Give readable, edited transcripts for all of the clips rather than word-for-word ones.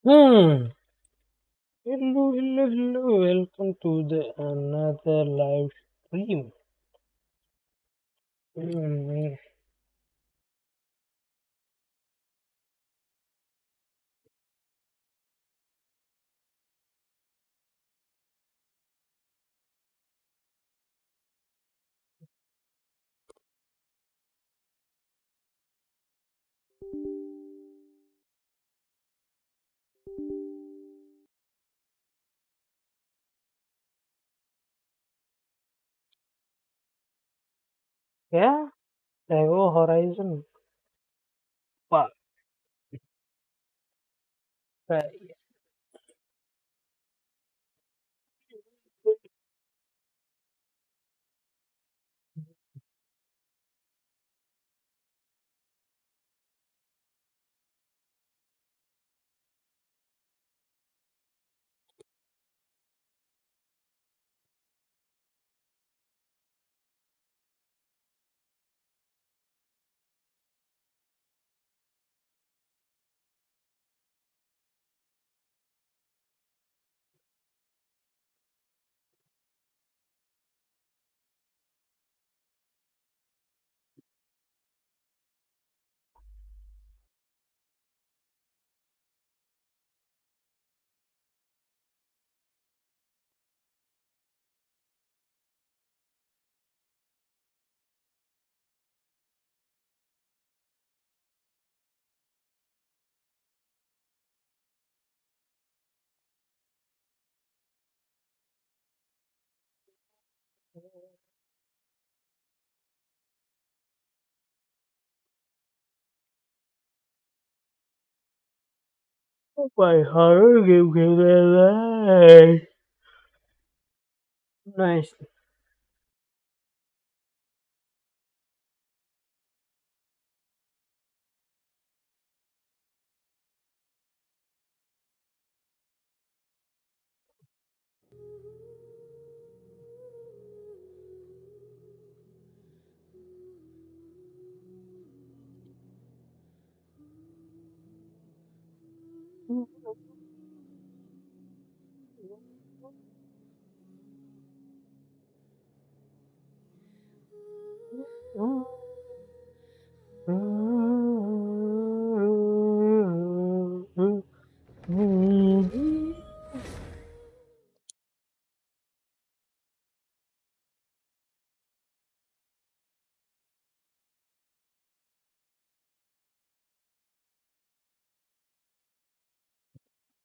Hmm. Hello, hello, hello. Welcome to the another live stream. Hmm. Yeah, Lego Horizon. Wow. Right. Oh my horror game came alive. Nice.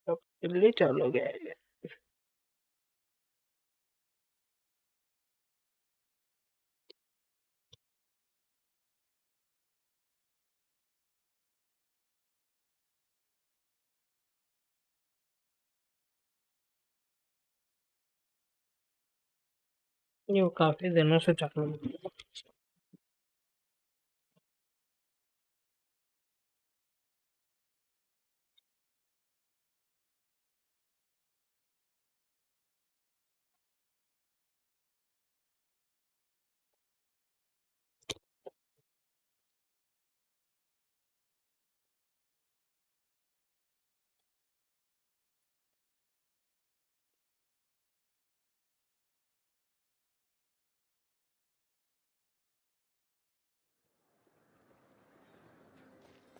अब जल्दी चलो गए ये काफी दिनों से चालू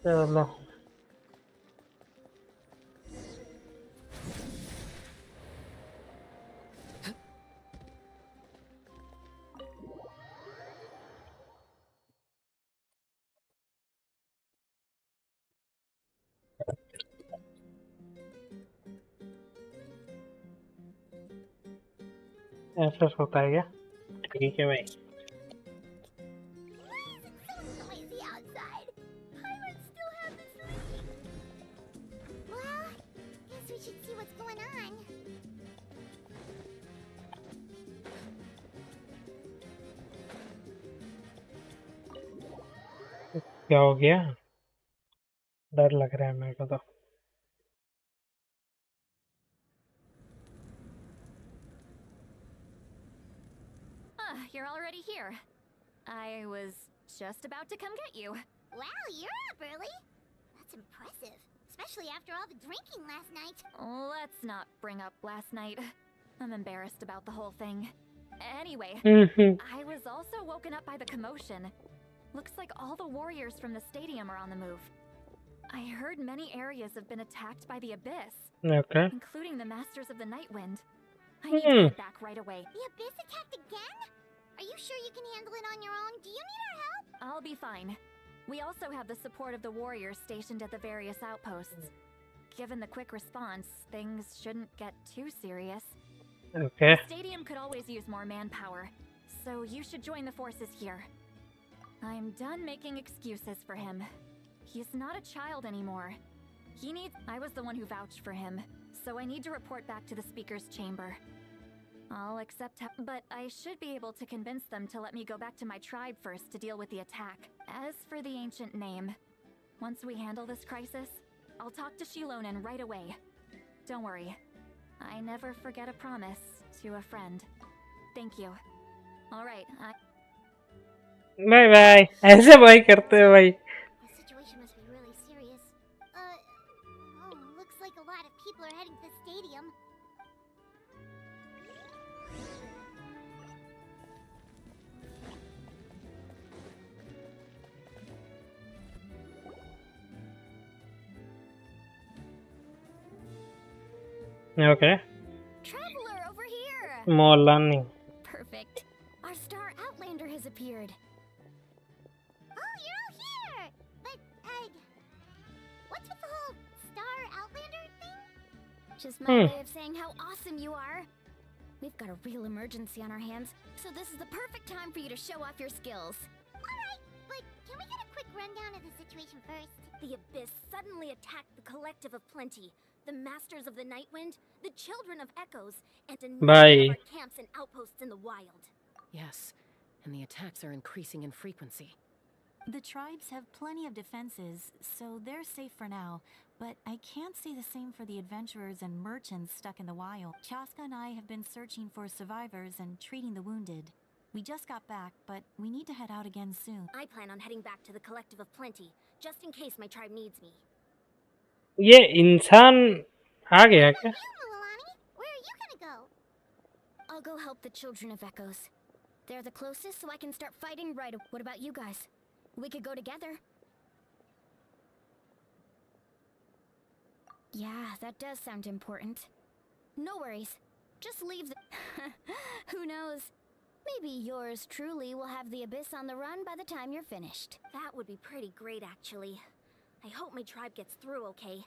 चलो ऐसा होता है क्या ठीक है भाई Noisy outside. Pirates still have this lead. Well, guess we should see what's going on. क्या हो गया डर लग रहा है मेरे को तो You're already here. I was just about to come get you. Wow, you're up early. That's impressive, especially after all the drinking last night. Let's not bring up last night. I'm embarrassed about the whole thing. Anyway, Mhm. I was also woken up by the commotion. Looks like all the warriors from the stadium are on the move. I heard many areas have been attacked by the Abyss, Okay. including the Masters of the Nightwind. I need to Hmm. head back right away. The Abyss attacked again? Are you sure you can handle it on your own? Do you need our help? I'll be fine. We also have the support of the warriors stationed at the various outposts. Given the quick response, things shouldn't get too serious. Okay. The stadium could always use more manpower, so you should join the forces here. I'm done making excuses for him. He's not a child anymore. I was the one who vouched for him, so I need to report back to the speaker's chamber. I'll accept but I should be able to convince them to let me go back to my tribe first to deal with the attack. As for the ancient name, once we handle this crisis, I'll talk to Shilonen right away. Don't worry. I never forget a promise to a friend. Thank you. Alright, bye bye ऐसे bye करते हो भाई The situation must be really serious. Looks like a lot of people are heading to the stadium. Okay. Traveler over here! More learning. Perfect. Our star outlander has appeared. Oh, you're all here! But, what's with the whole Star Outlander thing? Just my way of saying how awesome you are. We've got a real emergency on our hands, so this is the perfect time for you to show off your skills. Alright, but can we get a quick rundown of the situation first? The Abyss suddenly attacked the Collective of Plenty, the Masters of the Nightwind, the Children of Echoes, and a number of our camps and outposts in the wild. Yes, and the attacks are increasing in frequency. The tribes have plenty of defenses, so they're safe for now, but I can't say the same for the adventurers and merchants stuck in the wild. Chaska and I have been searching for survivors and treating the wounded. We just got back, but we need to head out again soon. I plan on heading back to the Collective of Plenty, just in case my tribe needs me. ये इंसान आ गया क्या You, Mililani, where are you gonna go? I'll go help the Children of Echoes. They're the closest, so I can start fighting right away. What about you guys? We could go together. Yeah, that does sound important. No worries. Just leave the... Who knows? Maybe yours truly will have the Abyss on the run by the time you're finished. That would be pretty great, actually. I hope my tribe gets through okay.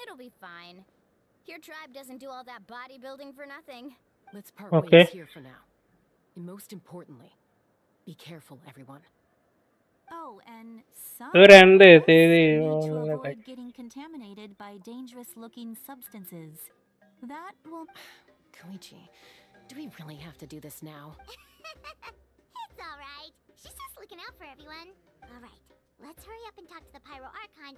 It'll be fine. Your tribe doesn't do all that bodybuilding for nothing. Let's part Okay. ways here for now. And most importantly, be careful, everyone. Oh, and some ഒരു രണ്ട് of us തീയതി need to avoid getting contaminated by dangerous-looking substances. That will... Koichi, do we really have to do this now? It's alright. She's just looking out for everyone. Alright, let's hurry up and talk to the Pyro Archon.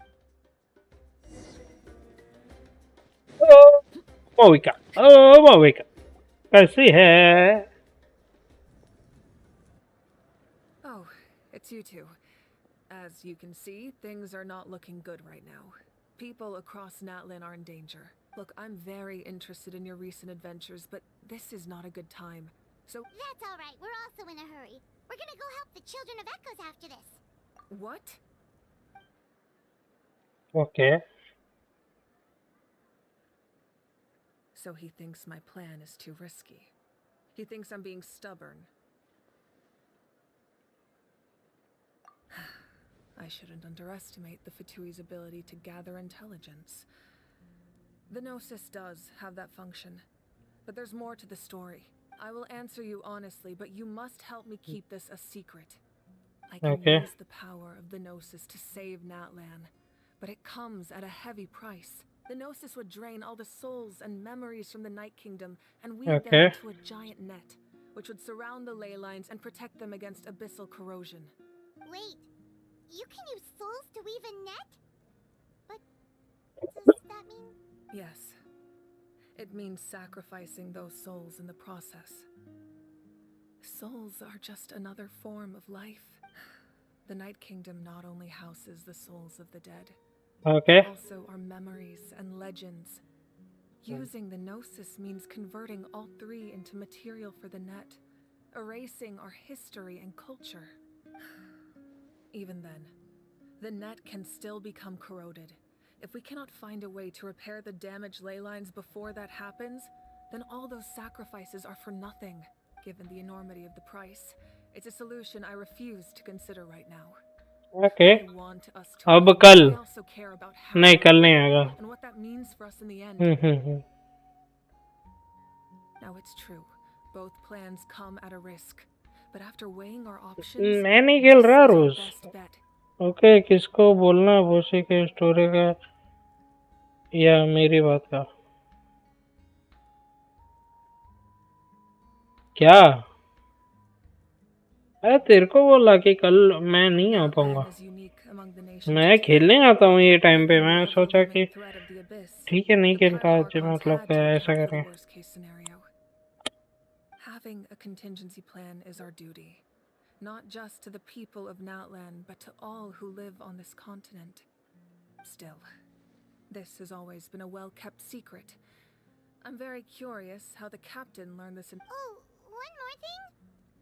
मोविका ओ मोविका कैसी है Oh, it's you two. As you can see, things are not looking good right now. People across Natlin are in danger. Look, I'm very interested in your recent adventures, but this is not a good time. So, That's alright, we're also in a hurry. We're gonna go help the Children of Echoes after this. what? okay So he thinks my plan is too risky. He thinks I'm being stubborn. I shouldn't underestimate the Fatui's ability to gather intelligence. The Gnosis does have that function, but there's more to the story. I will answer you honestly, but you must help me keep this a secret. I can Okay. use the power of the Gnosis to save Natlan, but it comes at a heavy price. The Gnosis would drain all the souls and memories from the Night Kingdom and weave Okay. them into a giant net, which would surround the ley lines and protect them against abyssal corrosion. Wait, you can use souls to weave a net? But does that mean... Yes. It means sacrificing those souls in the process. Souls are just another form of life. The Night Kingdom not only houses the souls of the dead, Okay. Also our memories and legends. Using the Gnosis means converting all three into material for the net, erasing our history and culture. Even then, the net can still become corroded. If we cannot find a way to repair the damaged ley lines before that happens, then all those sacrifices are for nothing, given the enormity of the price. It's a solution I refuse to consider right now. Okay. I want us to अब win, कल but I also care about how नहीं, we कल win नहीं आएगा. and what that means for us in the end. Now it's true, both plans come at a risk, but after weighing our options, मैं नहीं this खेल is रहा our रोज. best bet. Okay, किसको बोलना भूसी के स्टोरी का या मेरी बात का? क्या? अरे तेरे को बोला कि कल मैं नहीं आ पाऊंगा. Natlan is unique among the nations मैं of खेलने today. आता हूँ ये टाइम पे. Even मैं the सोचा कि ever-looming threat of the abyss, ठीक है नहीं the खेलता आज, Pyro-Archons मतलब had to ऐसा account for the करें. worst-case scenario. Having a contingency plan is our duty, not just to the people of Natlan, but to all who live on this continent. Still, this has always been a well-kept secret. I'm very curious how the captain learned this. Oh, one more thing.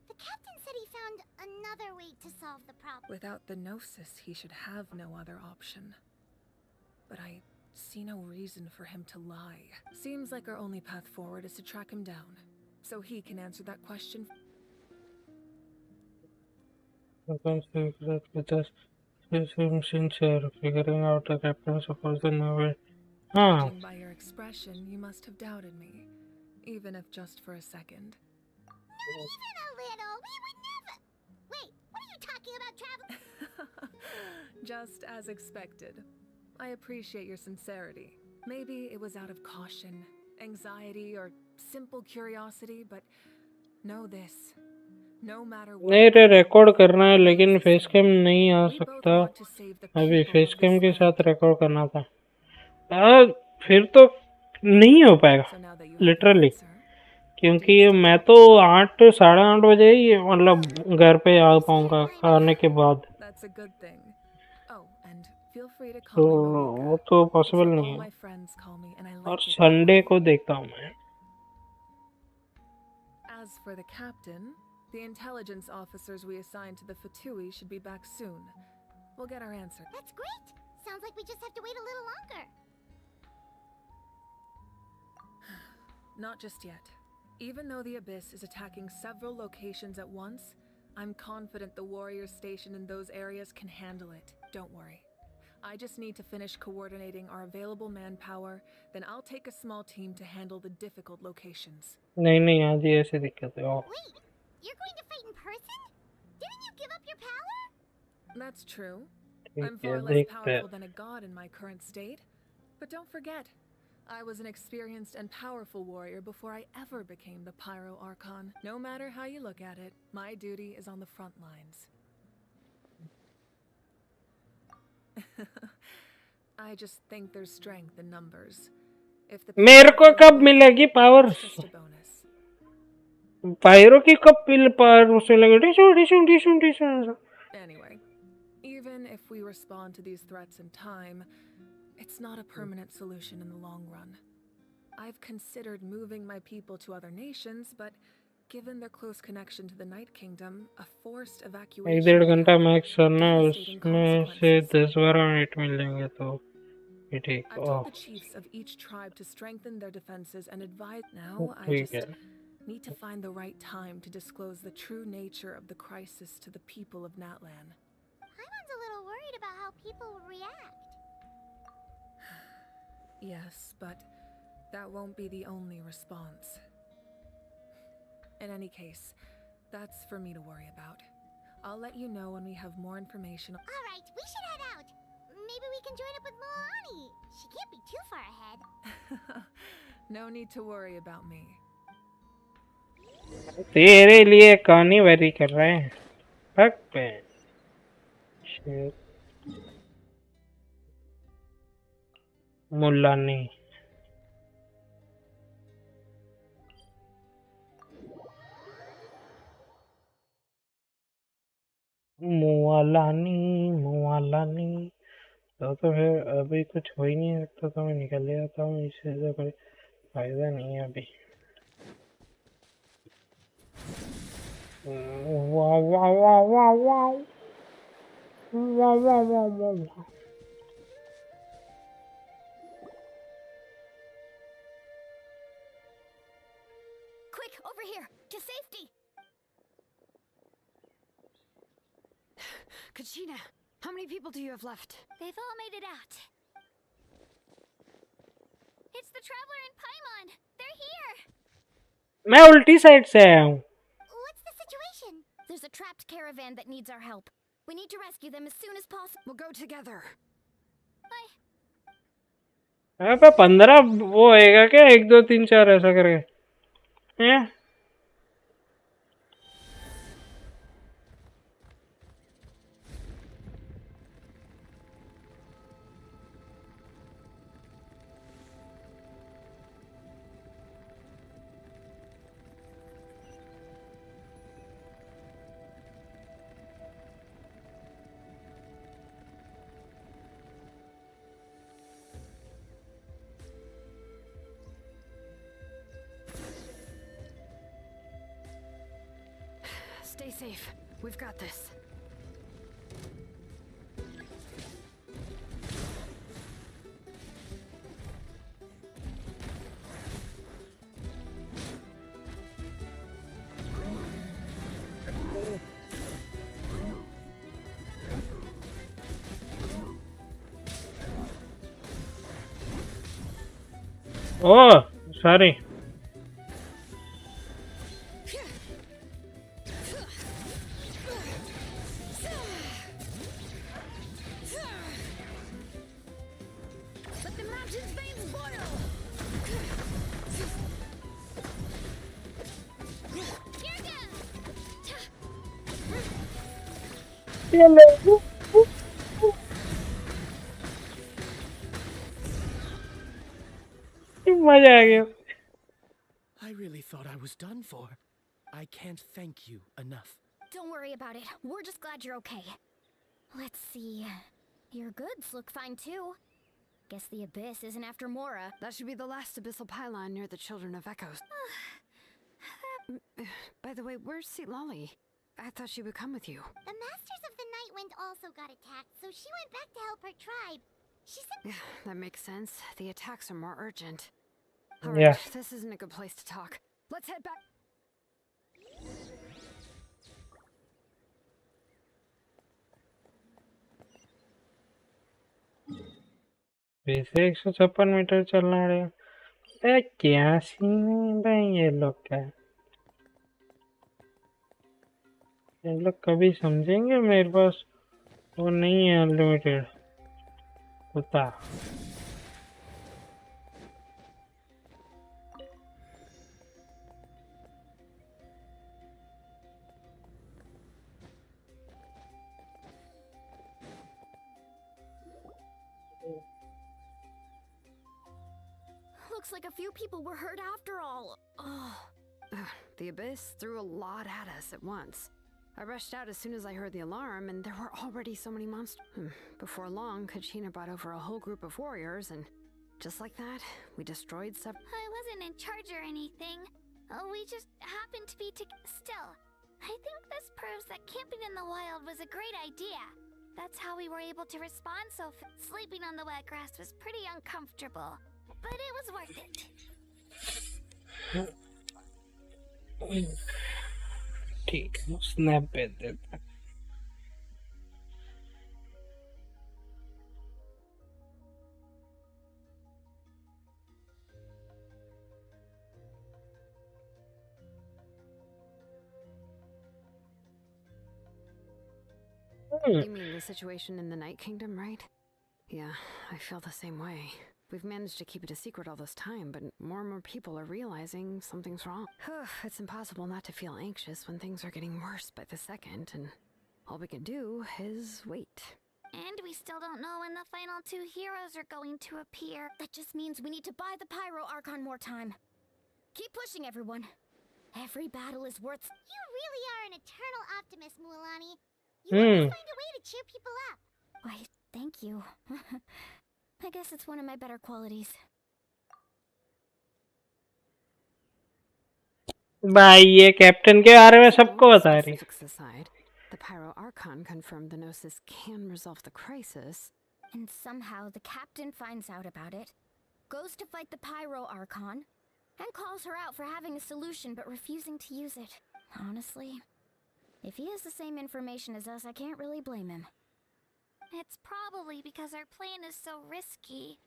The captain said he found another way to solve the problem. Without the Gnosis, he should have no other option. But I see no reason for him to lie. Seems like our only path forward is to track him down, so he can answer that question. With us, sincere, figuring out the captain's supposed way. हाँ. Judging by your expression, you must have doubted me, even if just for a second. Not even a little. We would never. Wait, what are you talking about, travel? Just as expected. I appreciate your sincerity. Maybe it was out of caution, anxiety, or simple curiosity, but know this. No matter what. नहीं रे, record करना है लेकिन face cam नहीं आ We both सकता. want to save the अभी people face of cam this के land. साथ रिकॉर्ड करना था. फिर तो नहीं हो पाएगा So now that you have the literally, answer, क्योंकि मैं तो 8 साढ़े 8 बजे ही मतलब घर पे आ पाऊंगा खाने के बाद. that's a good thing. Oh, and feel free to तो call me Marika. वो तो It's पॉसिबल what नहीं all है. my friends call me, and I और like it that Sunday way. को देखता हूँ मैं. As for the captain, the intelligence officers we assigned to the Fatui should be back soon. We'll get our answer. That's great. Sounds like we just have to wait a little longer. Not just yet. Even though the Abyss is attacking several locations at once, I'm confident the warriors stationed in those areas can handle it. Don't worry. I just need to finish coordinating our available manpower, then I'll take a small team to handle the difficult locations. नहीं नहीं, आज ही ऐसी दिक्कत है. Wait, you're going to fight in person? Didn't you give up your power? That's true. ठीक I'm है, far less देखते हैं. powerful than a god in my current state. But don't forget, I was an experienced and powerful warrior before I ever became the Pyro Archon. No matter how you look at it, my duty is on the front lines. I just think there's strength in numbers. If the मेरे को people feel कब मिलेगी power? it's just a bonus. Pyro की कब power उसमें लगे? डिशू डिशू डिशू डिशू. Anyway, even if we respond to these threats in time, it's not a permanent solution in the long run. I've considered moving my people to other nations, but given their close connection to the Night Kingdom, a forced एक evacuation डेढ़ would घंटा have max करना है, devastating उसमें से consequences. 10-12 minute मिलेंगे तो ये ठीक. I've told the chiefs of each tribe to strengthen their defenses and advise. Now I ठीक just है. need to find the right time to disclose the true nature of the crisis to the people of Natlan. Paimon's a little worried about how people will react. Yes, but that won't be the only response. In any case, that's for me to worry about. I'll let you know when we have more information. All right, we should head out. Maybe we can join up with Moani. She can't be too far ahead. No need to worry about me. तेरे लिए कहानी very कर रहे हैं. Fuck पे. मुल्लानी. मुआलानी मुआलानी तो फिर अभी कुछ हो ही नहीं सकता, तो मैं निकल ले आता हूँ, इससे तो कोई फायदा नहीं है अभी। वाह वाह वाह वाह वाह वाह वाह वाह वाह वाह। Quick, over here, to safety! Kachina, how many people do you have left? They've all made it out. It's the Traveler and Paimon. They're here. मैं उल्टी साइड से आया हूँ। What's the situation? There's a trapped caravan that needs our help. We need to rescue them as soon as possible. We'll go together. पे 15 वो होएगा क्या, 1 2 3 4 ऐसा करके हैं? Stay safe. We've got this. Oh, sorry. Let the mountain's veins boil! मजा आ गया। I really thought I was done for. I can't thank you enough. Don't worry about it. We're just glad you're okay. Let's see. Your goods look fine too. Guess the Abyss isn't after Mora. That should be the last abyssal pylon near the Children of Echoes. By the way, where's Lolly? I thought she would come with you. The Masters of the Night Wind also got attacked, so she went back to help her tribe. She said... Yeah, that makes sense. The attacks are more urgent. Yeah. Alright, this isn't a good place to talk. Let's head back. वैसे 156 metre चलना पड़ेगा। अरे क्या scene है भाई, ये लोग क्या, ये लोग कभी समझेंगे? मेरे पास वो नहीं है अनलिमिटेड होता। Looks like a few people were hurt after all. Oh. The Abyss threw a lot at us at once. I rushed out as soon as I heard the alarm, and there were already so many monsters. Before long, Kachina brought over a whole group of warriors, and just like that, we destroyed several. I wasn't in charge or anything. We just happened to be still. I think this proves that camping in the wild was a great idea. That's how we were able to respond so sleeping on the wet grass was pretty uncomfortable. But it was worth it. ठीक है, snap भेज देता। You mean the situation in the Night Kingdom, right? Yeah, I feel the same way. We've managed to keep it a secret all this time, but more and more people are realizing something's wrong. It's impossible not to feel anxious when things are getting worse by the second, and all we can do is wait. And we still don't know when the final 2 heroes are going to appear. That just means we need to buy the Pyro Archon more time. Keep pushing, everyone. Every battle is worth... You really are an eternal optimist, Mualani. You always find a way to cheer people up. Why, thank Thank you. I guess it's one of my better qualities. भाई ये captain के बारे में सबको So, बता रही specifics aside, the Pyro Archon confirmed the Gnosis can resolve the crisis. And somehow the captain finds out about it, goes to fight the Pyro Archon, and calls her out for having a solution but refusing to use it. Honestly, if he has the same information as us, I can't really blame him. It's probably because our plan is so risky.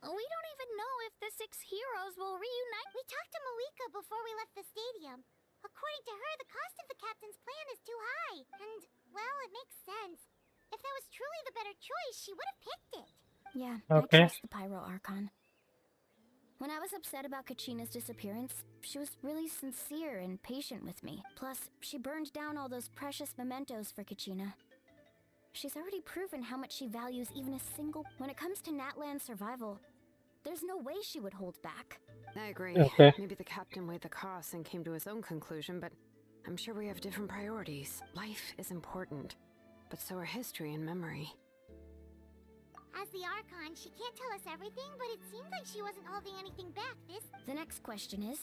We don't even know if the 6 heroes will reunite. We talked to Malika before we left the stadium. According to her, the cost of the captain's plan is too high. And, well, it makes sense. If that was truly the better choice, she would have picked it. Yeah, Okay. I trust the Pyro Archon. When I was upset about Kachina's disappearance, she was really sincere and patient with me. Plus, she burned down all those precious mementos for Kachina. She's already proven how much she values even a single... When it comes to Natlan's survival, there's no way she would hold back. I agree. Okay. Maybe the captain weighed the costs and came to his own conclusion, but I'm sure we have different priorities. Life is important, but so are history and memory. As the Archon, she can't tell us everything, but it seems like she wasn't holding anything back The next question is...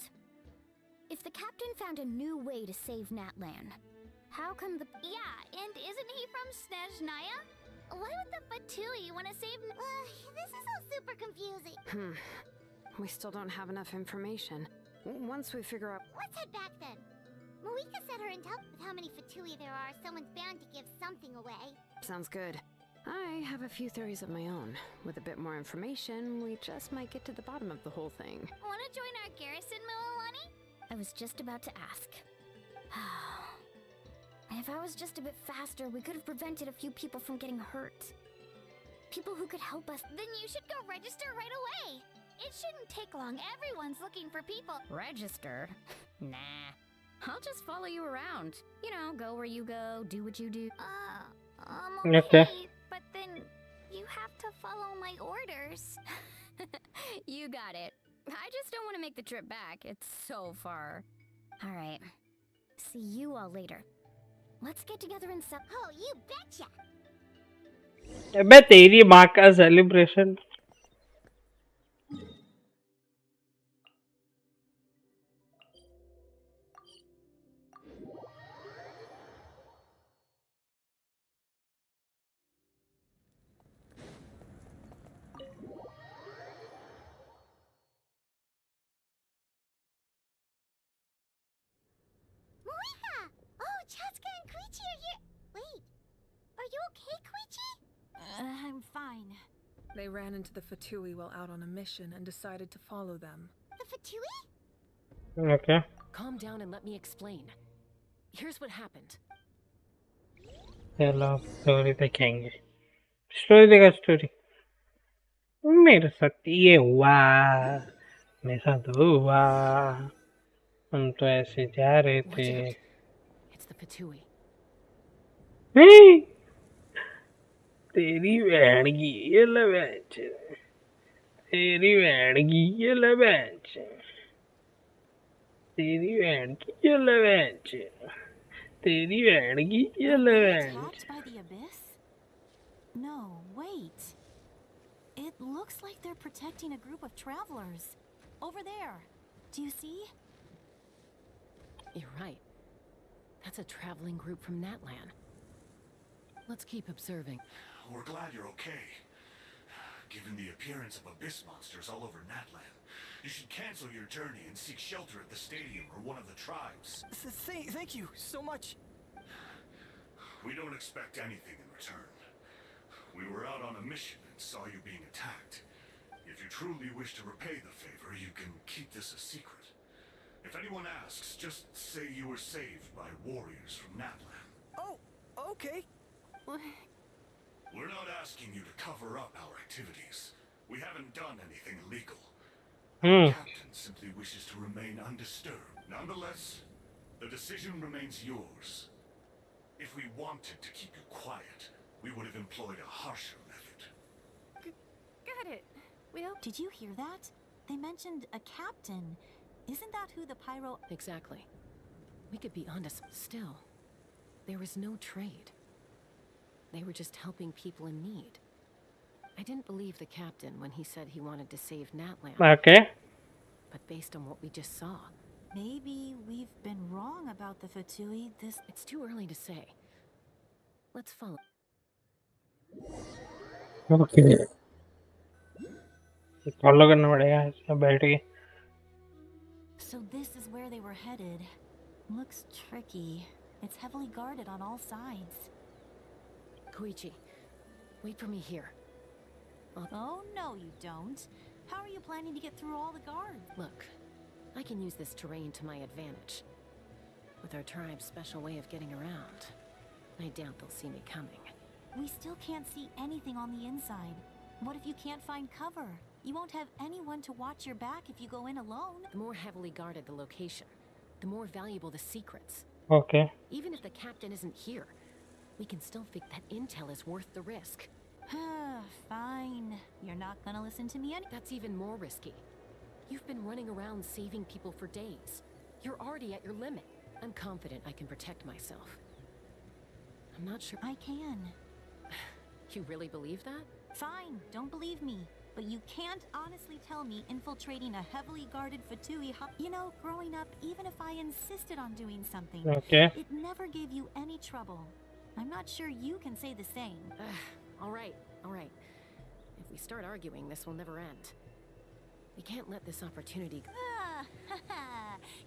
If the captain found a new way to save Natlan, how come the... Yeah, and isn't he from Snezhnaya? Why would the Fatui want to save... this is all super confusing. We still don't have enough information. Once we figure out... Let's head back then. Malika said her intel... With how many Fatui there are, someone's bound to give something away. Sounds good. I have a few theories of my own. With a bit more information, we just might get to the bottom of the whole thing. Want to join our garrison, Mililani? I was just about to ask. If I was just a bit faster, we could have prevented a few people from getting hurt. People who could help us. Then you should go register right away. It shouldn't take long. Everyone's looking for people. Register? Nah. I'll just follow you around. You know, go where you go, do what you do. Okay. Okay. But then you have to follow my orders. You got it. I just don't want to make the trip back. It's so far. All right. See you all later. Let's get together and sell. Oh, you betcha. अबे तेरी माँ का celebration Malika! Oh, Chaska and Koichi are here. Wait, are you okay, Koichi? I'm fine. They ran into the Fatui while out on a mission and decided to follow them. The Fatui? Okay. Calm down and let me explain. Here's what happened. चलो story देखेंगे story देखा story मेरे साथ ये हुआ मेरे साथ हुआ हम तो ऐसे जा रहे Watch थे out. It's the Fatui. नहीं, तेरी बहन की ये लबैच तेरी बहन की ये लबैच तेरी बहन की ये लबैच तेरी बहन की ये लबैच Attacked by the abyss? No, wait. It looks like they're protecting a group of travelers. Over there. Do you see? You're right. That's a traveling group from Natlan. Let's keep observing. We're glad you're okay. Given the appearance of abyss monsters all over Natlan, you should cancel your journey and seek shelter at the stadium or one of the tribes. Thank you so much. We don't expect anything in return. We were out on a mission and saw you being attacked. If you truly wish to repay the favor, you can keep this a secret. If anyone asks, just say you were saved by warriors from Natlan. Oh, okay. We're not asking you to cover up our activities. We haven't done anything illegal. Our captain simply wishes to remain undisturbed. Nonetheless, the decision remains yours. If we wanted to keep you quiet, we would have employed a harsher method. Got it. Well, Did you hear that? They mentioned a captain. Isn't that who the pyro... Exactly. We could be onto still. There was no trade. They were just helping people in need. I didn't believe the captain when he said he wanted to save Natlan. Okay. But based on what we just saw, Maybe we've been wrong about the Fatui. it's too early to say. Let's follow. Okay. Follow करना पड़ेगा इसमें बैठ के. So this is where they were headed. Looks tricky. It's heavily guarded on all sides. Koichi, wait for me here. Oh, no you don't. How are you planning to get through all the guards? Look, I can use this terrain to my advantage. With our tribe's special way of getting around, I doubt they'll see me coming. We still can't see anything on the inside. What if you can't find cover? You won't have anyone to watch your back if you go in alone. The more heavily guarded the location, the more valuable the secrets. Okay. Even if the captain isn't here, we can still think that intel is worth the risk. Fine. You're not gonna listen to me That's even more risky. You've been running around saving people for days. You're already at your limit. I'm confident I can protect myself. I'm not sure. I can. You really believe that? Fine, don't believe me. But you can't honestly tell me infiltrating a heavily guarded Fatui You know, growing up, even if I insisted on doing something, Okay. it never gave you any trouble. I'm not sure you can say the same. All right. If we start arguing, this will never end. We can't let this opportunity go.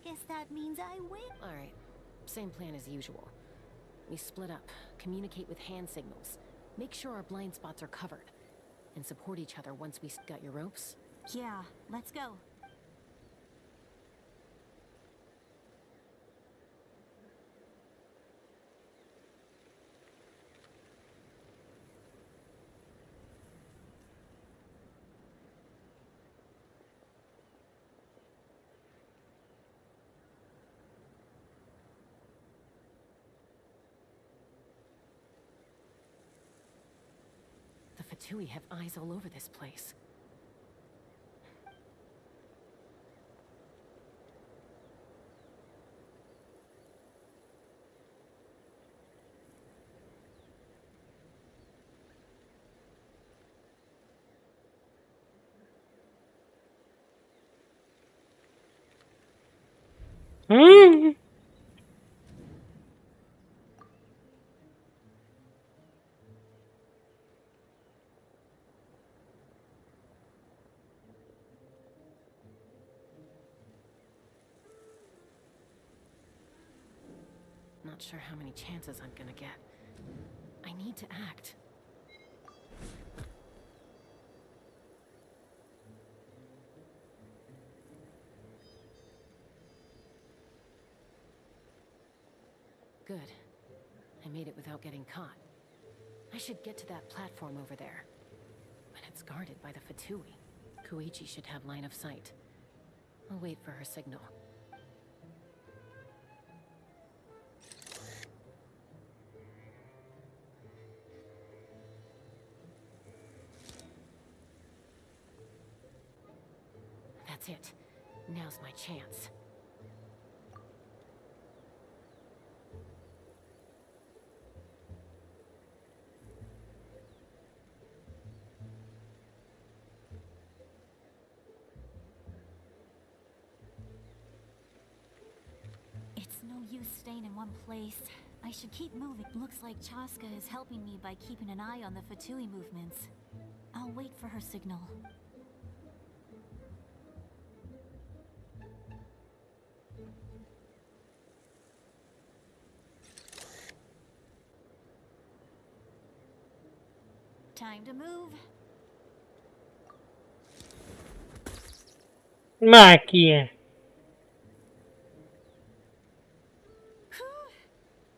Guess that means I win. All right, same plan as usual. We split up, communicate with hand signals, make sure our blind spots are covered, and support each other once we got your ropes. Yeah, let's go. The Fatui have eyes all over this place. Not sure how many chances I'm gonna get. I need to act. Good. I made it without getting caught. I should get to that platform over there. But it's guarded by the Fatui. Koichi should have line of sight. I'll wait for her signal. That's it. Now's my chance. It's no use staying in one place. I should keep moving. Looks like Chaska is helping me by keeping an eye on the Fatui movements. I'll wait for her signal. Time to move. Máquina.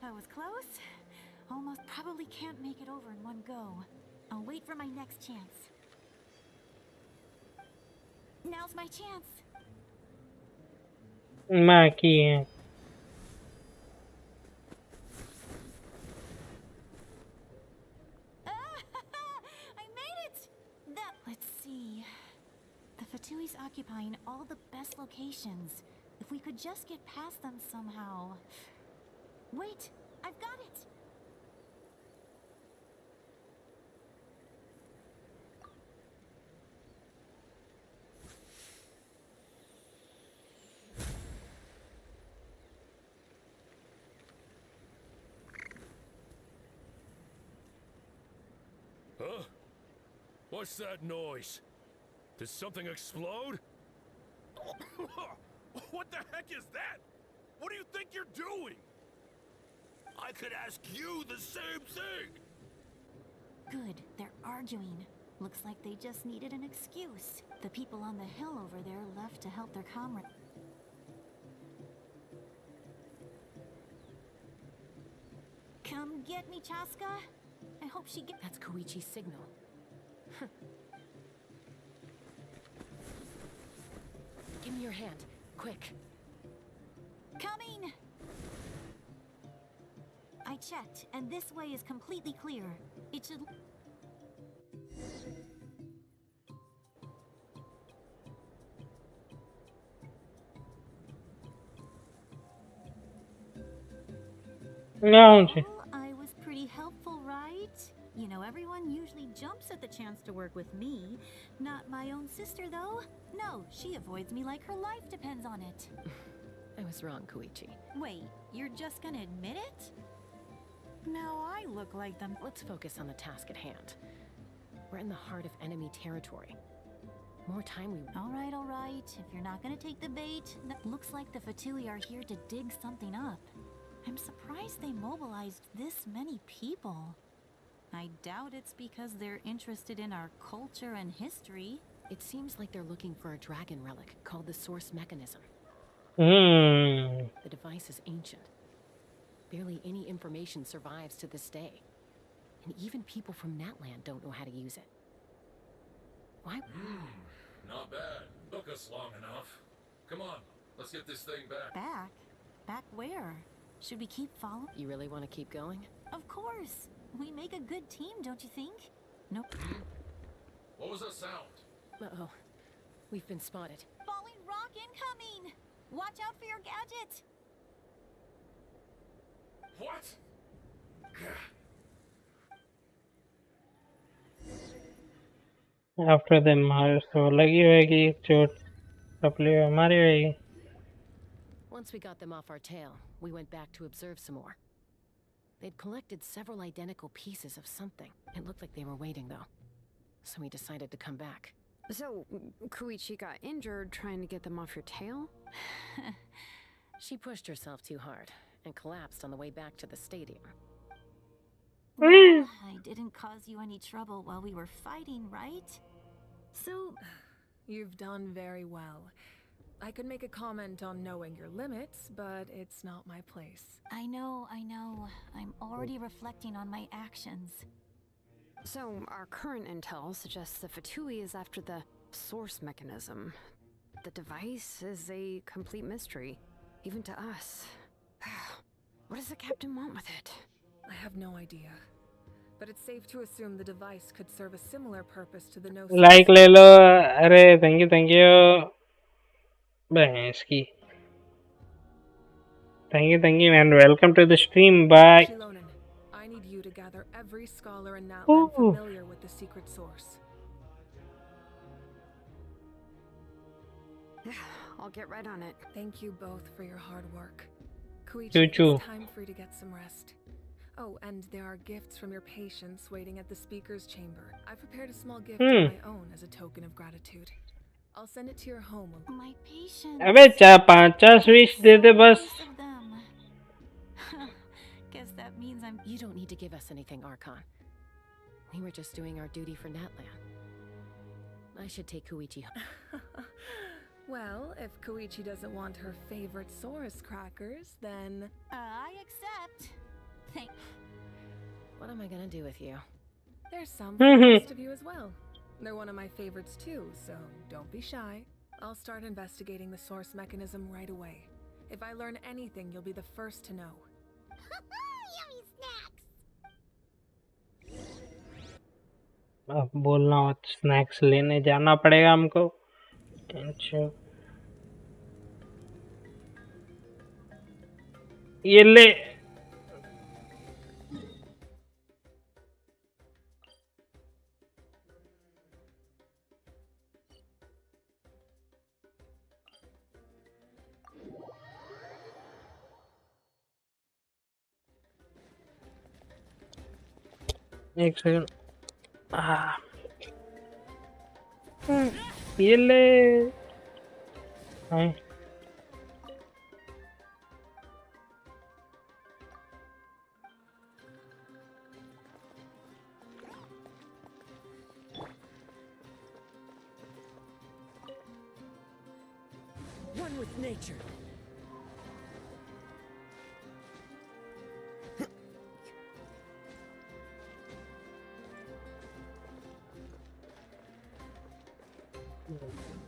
That was close. Almost probably can't make it over in one go. I'll wait for my next chance. Now's my chance. Máquina. I made it! Let's see. The Fatui's occupying all the best locations. If we could just get past them somehow. Wait! I've got it! Huh? What's that noise? Did something explode? What the heck is that? What do you think you're doing? I could ask you the same thing! Good, they're arguing. Looks like they just needed an excuse. The people on the hill over there left to help their comrade. Come get me, Chaska. I hope she gets. That's Koichi's signal. Give me your hand, quick. Coming! I checked, and this way is completely clear. It should... Não, gente. I was pretty helpful, right? You know, everyone usually jumps at the chance to work with me. Not my own sister, though. No, she avoids me like her life depends on it. I was wrong, Koichi. Wait, you're just gonna admit it? Now I look like them. Let's focus on the task at hand. We're in the heart of enemy territory. More time we... All right. If you're not gonna take the bait, looks like the Fatui are here to dig something up. I'm surprised they mobilized this many people. I doubt it's because they're interested in our culture and history. It seems like they're looking for a dragon relic called the Source Mechanism. Hmm. The device is ancient. Barely any information survives to this day. And even people from Natland don't know how to use it. Why? Not bad. Took us long enough. Come on, let's get this thing back. Back? Back where? Should we keep following? You really want to keep going? Of course. We make a good team, don't you think? Nope. What was that sound? Uh-oh. We've been spotted. Falling rock incoming! Watch out for your gadget! What? After them, so लगी होगी चोट अपने हमारी होगी. Once we got them off our tail, we went back to observe some more. They'd collected several identical pieces of something. It looked like they were waiting, though. So we decided to come back. So, Koichi got injured trying to get them off your tail? She pushed herself too hard and collapsed on the way back to the stadium. Well, I didn't cause you any trouble while we were fighting, right? So... You've done very well. I could make a comment on knowing your limits, but it's not my place. I know. I'm already reflecting on my actions. So, our current intel suggests the Fatui is after the source mechanism. The device is a complete mystery, even to us. What does the captain want with it? I have no idea. But it's safe to assume the device could serve a similar purpose to the no... Like ले लो. अरे thank you. भैंस की. Thank you and welcome to the stream. Bye. Shilonen, I need you to gather every scholar in Natland familiar with the secret source. I'll get right on it. Thank you both for your hard work. Koichi, Choo-choo. it's time for you to get some rest. Oh, and there are gifts from your patients waiting at the speaker's chamber. I prepared a small gift of my own as a token of gratitude. I'll send it to your home. My patients... अबे 4-5 wish दे दे बस. of them. Guess that means I'm... You don't need to give us anything, Archon. We were just doing our duty for Natland. I should take Koichi home. Well, if Koichi doesn't want her favorite Saurus crackers, then... I accept. Thank... What am I gonna do with you? There's some for the rest of you as well. They're one of my favorites too, so don't be shy. I'll start investigating the source mechanism right away. If I learn anything, you'll be the first to know. Yummy snacks! अब बोलना हो snacks लेने जाना पड़ेगा हमको. Tension. ये ले. एक second. Ah. Pídele. Ay. One with nature.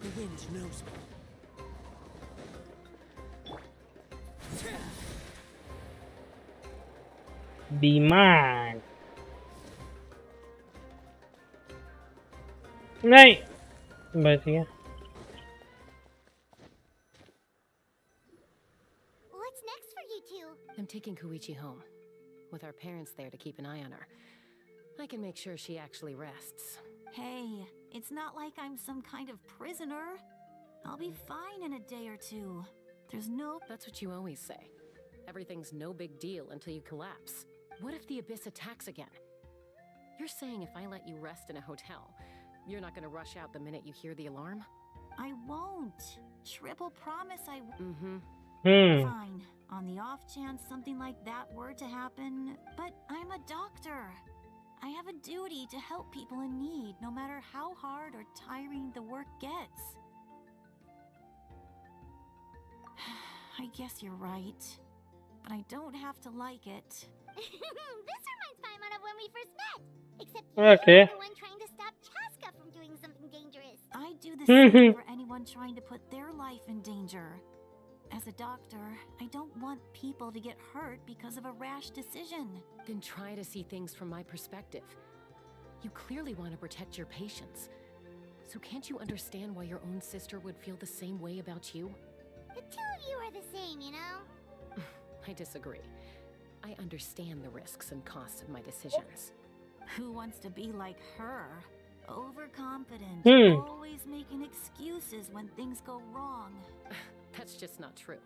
The wind knows me. Demand. नहीं बच गया. What's next for you two? I'm taking Koichi home, with our parents there to keep an eye on her. I can make sure she actually rests. Hey, it's not like I'm some kind of prisoner. I'll be fine in a day or two. There's no... That's what you always say. Everything's no big deal until you collapse. What if the Abyss attacks again? You're saying if I let you rest in a hotel, you're not gonna rush out the minute you hear the alarm? I won't. Triple promise I... Hmm. Fine. On the off chance something like that were to happen, but I'm a doctor. I have a duty to help people in need, no matter how hard or tiring the work gets. I guess you're right, but I don't have to like it. This reminds Paimon of when we first met. Except Okay. you're the one trying to stop Chaska from doing something dangerous. I do the same for anyone trying to put their life in danger. As a doctor, I don't want people to get hurt because of a rash decision. Then try to see things from my perspective. You clearly want to protect your patients. So can't you understand why your own sister would feel the same way about you? The two of you are the same, you know? I disagree. I understand the risks and costs of my decisions. Who wants to be like her? Overconfident, always making excuses when things go wrong. That's just not true.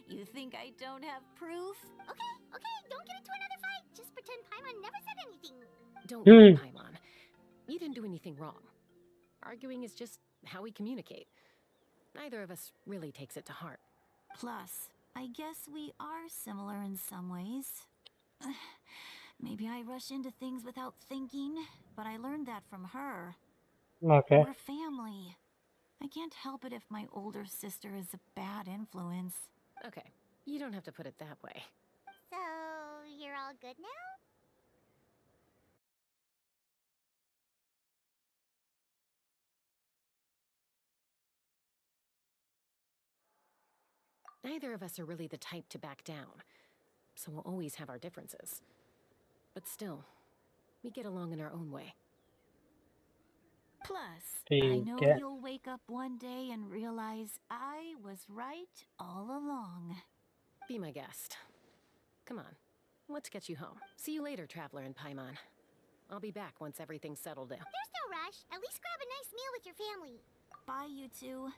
You think I don't have proof? Okay, don't get into another fight. Just pretend Paimon never said anything. Don't worry, Paimon. You didn't do anything wrong. Arguing is just how we communicate. Neither of us really takes it to heart. Plus, I guess we are similar in some ways. Maybe I rush into things without thinking, but I learned that from her. Okay. We're family. I can't help it if my older sister is a bad influence. Okay, you don't have to put it that way. So, you're all good now? Neither of us are really the type to back down, so we'll always have our differences. But still, we get along in our own way. Plus, I know you'll wake up one day and realize I was right all along. Be my guest. Come on, let's get you home. See you later, Traveler and Paimon. I'll be back once everything's settled down. There's no rush. At least grab a nice meal with your family. Bye, you two.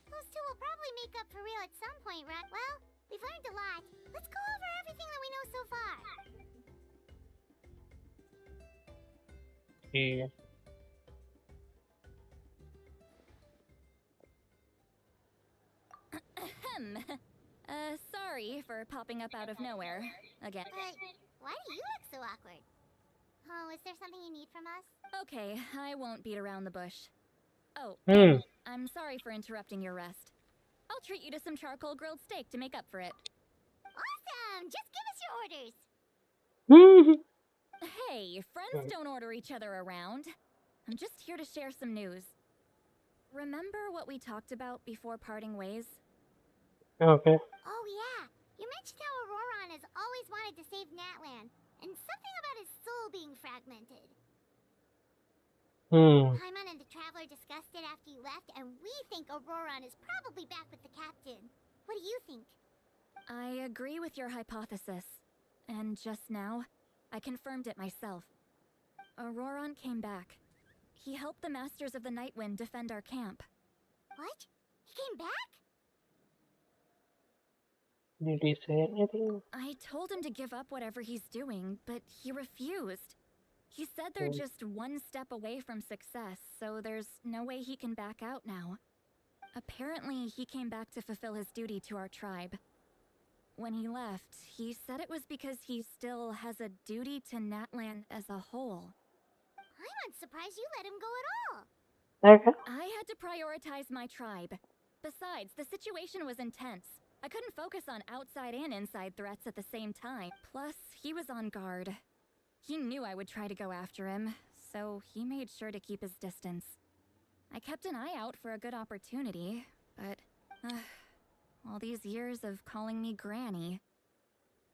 Those two will probably make up for real at some point, right? Well, we've learned a lot. Let's go over everything that we know so far. Yeah. Sorry for popping up out of nowhere again. Why do you look so awkward? Oh, is there something you need from us? Okay, I won't beat around the bush. Oh, I'm sorry for interrupting your rest. I'll treat you to some charcoal grilled steak to make up for it. Awesome! Just give us your orders. Hey, friends don't order each other around. I'm just here to share some news. Remember what we talked about before parting ways? Okay. Oh yeah, you mentioned how Auroron has always wanted to save Natlan, and something about his soul being fragmented. Paimon and the Traveler discussed it after you left, and we think Auroron is probably back with the captain. What do you think? I agree with your hypothesis. And just now, I confirmed it myself. Auroron came back. He helped the Masters of the Nightwind defend our camp. What? He came back? Did he say anything? I told him to give up whatever he's doing, but he refused. He said they're just one step away from success, so there's no way he can back out now. Apparently, he came back to fulfill his duty to our tribe. When he left, he said it was because he still has a duty to Natlan as a whole. I'm unsurprised you let him go at all. Okay. I had to prioritize my tribe. Besides, the situation was intense. I couldn't focus on outside and inside threats at the same time. Plus, he was on guard. He knew I would try to go after him, so he made sure to keep his distance. I kept an eye out for a good opportunity, but all these years of calling me Granny,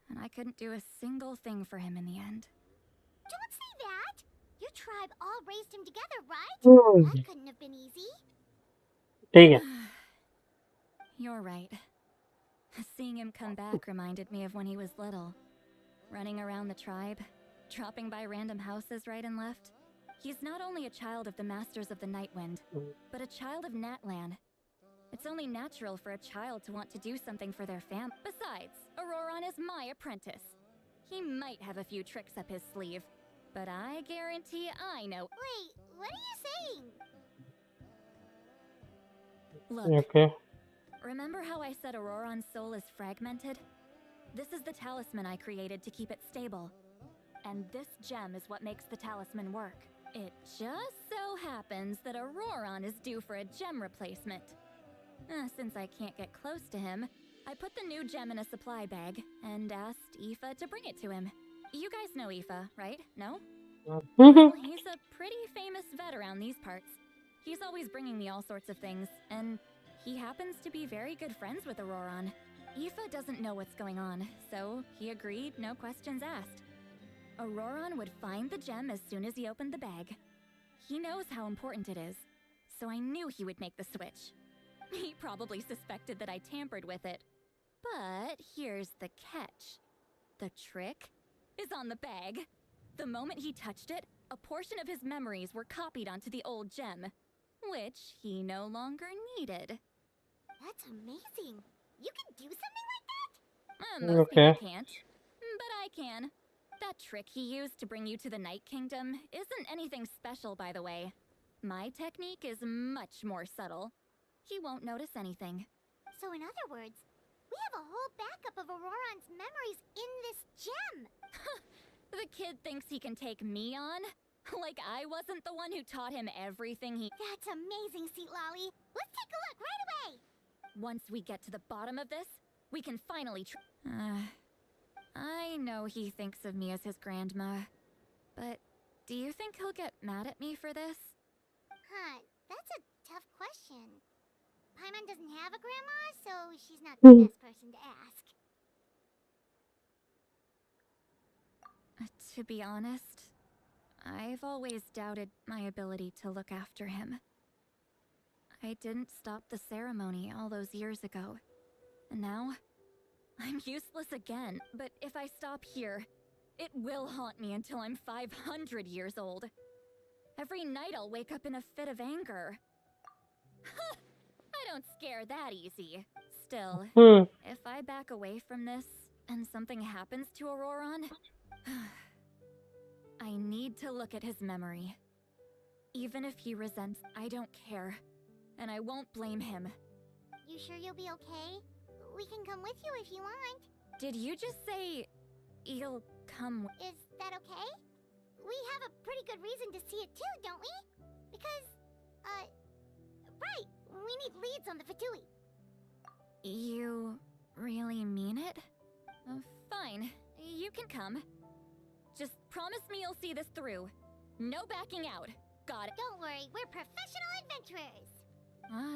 and I couldn't do a single thing for him in the end. Don't say that! Your tribe all raised him together, right? That couldn't have been easy. ठीक है. You're right. Seeing him come back reminded me of when he was little. Running around the tribe, dropping by random houses right and left. He's not only a child of the Masters of the Nightwind, but a child of Natlan. It's only natural for a child to want to do something for their fam. Besides, Auroron is my apprentice. He might have a few tricks up his sleeve, but I guarantee I know. Wait, what are you saying? Look, Okay. remember how I said Auroron's soul is fragmented? This is the talisman I created to keep it stable. And this gem is what makes the talisman work. It just so happens that Auroron is due for a gem replacement. Since I can't get close to him, I put the new gem in a supply bag and asked Aoife to bring it to him. You guys know Aoife, right? No? Well, he's a pretty famous vet around these parts. He's always bringing me all sorts of things, and he happens to be very good friends with Auroron. Aoife doesn't know what's going on, so he agreed, no questions asked. Auroron would find the gem as soon as he opened the bag. He knows how important it is, so I knew he would make the switch. He probably suspected that I tampered with it. But here's the catch. The trick is on the bag. The moment he touched it, a portion of his memories were copied onto the old gem, which he no longer needed. That's amazing. You can do something like that? Most people can't, but I can. That trick he used to bring you to the Night Kingdom isn't anything special, by the way. My technique is much more subtle. He won't notice anything. So in other words, we have a whole backup of Auroron's memories in this gem. The kid thinks he can take me on? Like I wasn't the one who taught him everything he— That's amazing, Seat Lolly. Let's take a look right away. Once we get to the bottom of this, we can finally I know he thinks of me as his grandma, but do you think he'll get mad at me for this? That's a tough question. Paimon doesn't have a grandma, so she's not the best person to ask. To be honest, I've always doubted my ability to look after him. I didn't stop the ceremony all those years ago, and now I'm useless again. But if I stop here, it will haunt me until I'm 500 years old. Every night I'll wake up in a fit of anger. I don't scare that easy. Still, if I back away from this and something happens to Auroron, I need to look at his memory. Even if he resents, I don't care. And I won't blame him. You sure you'll be okay? We can come with you if you want. Did you just say you'll come? Is that okay? We have a pretty good reason to see it too, don't we? Because, right, we need leads on the Fatui. You really mean it? Fine, you can come. Just promise me you'll see this through. No backing out. Got it. Don't worry, we're professional adventurers.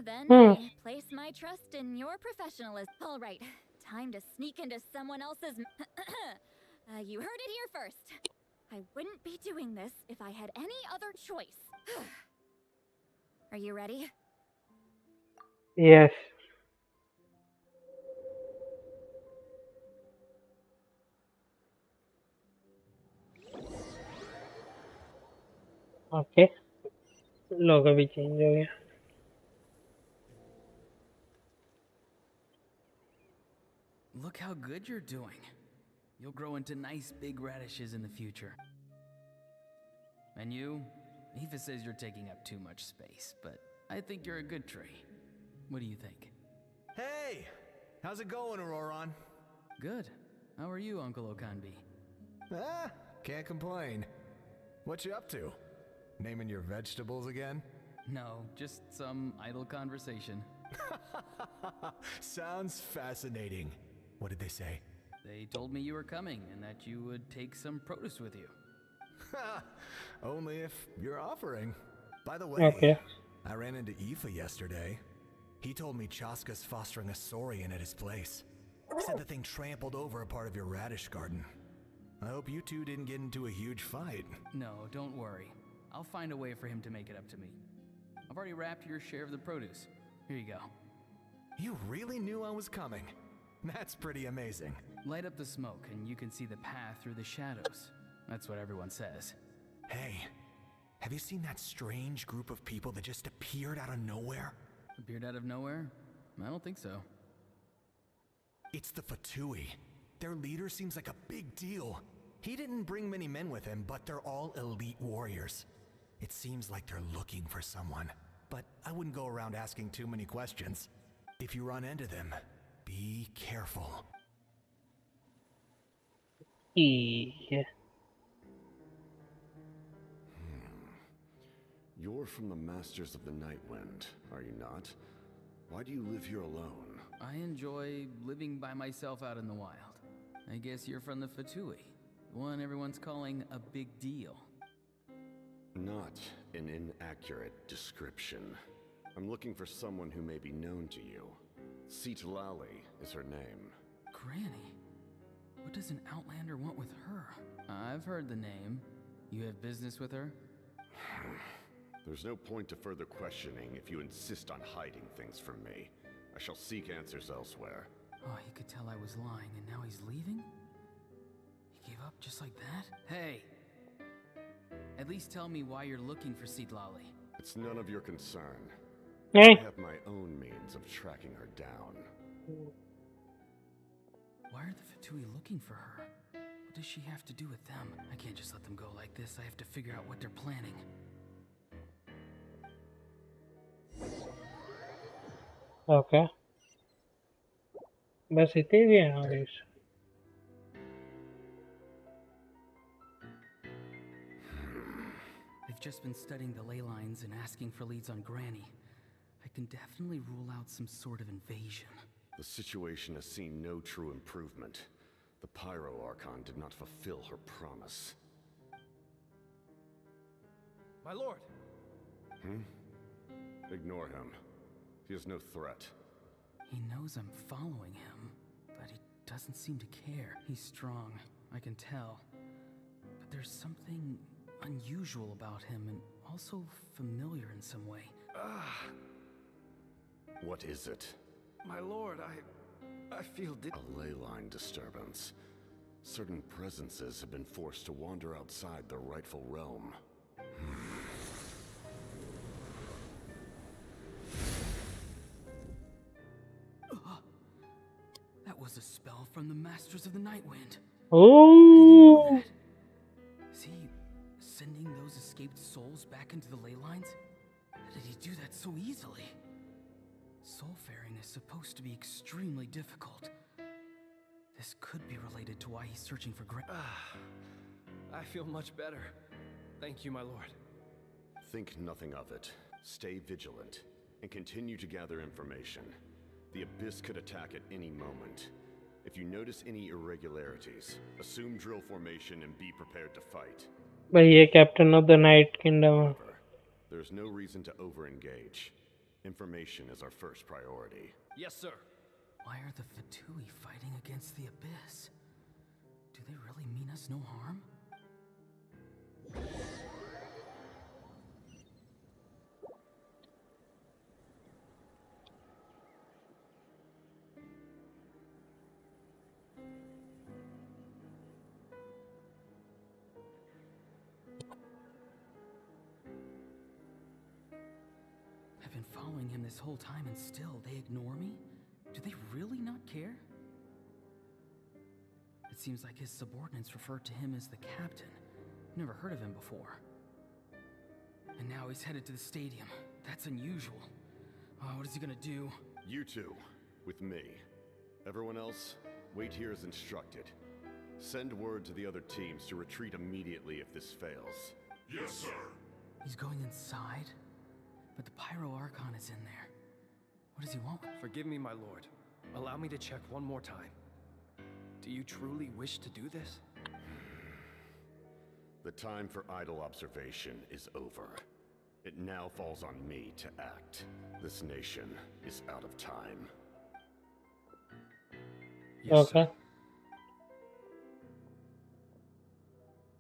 Then I place my trust in your professionalism. All right, time to sneak into someone else's. You heard it here first. I wouldn't be doing this if I had any other choice. Are you ready? Yes. Okay. लोगो भी change हो गया. look how good you're doing. You'll grow into nice big radishes in the future. And you? Eva says you're taking up too much space, but I think you're a good tree. What do you think? Hey! How's it going, Auroron? Good. How are you, Uncle Okanbi? Ah, can't complain. What you up to? Naming your vegetables again? No, just some idle conversation. Sounds fascinating. What did they say? They told me you were coming and that you would take some produce with you. Ha! Only if you're offering. By the way, Okay. I ran into Aoife yesterday. He told me Chaska's fostering a saurian at his place. Said the thing trampled over a part of your radish garden. I hope you two didn't get into a huge fight. No, don't worry. I'll find a way for him to make it up to me. I've already wrapped your share of the produce. Here you go. You really knew I was coming. That's pretty amazing. Light up the smoke and you can see the path through the shadows. That's what everyone says. Hey, have you seen that strange group of people that just appeared out of nowhere? Appeared out of nowhere? I don't think so. It's the Fatui. Their leader seems like a big deal. He didn't bring many men with him, but they're all elite warriors. It seems like they're looking for someone, but I wouldn't go around asking too many questions. If you run into them, be careful. Yeah. You're from the Masters of the Nightwind, are you not? Why do you live here alone? I enjoy living by myself out in the wild. I guess you're from the Fatui, the one everyone's calling a big deal. Not an inaccurate description. I'm looking for someone who may be known to you. Citlali is her name. Granny? What does an outlander want with her? I've heard the name. You have business with her? There's no point to further questioning if you insist on hiding things from me. I shall seek answers elsewhere. Oh, he could tell I was lying and now he's leaving? He gave up just like that? Hey! At least tell me why you're looking for Citlali. It's none of your concern. Hey. I have my own means of tracking her down. Why are the Fatui looking for her? What does she have to do with them? I can't just let them go like this. I have to figure out what they're planning. Okay. बस इतनी भी है आगे से। I've just been studying the ley lines and asking for leads on Granny. I can definitely rule out some sort of invasion. The situation has seen no true improvement. The Pyro Archon did not fulfill her promise. My lord! Ignore him. He is no threat. He knows I'm following him, but he doesn't seem to care. He's strong, I can tell. But there's something unusual about him and also familiar in some way. What is it? My lord, I feel A ley line disturbance. Certain presences have been forced to wander outside their rightful realm. That was a spell from the Masters of the Nightwind. Oh. Is he sending those escaped souls back into the ley lines? How did he do that so easily? Soulfaring is supposed to be extremely difficult. This could be related to why he's searching for I feel much better. Thank you, my lord. Think nothing of it. Stay vigilant, and continue to gather information. The Abyss could attack at any moment. If you notice any irregularities, assume drill formation and be prepared to fight. भाई ये captain of the night kingdom है। However, there's no reason to over-engage. Information is our first priority. Yes, sir. Why are the Fatui fighting against the Abyss? Do they really mean us no harm? I've been following him this whole time and still they ignore me? Do they really not care? It seems like his subordinates refer to him as the captain. Never heard of him before. And now he's headed to the stadium. That's unusual. What is he gonna do? You two, with me. Everyone else, wait here as instructed. Send word to the other teams to retreat immediately if this fails. Yes, sir. He's going inside? But the Pyro Archon is in there. What does he want? Forgive me, my lord. Allow me to check one more time. Do you truly wish to do this? The time for idle observation is over. It now falls on me to act. This nation is out of time. Yes, Okay. sir.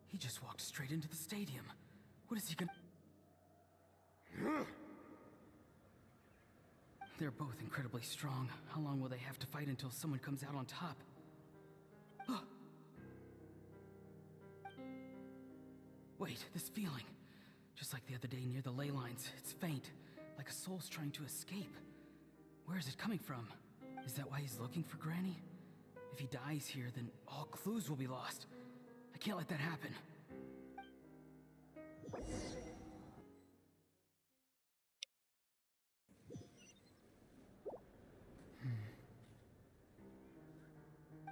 He just walked straight into the stadium. What is he gonna... They're both incredibly strong. How long will they have to fight until someone comes out on top? Wait, this feeling. Just like the other day near the ley lines. It's faint, like a soul's trying to escape. Where is it coming from? Is that why he's looking for Granny? If he dies here, then all clues will be lost. I can't let that happen.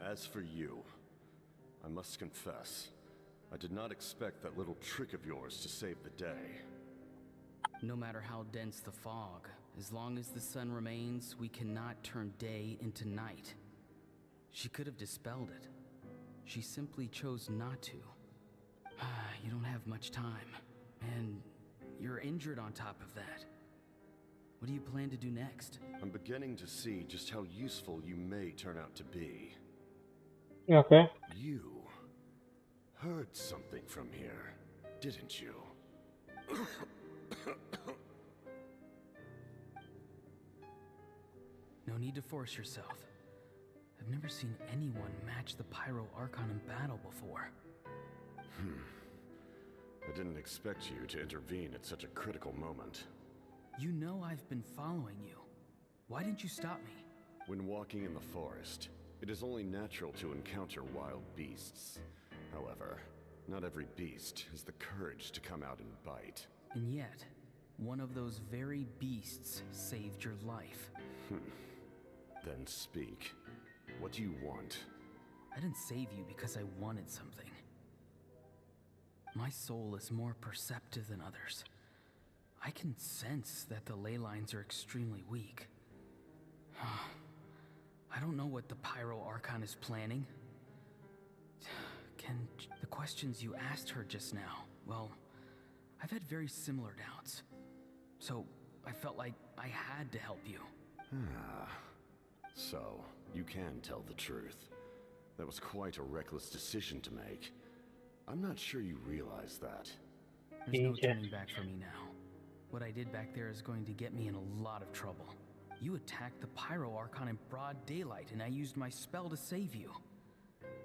As for you, I must confess, I did not expect that little trick of yours to save the day. No matter how dense the fog, as long as the sun remains, we cannot turn day into night. She could have dispelled it. She simply chose not to. You don't have much time, and you're injured on top of that. What do you plan to do next? I'm beginning to see just how useful you may turn out to be. Okay. You heard something from here, didn't you? No need to force yourself. I've never seen anyone match the Pyro Archon in battle before. I didn't expect you to intervene at such a critical moment. You know I've been following you. Why didn't you stop me? When walking in the forest, it is only natural to encounter wild beasts. However, not every beast has the courage to come out and bite. And yet, one of those very beasts saved your life. Then speak. What do you want? I didn't save you because I wanted something. My soul is more perceptive than others. I can sense that the ley lines are extremely weak. I don't know what the Pyro Archon is planning. The questions you asked her just now, well, I've had very similar doubts. So, I felt like I had to help you. So, you can tell the truth. That was quite a reckless decision to make. I'm not sure you realize that. There's no turning back for me now. What I did back there is going to get me in a lot of trouble. You attacked the Pyro Archon in broad daylight, and I used my spell to save you.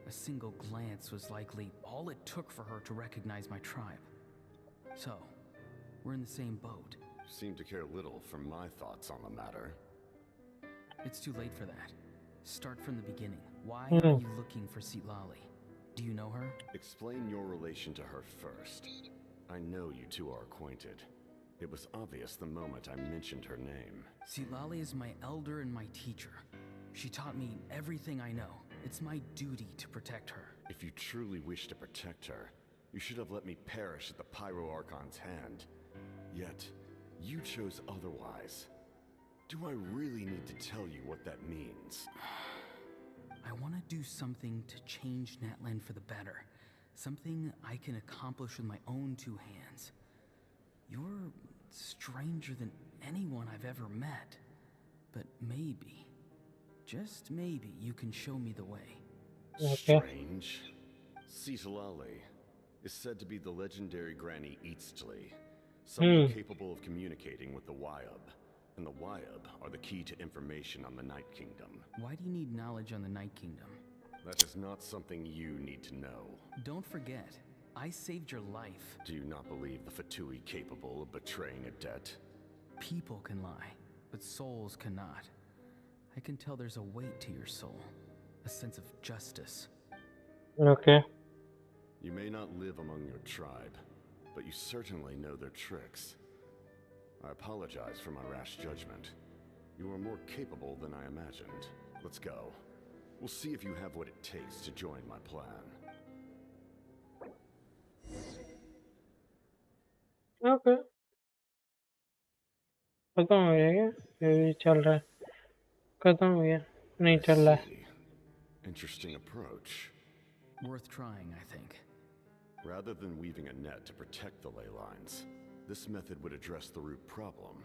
A single glance was likely all it took for her to recognize my tribe. So, we're in the same boat. You seem to care little for my thoughts on the matter. It's too late for that. Start from the beginning. Why are you looking for Sitlali? Do you know her? Explain your relation to her first. I know you two are acquainted. It was obvious the moment I mentioned her name. Sitlali is my elder and my teacher. She taught me everything I know. It's my duty to protect her. If you truly wish to protect her, you should have let me perish at the Pyro Archon's hand. Yet, you chose otherwise. Do I really need to tell you what that means? I want to do something to change Natlan for the better. Something I can accomplish with my own two hands. You're stranger than anyone I've ever met. But maybe, just maybe, you can show me the way. Strange. Sitlali is said to be the legendary Granny Eastly, someone capable of communicating with the Wyub. And the Wyub are the key to information on the Night Kingdom. Why do you need knowledge on the Night Kingdom? That is not something you need to know. Don't forget, I saved your life. Do you not believe the Fatui capable of betraying a debt? People can lie, but souls cannot. I can tell there's a weight to your soul, a sense of justice. Okay. You may not live among your tribe, but you certainly know their tricks. I apologize for my rash judgment. You are more capable than I imagined. Let's go. We'll see if you have what it takes to join my plan. Okay. खत्म हो गया क्या? ये चल रहा है. खत्म हो गया. नहीं चल रहा है. Interesting approach. Worth trying, I think. Rather than weaving a net to protect the ley lines, this method would address the root problem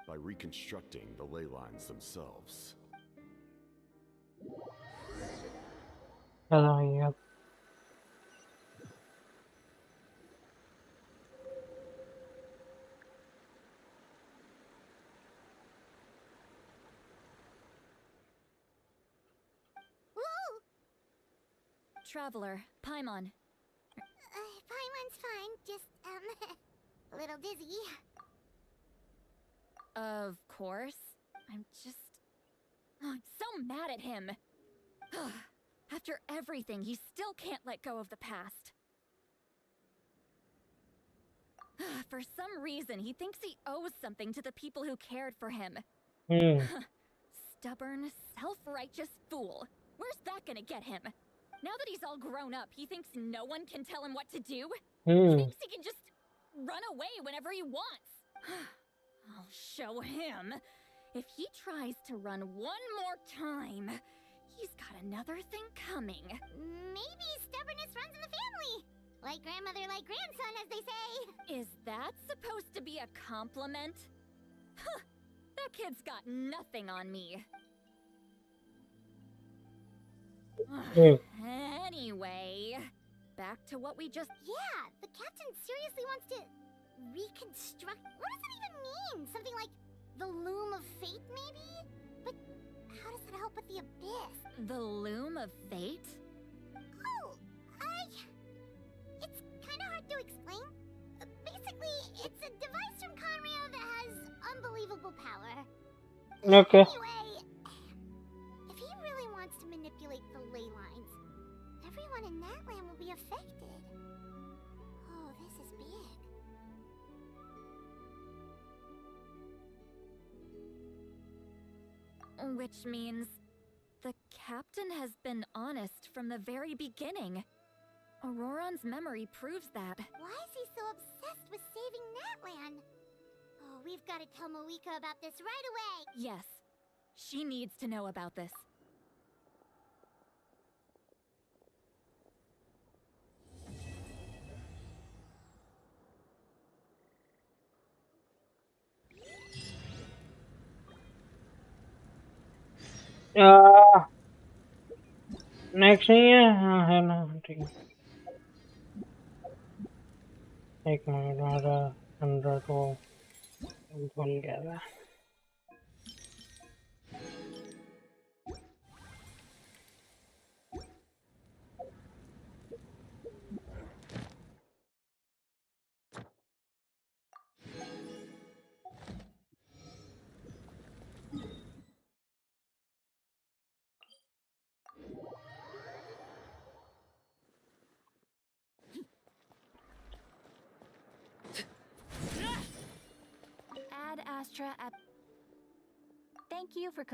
by reconstructing the ley lines themselves. खत्म हो गया. Traveler, Paimon. Paimon's fine, just, a little dizzy. Of course. I'm so mad at him. After everything, he still can't let go of the past. For some reason, he thinks he owes something to the people who cared for him. Stubborn, self-righteous fool. Where's that gonna get him? Now that he's all grown up, he thinks no one can tell him what to do? He thinks he can just run away whenever he wants. I'll show him. If he tries to run one more time, he's got another thing coming. Maybe stubbornness runs in the family. Like grandmother, like grandson, as they say. Is that supposed to be a compliment? Huh, that kid's got nothing on me. Anyway, back to what we just... Yeah, the captain seriously wants to reconstruct... What does that even mean? Something like the loom of fate, maybe? But how does that help with the abyss? The loom of fate? Oh, it's kind of hard to explain. Basically, it's a device from Conrail that has unbelievable power. Okay. Anyway, if he really wants to manipulate the ley lines, everyone in that land will be affected. Oh, this is big. Which means the captain has been honest from the very beginning. Auroron's memory proves that. Why is he so obsessed with saving Natlan? Oh, we've got to tell Moeka about this right away. Yes, she needs to know about this. Next नहीं है. हाँ है ना. ठीक है. एक minute. हमारा 100 को भूल गया था. Ad Astra at... Thank you for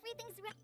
everything's ready.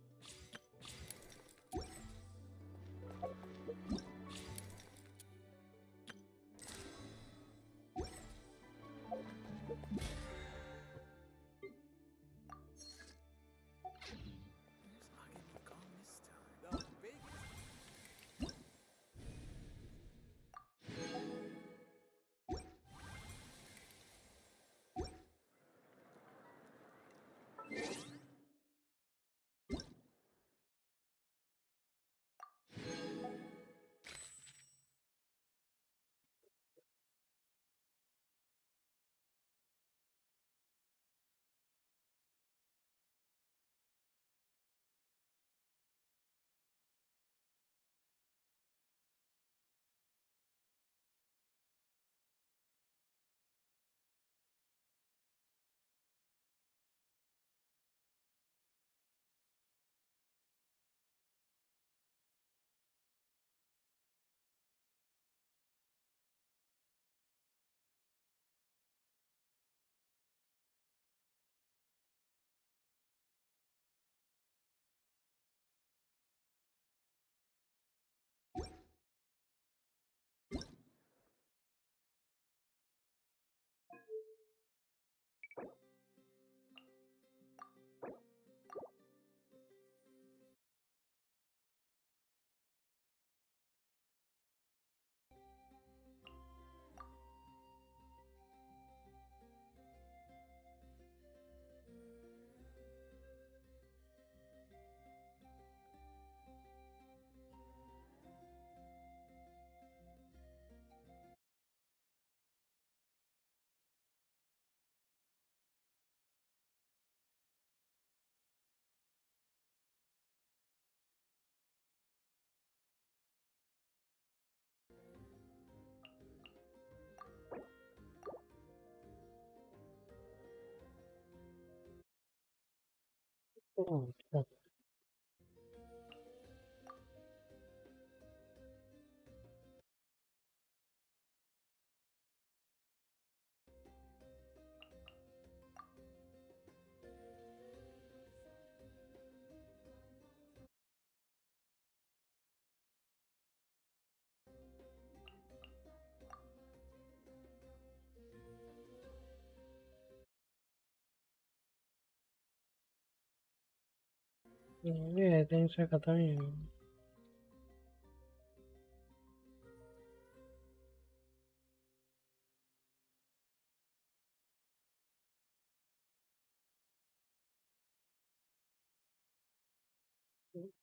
ये दिन से खत्म ही नहीं।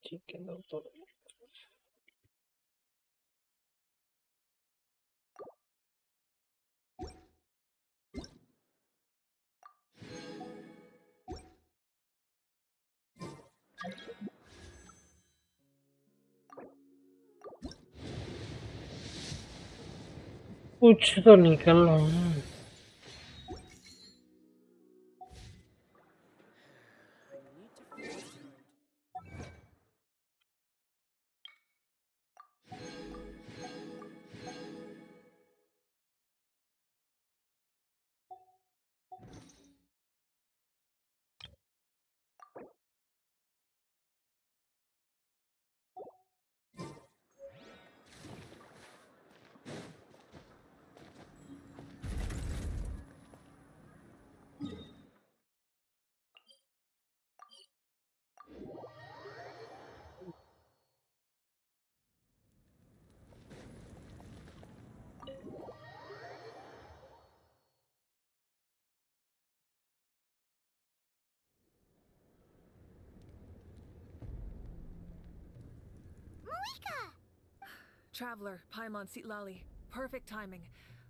ठीक है दोस्तों, कुछ तो निकल रहा है। Traveler, Paimon Sitlali. Perfect timing.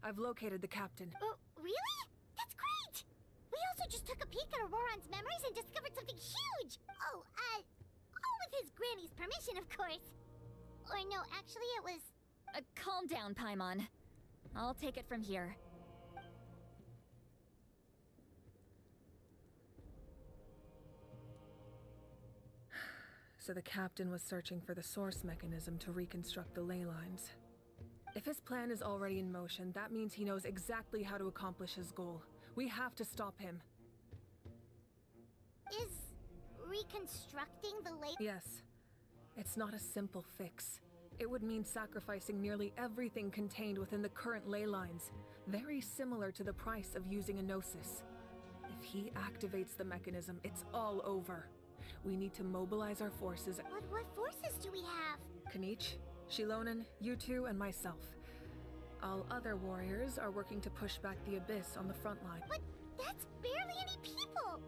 I've located the captain. Oh, really? That's great! We also just took a peek at Auroran's memories and discovered something huge! Oh, all with his granny's permission, of course. Or no, actually it was... Calm down, Paimon. I'll take it from here. So the captain was searching for the source mechanism to reconstruct the ley lines. If his plan is already in motion, that means he knows exactly how to accomplish his goal. We have to stop him. Is reconstructing the lake? Yes. It's not a simple fix. It would mean sacrificing nearly everything contained within the current ley lines, very similar to the price of using a Gnosis. If he activates the mechanism, it's all over. We need to mobilize our forces. What forces do we have? Kanich, Shilonen, you two, and myself. All other warriors are working to push back the Abyss on the front line. But that's barely any people!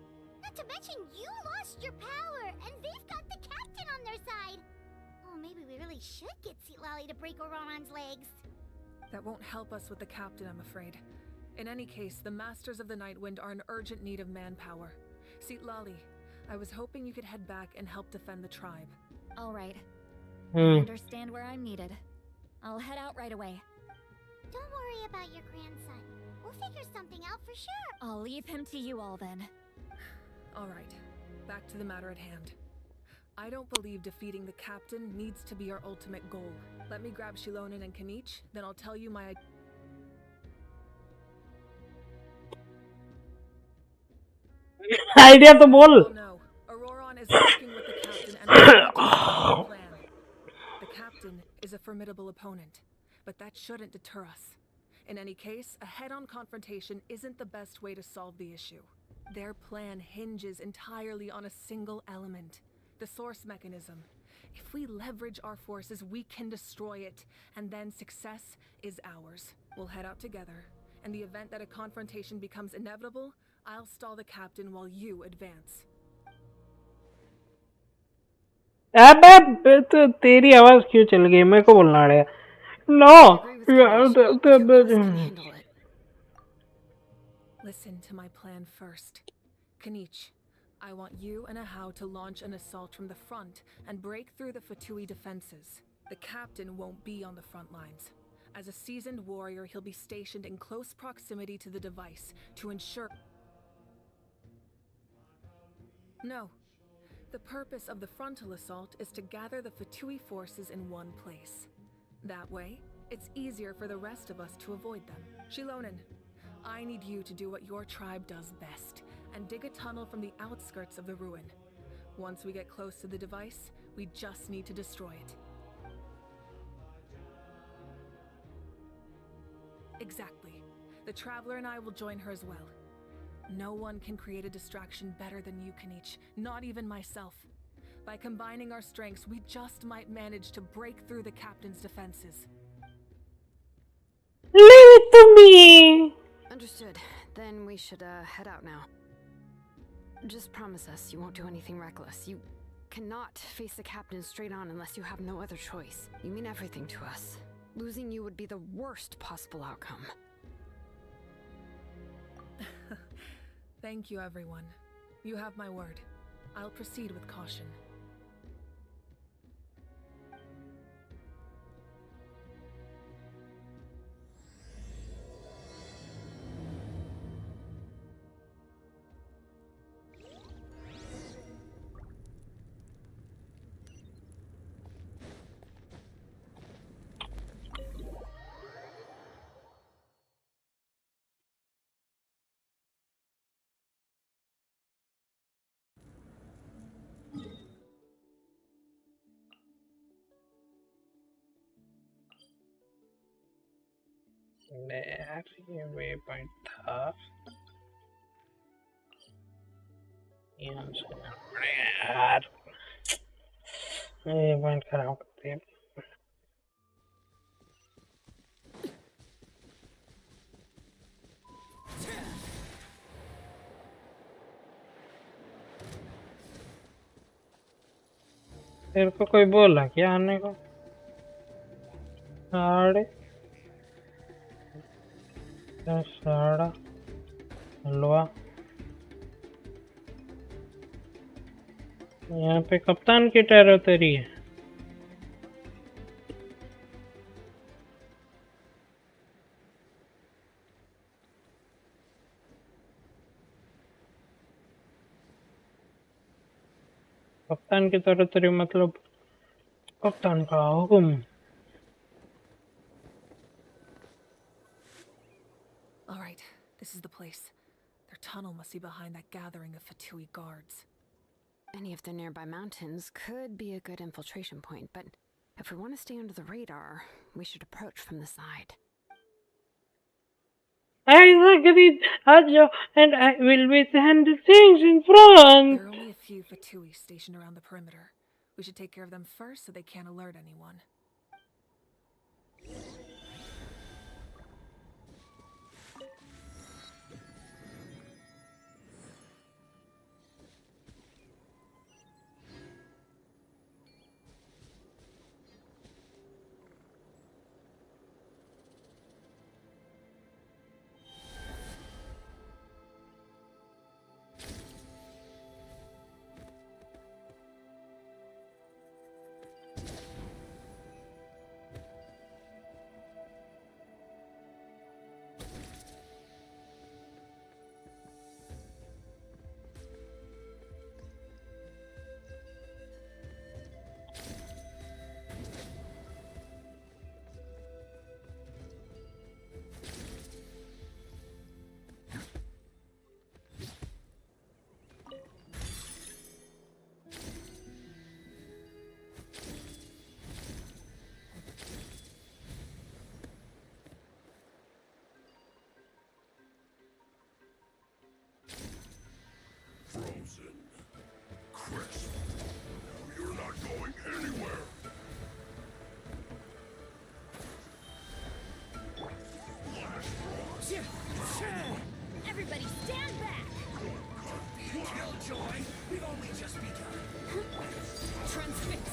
Not to mention you lost your power, and they've got the captain on their side! Oh, maybe we really should get Lally to break Ororon's legs. That won't help us with the captain, I'm afraid. In any case, the Masters of the Nightwind are in urgent need of manpower. Lally, I was hoping you could head back and help defend the tribe. All right. I understand where I'm needed. I'll head out right away. Don't worry about your grandson. We'll figure something out for sure. I'll leave him to you all then. All right, back to the matter at hand. I don't believe defeating the captain needs to be our ultimate goal. Let me grab Shilonen and Kanich, then I'll tell you my... Idea to bol. Oh no, Ororon is working with the captain and the plan. The captain is a formidable opponent, but that shouldn't deter us. In any case, a head-on confrontation isn't the best way to solve the issue. Their plan hinges entirely on a single element, the source mechanism. If we leverage our forces, we can destroy it, and then success is ours. We'll head out together. In the event that a confrontation becomes inevitable, I'll stall the captain while you advance. अबे तो तेरी आवाज क्यों चल गई? मेरे को बोलना पड़ेगा. No. Listen to my plan first. Kanich, I want you and Ahau to launch an assault from the front and break through the Fatui defenses. The captain won't be on the front lines. As a seasoned warrior, he'll be stationed in close proximity to the device to ensure... No. The purpose of the frontal assault is to gather the Fatui forces in one place. That way, it's easier for the rest of us to avoid them. Shilonen, I need you to do what your tribe does best, and dig a tunnel from the outskirts of the ruin. Once we get close to the device, we just need to destroy it. Exactly. The Traveler and I will join her as well. No one can create a distraction better than you, Kanich, not even myself. By combining our strengths, we just might manage to break through the captain's defenses. Leave it to me! Understood. Then we should head out now. Just promise us you won't do anything reckless. You cannot face the captain straight on unless you have no other choice. You mean everything to us. Losing you would be the worst possible outcome. Thank you, everyone. You have my word. I'll proceed with caution. यार ये way point था. यहाँ से जाना पड़ेगा यार. ये point खराब करते हैं. तेरे को कोई बोला क्या आने को? साढ़े साड़ा हलवा. यहाँ पे कप्तान की टेरिटरी है. कप्तान की टेरिटरी मतलब कप्तान का हुक्म. All right, this is the place. Their tunnel must be behind that gathering of Fatui guards. Any of the nearby mountains could be a good infiltration point, but if we want to stay under the radar, we should approach from the side. I agreed, Ajo, and I will withstand the things in front. There are only a few Fatui stationed around the perimeter. We should take care of them first so they can't alert anyone. Frozen. Crisp. You're not going anywhere. Everybody stand back! Killjoy, we've only just begun. Transfixed!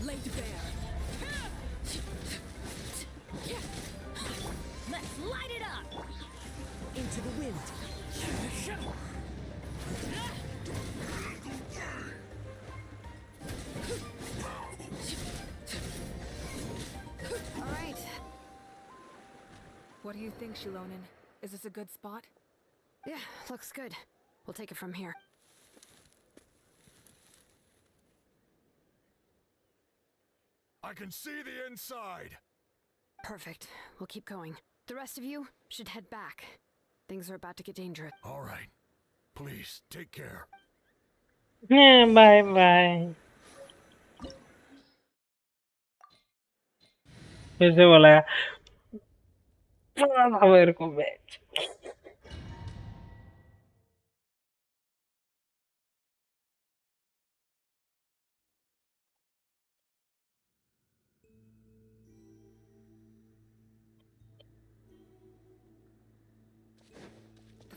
Laid bare. Let's light it up! Into the wind. All right. What do you think, Shilonin? Is this a good spot? Yeah, looks good. We'll take it from here. I can see the inside. Perfect. We'll keep going. The rest of you should head back. Things are about to get dangerous. All right. Please, take care. Bye bye. फिर से बोला थोड़ा सा मेरे को बैठ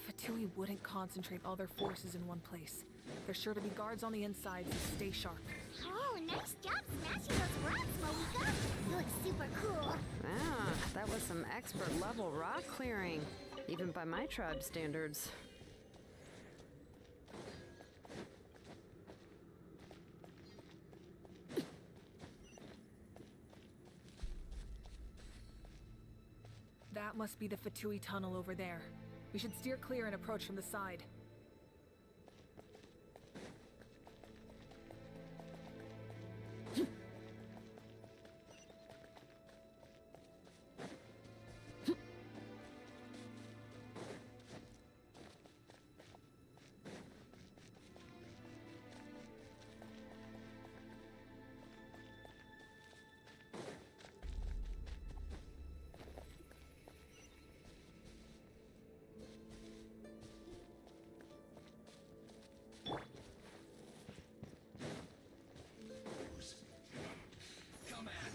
Fatui wouldn't concentrate all their forces in one place. There's sure to be guards on the inside, so stay sharp. Oh, nice job smashing those rocks, Moika. You look super cool. Ah, that was some expert level rock clearing. Even by my tribe standards. That must be the Fatui tunnel over there. We should steer clear and approach from the side.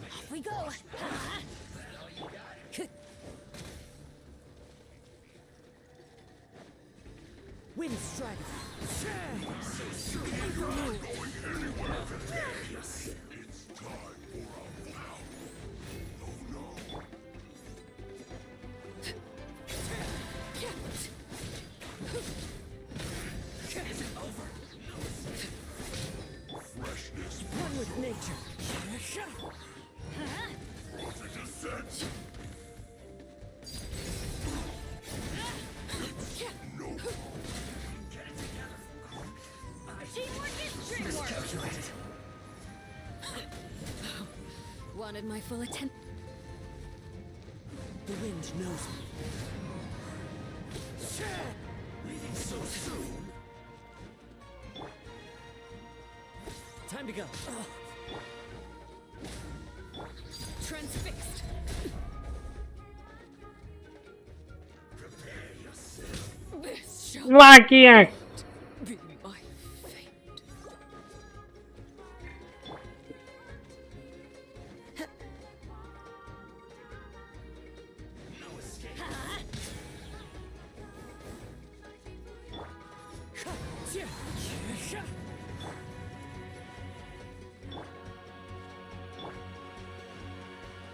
Off we go! Wind strike. Freshness. One with nature. Wanted my full attention. The wind knows me. Leaving so soon? Time to go. Transfixed. Prepare yourself. This shall Lucky ass. be my fate. No escape.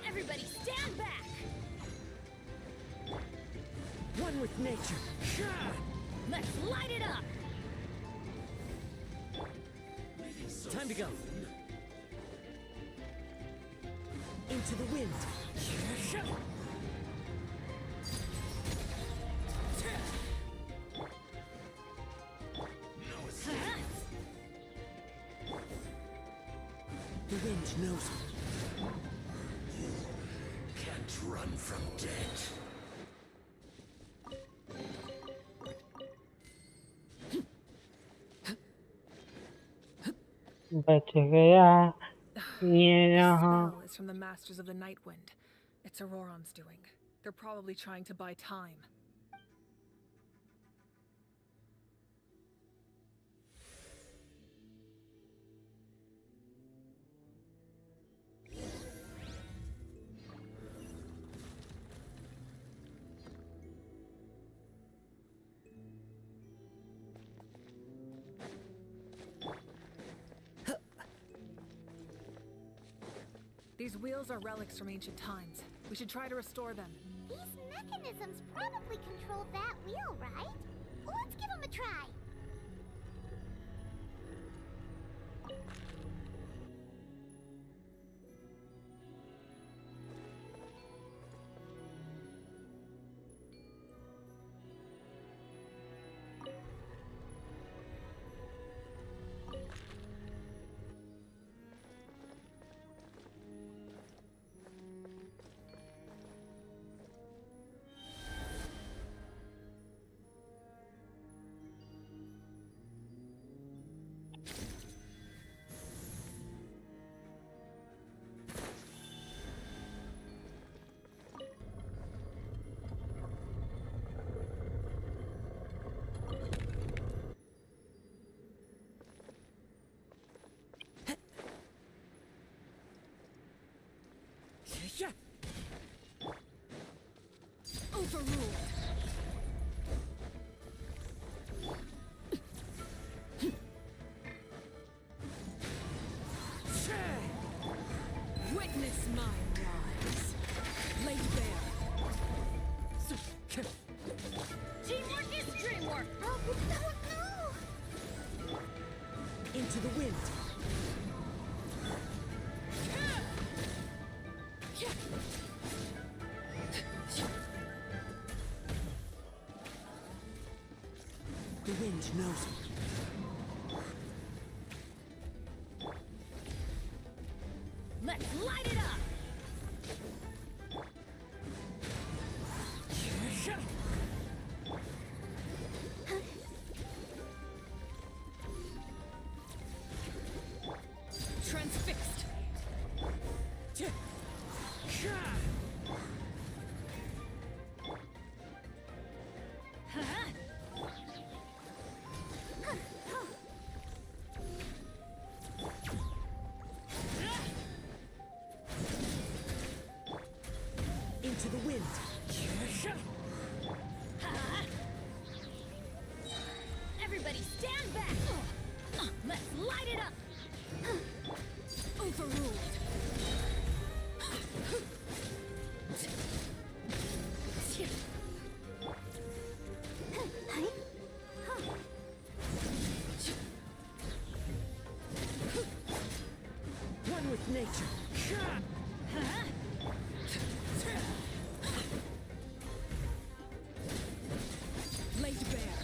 Everybody stand back! One with nature. Let's light it up! Leaving so Time to go. soon? Into the wind. No escape. The wind knows me. Can't run from death. बच गया ये The यहाँ. spell is from the Masters of the Nightwind. It's Auroron's doing. They're probably trying to buy time. These wheels are relics from ancient times. We should try to restore them. These mechanisms probably control that wheel, right? Let's give them a try. Overruled. Witness my rise. Laid bare. Teamwork is dreamwork. Oh, no! Into the wind. The wind knows me. Let's light it up. Transfixed. Into the wind. Everybody stand back. Let's light it up. Overruled. One with nature. Laid bare.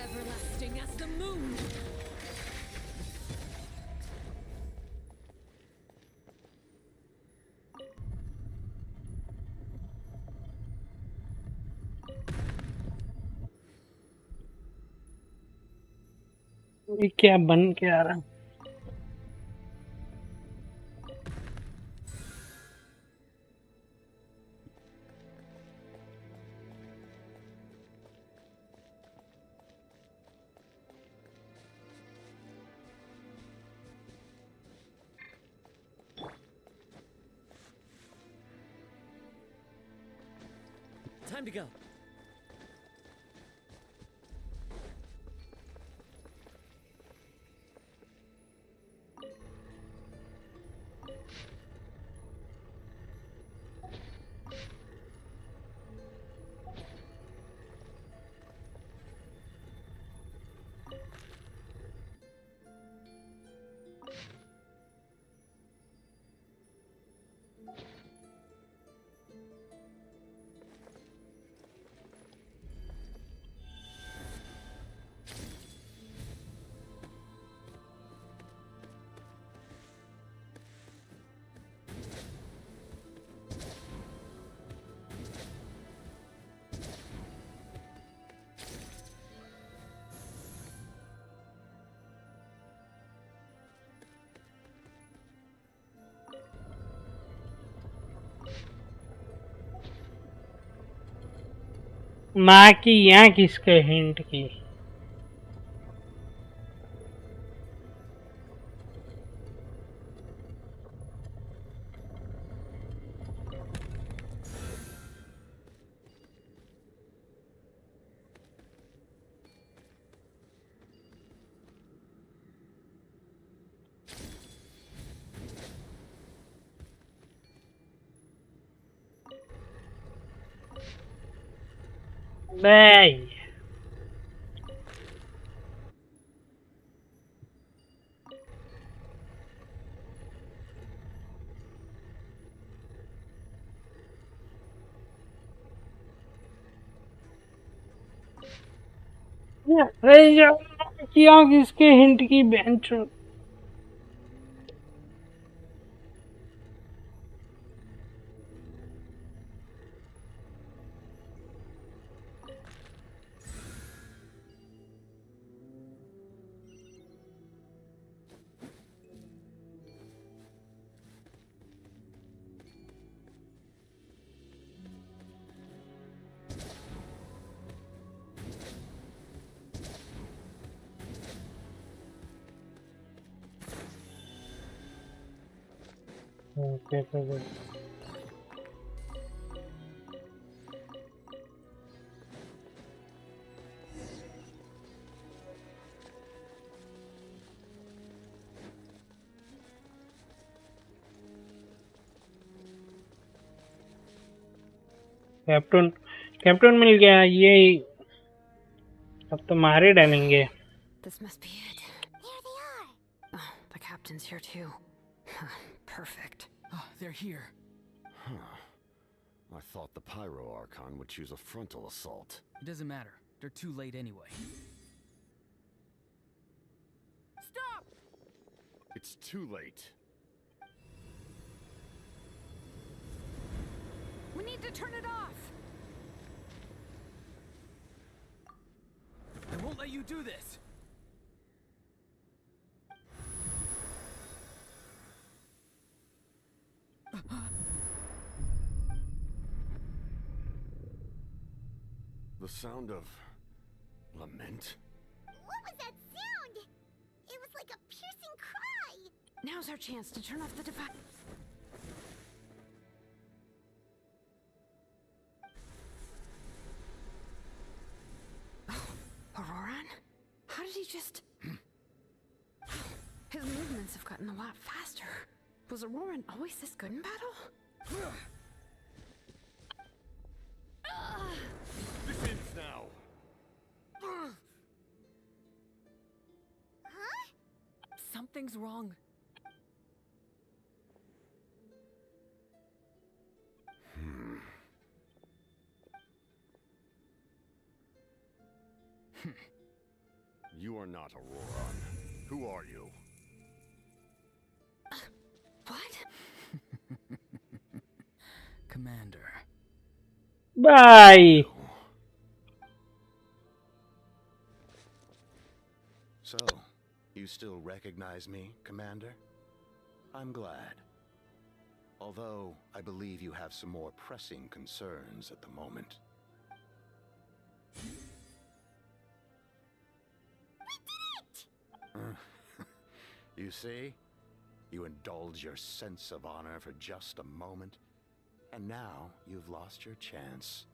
Everlasting as the moon. ये क्या बन के आ रहा? Time to go. माँ की यहाँ किसके hint की? Bye. रेजर किया किसके हिंट की बेंच? Okay, good. कैप्टन मिल गया ये अब तो मारे डालेंगे. This must be it. Here they are. Oh, the captain's here too. Perfect. Oh, they're here. Huh. I thought the Pyro Archon would choose a frontal assault. It doesn't matter. They're too late anyway. Stop! It's too late. We need to turn it off. I won't let you do this. The sound of lament? What was that sound? It was like a piercing cry. Now's our chance to turn off the device. Auroran? How did he just... His movements have gotten a lot faster. Was Auroran always this good in battle? This ends now. Huh? Something's wrong. You are not Aurora. Who are you? What? Commander. Bye. So, you still recognize me, Commander? I'm glad. Although, I believe you have some more pressing concerns at the moment. You see? You indulge your sense of honor for just a moment, and now you've lost your chance.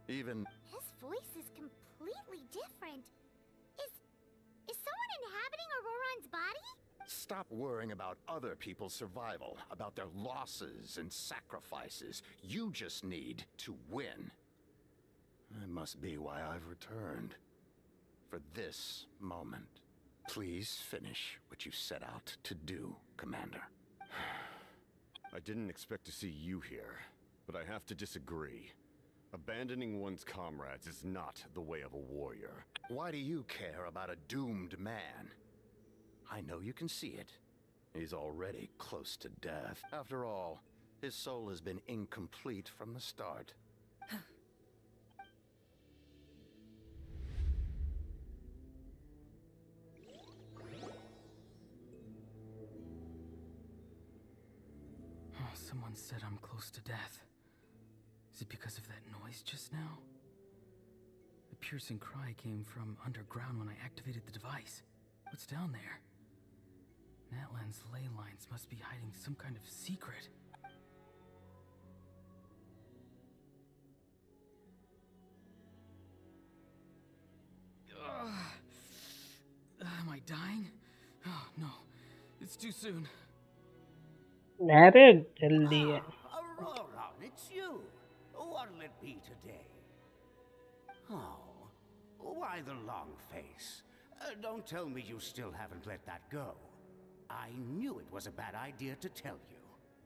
Even... His voice is completely different. Is someone inhabiting Auroron's body? Stop worrying about other people's survival, about their losses and sacrifices. You just need to win. That must be why I've returned. For this moment. Please finish what you set out to do, Commander. I didn't expect to see you here, but I have to disagree. Abandoning one's comrades is not the way of a warrior. Why do you care about a doomed man? I know you can see it. He's already close to death. After all, his soul has been incomplete from the start. Someone said I'm close to death. Is it because of that noise just now? The piercing cry came from underground when I activated the device. What's down there? Natlan's ley lines must be hiding some kind of secret. Am I dying? Oh, no. It's too soon. अरे जल्दी है. Aurora, it's you. What'll it be today? Oh, why the long face? Don't tell me you still haven't let that go. I knew it was a bad idea to tell you.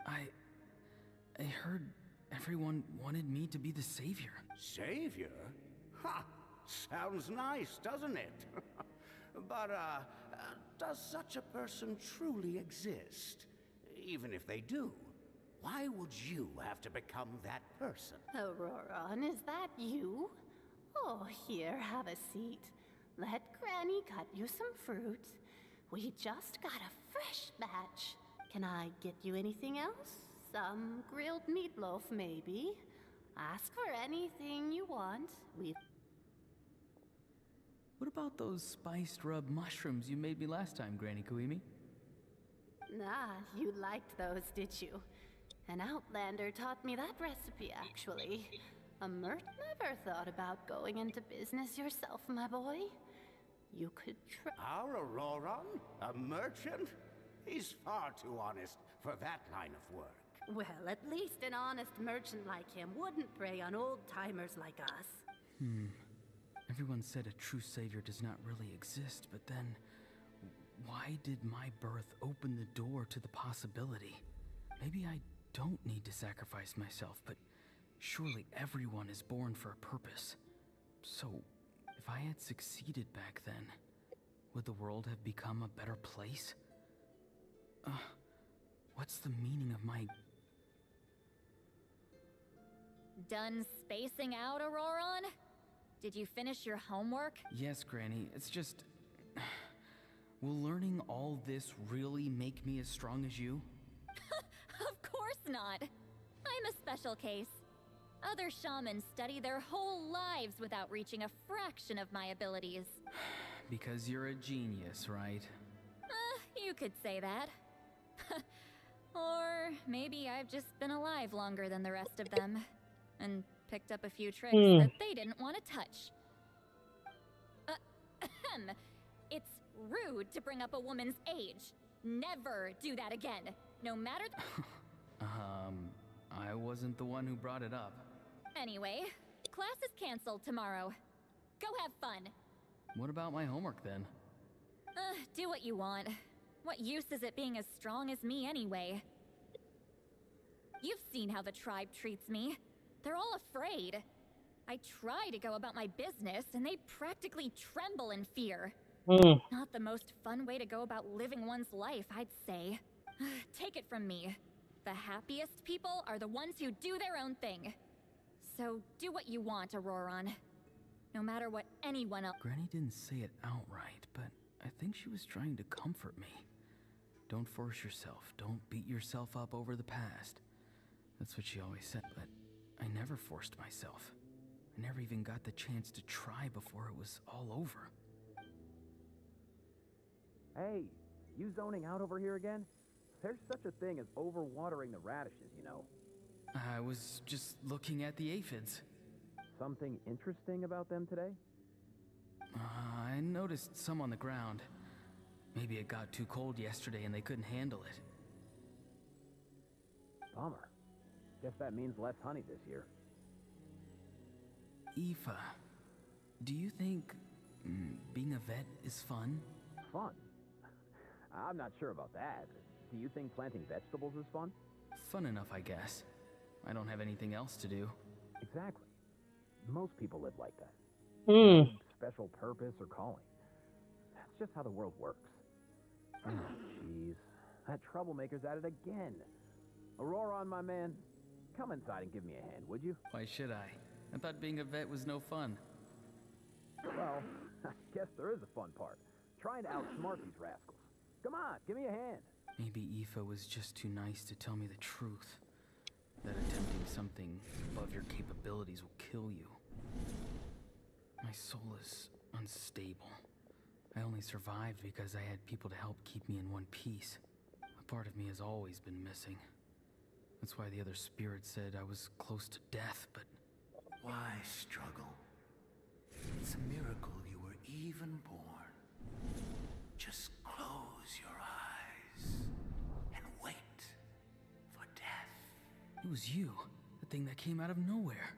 I heard everyone wanted me to be the savior. Savior? Ha! Sounds nice, doesn't it? But, does such a person truly exist? Even if they do, why would you have to become that person? Auroron, is that you? Oh, here, have a seat. Let Granny cut you some fruit. We just got a fresh batch. Can I get you anything else? Some grilled meatloaf, maybe? Ask for anything you want. What about those spiced rub mushrooms you made me last time, Granny Kuimi? Ah, you liked those, did you? An outlander taught me that recipe, actually. A never thought about going into business yourself, my boy. You could try. Our Auroron? A merchant? He's far too honest for that line of work. Well, at least an honest merchant like him wouldn't prey on old-timers like us. Everyone said a true savior does not really exist, but then... why did my birth open the door to the possibility? Maybe I don't need to sacrifice myself, but surely everyone is born for a purpose. So, if I had succeeded back then, would the world have become a better place? What's the meaning of my... Done spacing out, Auroron? Did you finish your homework? Yes, Granny, it's just... will learning all this really make me as strong as you? Of course not. I'm a special case. Other shamans study their whole lives without reaching a fraction of my abilities. Because you're a genius, right? You could say that. Or maybe I've just been alive longer than the rest of them, and picked up a few tricks that they didn't want to touch. It's rude to bring up a woman's age. Never do that again, no matter I wasn't the one who brought it up. Anyway, class is canceled tomorrow. Go have fun. What about my homework then? Do what you want. What use is it being as strong as me anyway? You've seen how the tribe treats me. They're all afraid. I try to go about my business, and they practically tremble in fear. Not the most fun way to go about living one's life, I'd say. Take it from me. The happiest people are the ones who do their own thing. So do what you want, Auroron. No matter what anyone else... Granny didn't say it outright, but I think she was trying to comfort me. Don't force yourself. Don't beat yourself up over the past. That's what she always said, but I never forced myself. I never even got the chance to try before it was all over. Hey, you zoning out over here again? There's such a thing as overwatering the radishes, you know. I was just looking at the aphids. Something interesting about them today? I noticed some on the ground. Maybe it got too cold yesterday and they couldn't handle it. Bummer. Guess that means less honey this year. Aoife, do you think being a vet is fun? Fun? I'm not sure about that. Do you think planting vegetables is fun? Fun enough, I guess. I don't have anything else to do. Exactly. Most people live like that. No special purpose or calling. That's just how the world works. Oh, jeez. That troublemaker's at it again. Auroron, my man, come inside and give me a hand, would you? Why should I? I thought being a vet was no fun. Well, I guess there is a fun part. Trying to outsmart these rascals. Come on, give me a hand. Maybe Aoife was just too nice to tell me the truth. That attempting something above your capabilities will kill you. My soul is unstable. I only survived because I had people to help keep me in one piece. A part of me has always been missing. That's why the other spirits said I was close to death, but... Why struggle? It's a miracle you were even born. Just close your eyes and wait for death. It was you, the thing that came out of nowhere.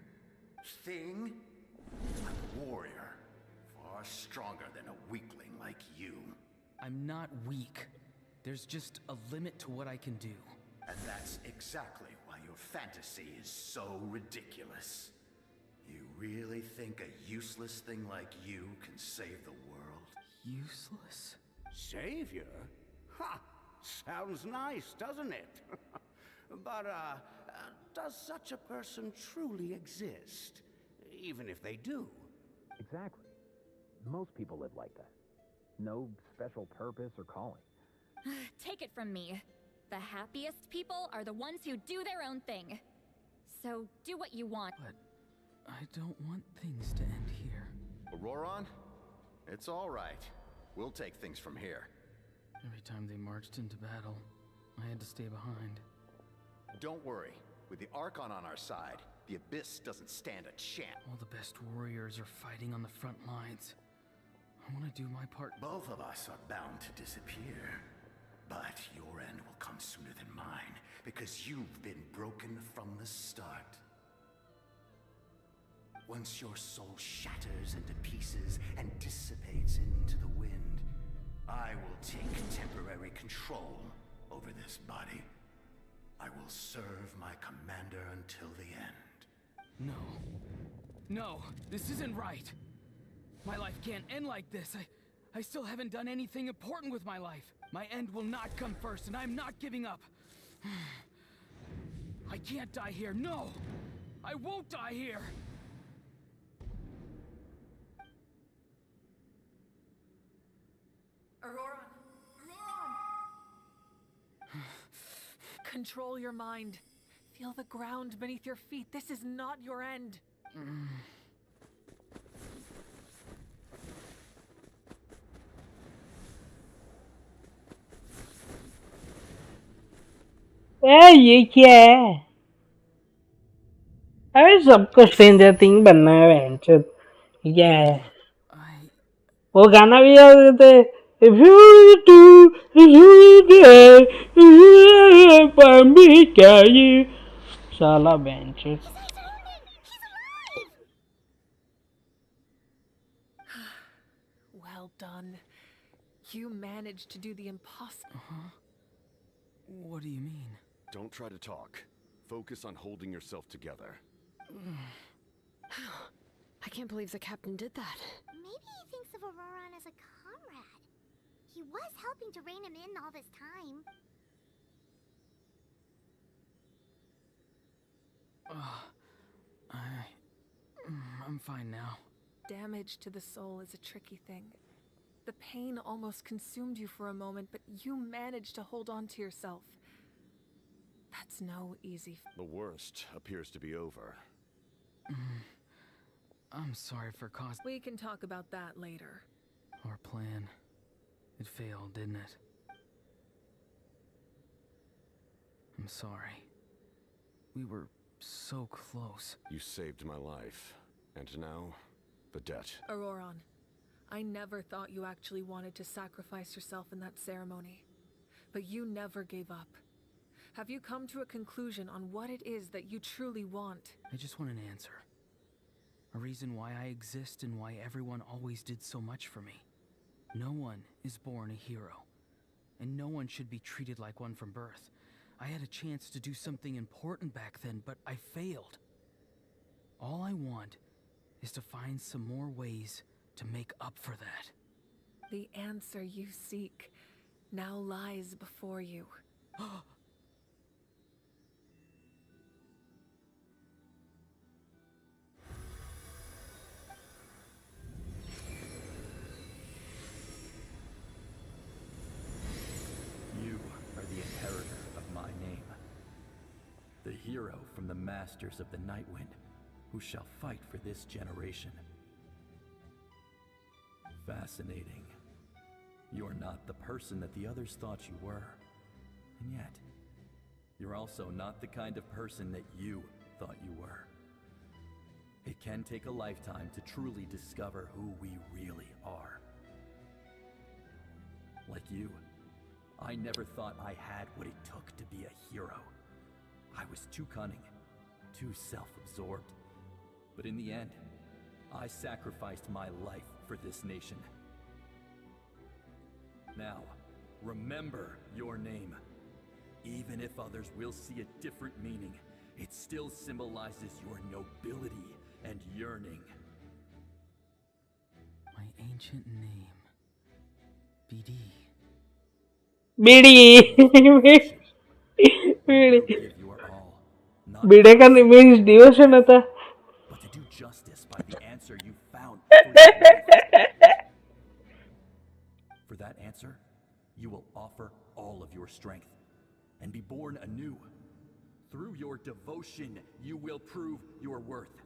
Thing? I'm a warrior, far stronger than a weakling like you. I'm not weak. There's just a limit to what I can do. And that's exactly why your fantasy is so ridiculous. You really think a useless thing like you can save the world? Useless? Savior? Ha! Sounds nice, doesn't it? But, does such a person truly exist? Even if they do? Exactly. Most people live like that. No special purpose or calling. Take it from me. The happiest people are the ones who do their own thing. So do what you want. But I don't want things to end here. Auroron? It's all right. We'll take things from here. Every time they marched into battle, I had to stay behind. Don't worry. With the Archon on our side, the Abyss doesn't stand a chance. All the best warriors are fighting on the front lines. I want to do my part. Both of us are bound to disappear. But your end will come sooner than mine, because you've been broken from the start. Once your soul shatters into pieces and dissipates into the wind, I will take temporary control over this body. I will serve my commander until the end. No. No, this isn't right. My life can't end like this. I still haven't done anything important with my life. My end will not come first, and I'm not giving up. I can't die here. No! I won't die here! Auroron! Auroron! Control your mind. Feel the ground beneath your feet. This is not your end. ये क्या है? अरे सबको stranger thing बनना है venture क्या है? वो गाना भी याद है If you do, if you dare, if you क्या ये साला venture. Well done. You managed managed to do the impossible. Uh-huh. What do you mean? Don't try to talk. Focus on holding yourself together. I can't believe the captain did that. Maybe he thinks of Auroran as a comrade. He was helping to rein him in all this time. I'm fine now. Damage to the soul is a tricky thing. The pain almost consumed you for a moment, but you managed to hold on to yourself. That's no easy. The worst appears to be over. I'm sorry for causing... We can talk about that later. Our plan. It failed, didn't it? I'm sorry. We were so close. You saved my life. And now, the debt. Auroran, I never thought you actually wanted to sacrifice yourself in that ceremony. But you never gave up. Have you come to a conclusion on what it is that you truly want? I just want an answer. A reason why I exist and why everyone always did so much for me. No one is born a hero. And no one should be treated like one from birth. I had a chance to do something important back then, but I failed. All I want is to find some more ways to make up for that. The answer you seek now lies before you. You are the inheritor of my name. The hero from the masters of the Nightwind, who shall fight for this generation. Fascinating. You're not the person that the others thought you were. And yet, you're also not the kind of person that you thought you were. It can take a lifetime to truly discover who we really are. Like you, I never thought I had what it took to be a hero. I was too cunning, too self-absorbed. But in the end, I sacrificed my life for this nation. Now, remember your name. Even if others will see a different meaning, it still symbolizes your nobility and yearning. My ancient name. BD. BD. BD means devotion होता. But to do justice by the answer you found for that answer, you will offer all of your strength and be born anew. Through your devotion, you will prove your worth.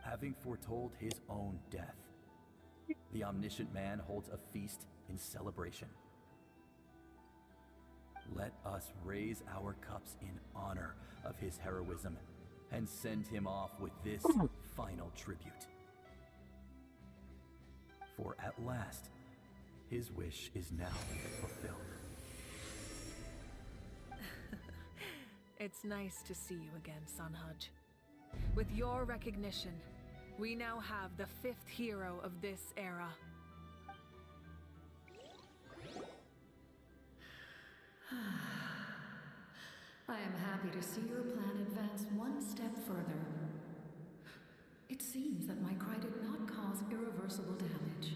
Having foretold his own death, the omniscient man holds a feast in celebration. Let us raise our cups in honor of his heroism and send him off with this final tribute. For at last, his wish is now fulfilled. It's nice to see you again, Sanhaj. With your recognition, we now have the 5th hero of this era. I am happy to see your plan advance one step further. It seems that my cry did not cause irreversible damage.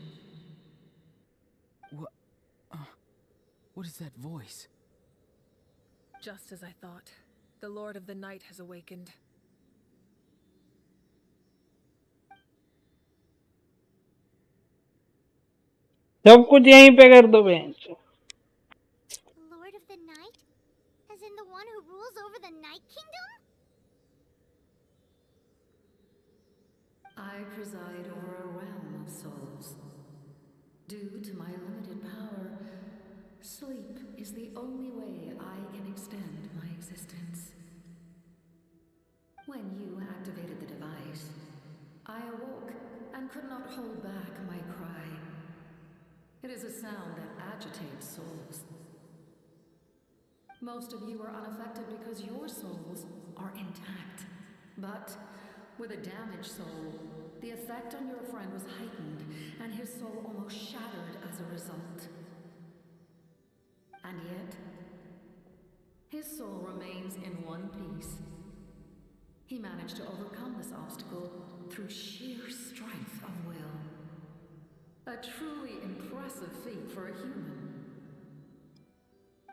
What is that voice? Just as I thought. The Lord of the Night has awakened. सब कुछ यहीं पे कर दो bench. Lord of the Night? As in the one who rules over the Night Kingdom? I preside over a realm of souls. Due to my limited power, sleep is the only way I can extend my existence. When you activated the device, I awoke and could not hold back my cry. It is a sound that agitates souls. Most of you are unaffected because your souls are intact. But with a damaged soul, the effect on your friend was heightened, and his soul almost shattered as a result. And yet, his soul remains in one piece. He managed to overcome this obstacle through sheer strength of will. A truly impressive feat for a human.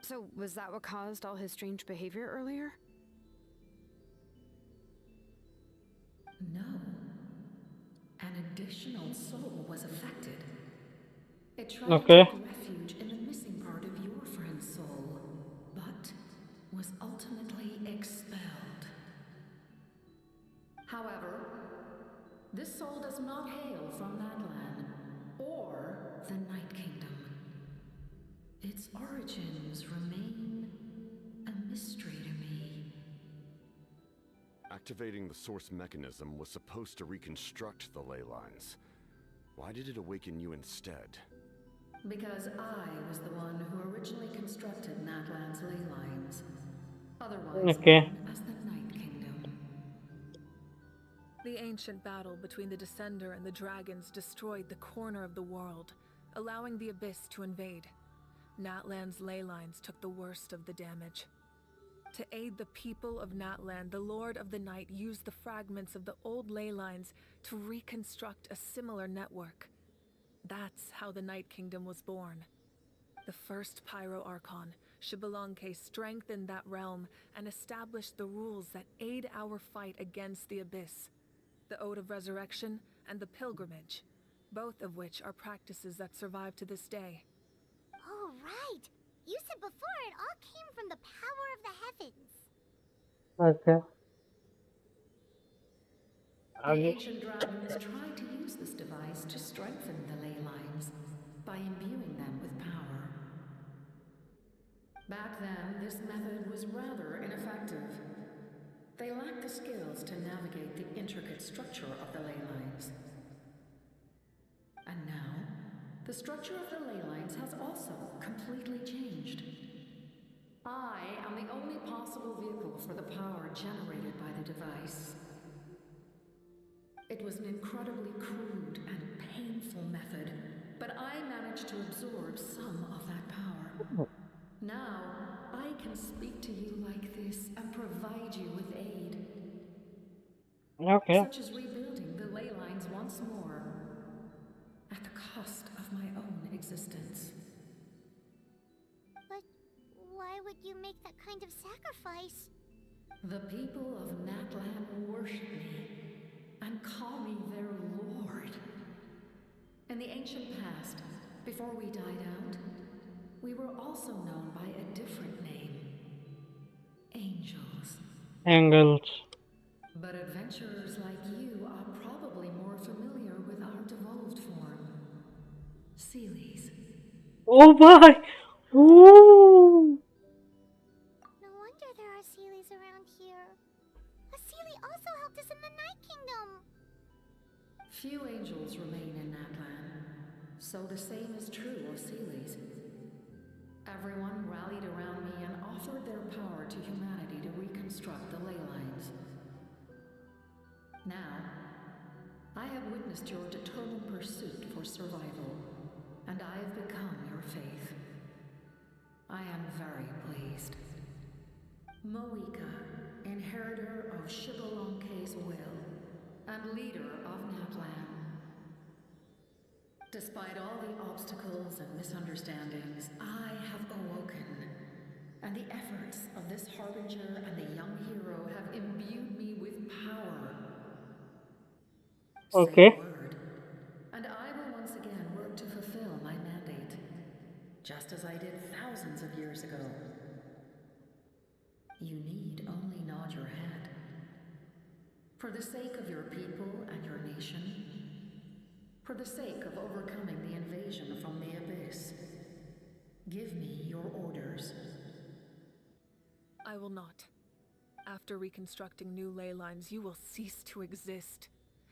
So, was that what caused all his strange behavior earlier? No. An additional soul was affected. It tried to take refuge in the missing part of your friend's soul, but was ultimately expelled. However, this soul does not hail from Natlan or the Night Kingdom. Its origins remain a mystery to me. Activating the source mechanism was supposed to reconstruct the ley lines. Why did it awaken you instead? Because I was the one who originally constructed Natlan's ley lines, otherwise known as the Night Kingdom. The ancient battle between the Descender and the dragons destroyed the corner of the world, allowing the Abyss to invade. Natlan's ley lines took the worst of the damage. To aid the people of Natlan, the Lord of the Night used the fragments of the old ley lines to reconstruct a similar network. That's how the Night Kingdom was born. The first Pyro Archon, Xbalanque, strengthened that realm and established the rules that aid our fight against the Abyss. The Ode of Resurrection and the Pilgrimage, both of which are practices that survive to this day. Oh, right! You said before it all came from the power of the heavens. Okay. The ancient dragons tried to use this device to strengthen the ley lines by imbuing them with power. Back then, this method was rather ineffective. They lacked the skills to navigate the intricate structure of the ley lines. And now, the structure of the ley lines has also completely changed. I am the only possible vehicle for the power generated by the device. It was an incredibly crude and painful method, but I managed to absorb some of that power. Now, I can speak to you like this and provide you with aid. Such as rebuilding the ley lines once more, at the cost of my own existence. But why would you make that kind of sacrifice? The people of Natlan worship me and call me their lord. In the ancient past, before we died out, we were also known by a different name. Angels. But adventurers like you are probably more familiar with our devolved form. Seelies. Oh my! Ooh! No wonder there are Seelies around here. A Seelie also helped us in the Night Kingdom. Few angels remain in Natlan, so the same is true of Seelies. Everyone rallied around me and offered their power to humanity to reconstruct the ley lines. Now, I have witnessed your determined pursuit for survival, and I have become your faith. I am very pleased. Moika, inheritor of Xbalanque's will, and leader of Natlan. Despite all the obstacles and misunderstandings, I have awoken, and the efforts of this harbinger and the young hero have imbued me with power. Okay. Say a word, and I will once again work to fulfill my mandate, just as I did thousands of years ago. You need only nod your head. For the sake of your people and your nation, for the sake of overcoming the invasion from the Abyss, give me your orders. I will not. After reconstructing new ley lines, you will cease to exist.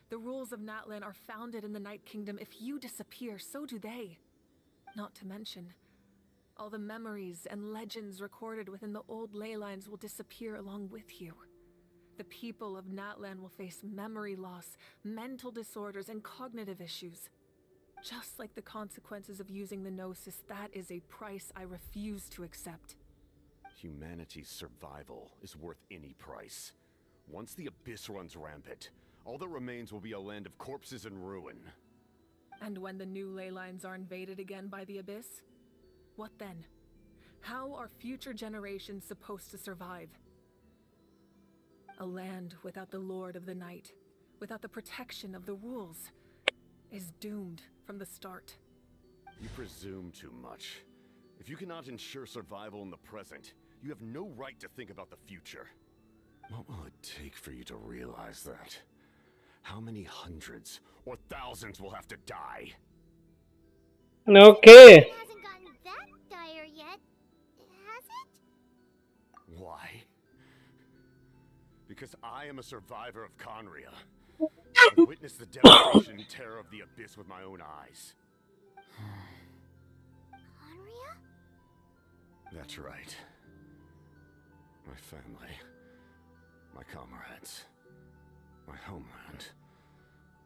The rules of Natlan are founded in the Night Kingdom. If you disappear, so do they. Not to mention, all the memories and legends recorded within the old ley lines will disappear along with you. The people of Natlan will face memory loss, mental disorders, and cognitive issues. Just like the consequences of using the Gnosis, that is a price I refuse to accept. Humanity's survival is worth any price. Once the Abyss runs rampant, all that remains will be a land of corpses and ruin. And when the new ley lines are invaded again by the Abyss? What then? How are future generations supposed to survive? A land without the Lord of the Night, without the protection of the rules, is doomed from the start. You presume too much. If you cannot ensure survival in the present, you have no right to think about the future. What will it take for you to realize that? How many hundreds or thousands will have to die? Okay. It hasn't gotten that dire yet, has it? Why? Because I am a survivor of Conria. I've witnessed the devastation and terror of the Abyss with my own eyes. Conria? That's right. My family, my comrades, my homeland,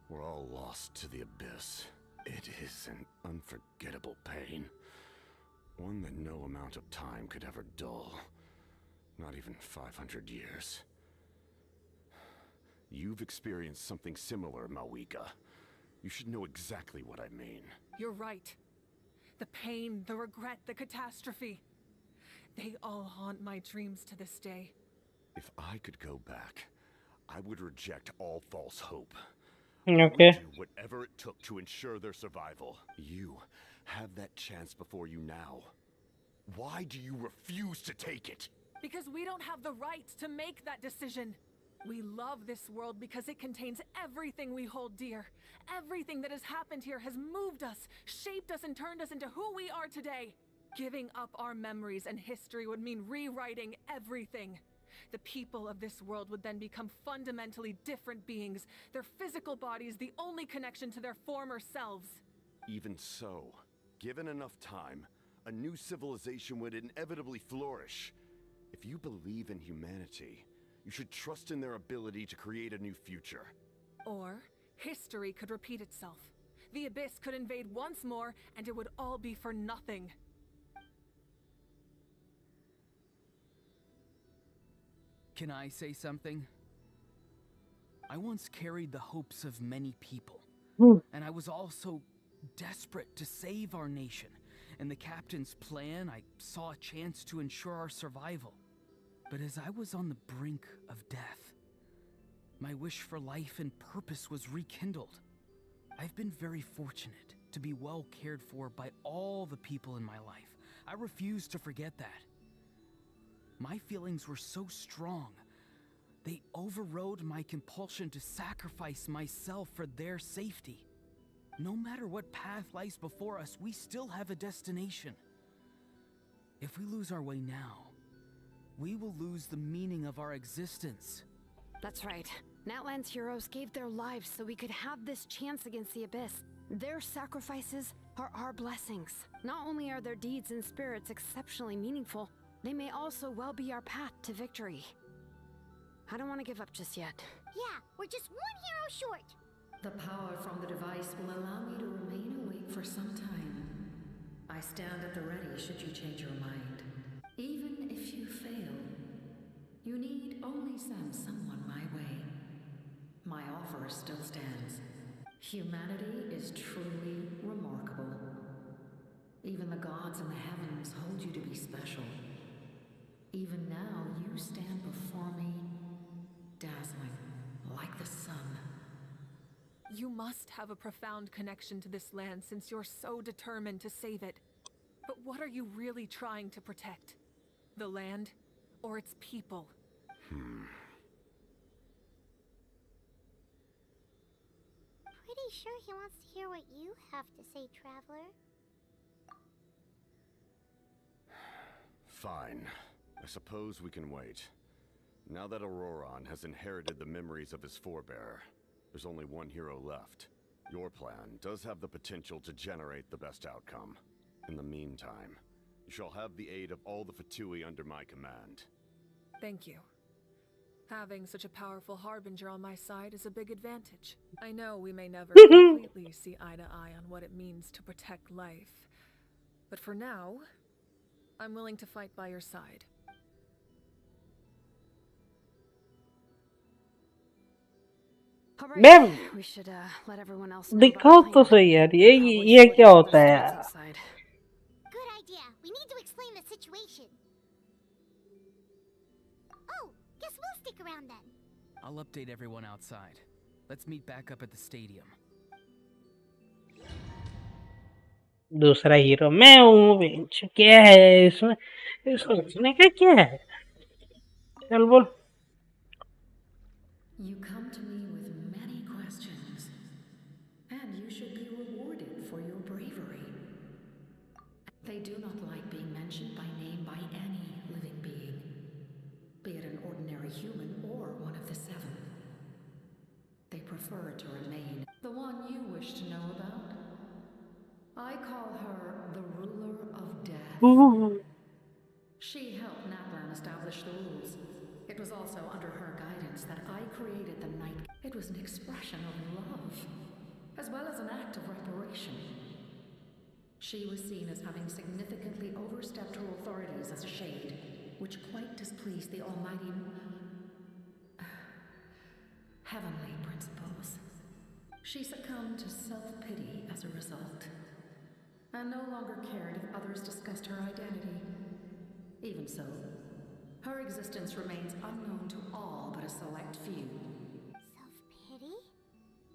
were all lost to the Abyss. It is an unforgettable pain. One that no amount of time could ever dull. Not even 500 years. You've experienced something similar, Mawika. You should know exactly what I mean. You're right. The pain, the regret, the catastrophe. They all haunt my dreams to this day. If I could go back, I would reject all false hope. Okay. I would do whatever it took to ensure their survival. You have that chance before you now. Why do you refuse to take it? Because we don't have the right to make that decision. We love this world because it contains everything we hold dear. Everything that has happened here has moved us, shaped us, and turned us into who we are today. Giving up our memories and history would mean rewriting everything. The people of this world would then become fundamentally different beings, their physical bodies the only connection to their former selves. Even so, given enough time, a new civilization would inevitably flourish. If you believe in humanity, you should trust in their ability to create a new future. Or, history could repeat itself. The Abyss could invade once more, and it would all be for nothing. Can I say something? I once carried the hopes of many people. And I was also desperate to save our nation. In the captain's plan, I saw a chance to ensure our survival. But as I was on the brink of death, my wish for life and purpose was rekindled. I've been very fortunate to be well cared for by all the people in my life. I refuse to forget that. My feelings were so strong, they overrode my compulsion to sacrifice myself for their safety. No matter what path lies before us, we still have a destination. If we lose our way now, we will lose the meaning of our existence. That's right. Natlan's heroes gave their lives so we could have this chance against the Abyss. Their sacrifices are our blessings. Not only are their deeds and spirits exceptionally meaningful, they may also well be our path to victory. I don't want to give up just yet. Yeah, we're just one hero short. The power from the device will allow me to remain awake for some time. I stand at the ready should you change your mind. Even if you fail, you need only send someone my way. My offer still stands. Humanity is truly remarkable. Even the gods in the heavens hold you to be special. Even now, you stand before me, dazzling like the sun. You must have a profound connection to this land since you're so determined to save it. But what are you really trying to protect? The land or its people? Pretty sure he wants to hear what you have to say, Traveler. Fine. I suppose we can wait. Now that Auroron has inherited the memories of his forebearer, there's only one hero left. Your plan does have the potential to generate the best outcome. In the meantime, you shall have the aid of all the Fatui under my command. Thank you. Having such a powerful harbinger on my side is a big advantage. I know we may never completely see eye to eye on what it means to protect life. But for now, I'm willing to fight by your side. Ma'am We should let everyone else know दिखाओ about तो the plan. सही यार, ये क्या होता है यार? Outside. Good idea. We need to explain the situation. Oh, guess we'll stick around then. I'll update everyone outside. Let's meet back up at the stadium. दूसरा हीरो मैं हूँ बेंच। क्या है इसमें? सोचने का क्या है? चल बोल। You come to me with many questions, and you should be rewarded for your bravery. They do not like being mentioned by name by any living being, be it an ordinary human or one of the seven. They prefer to remain the one you wish to know about. I call her the ruler of death. She helped Natlan establish the rules. It was also under her guidance that I created the night. It was an expression of love, as well as an act of reparation. She was seen as having significantly overstepped her authorities as a shade, which quite displeased the almighty heavenly principles. She succumbed to self-pity as a result, and no longer cared if others discussed her identity. Even so, her existence remains unknown to all but a select few. Self-pity?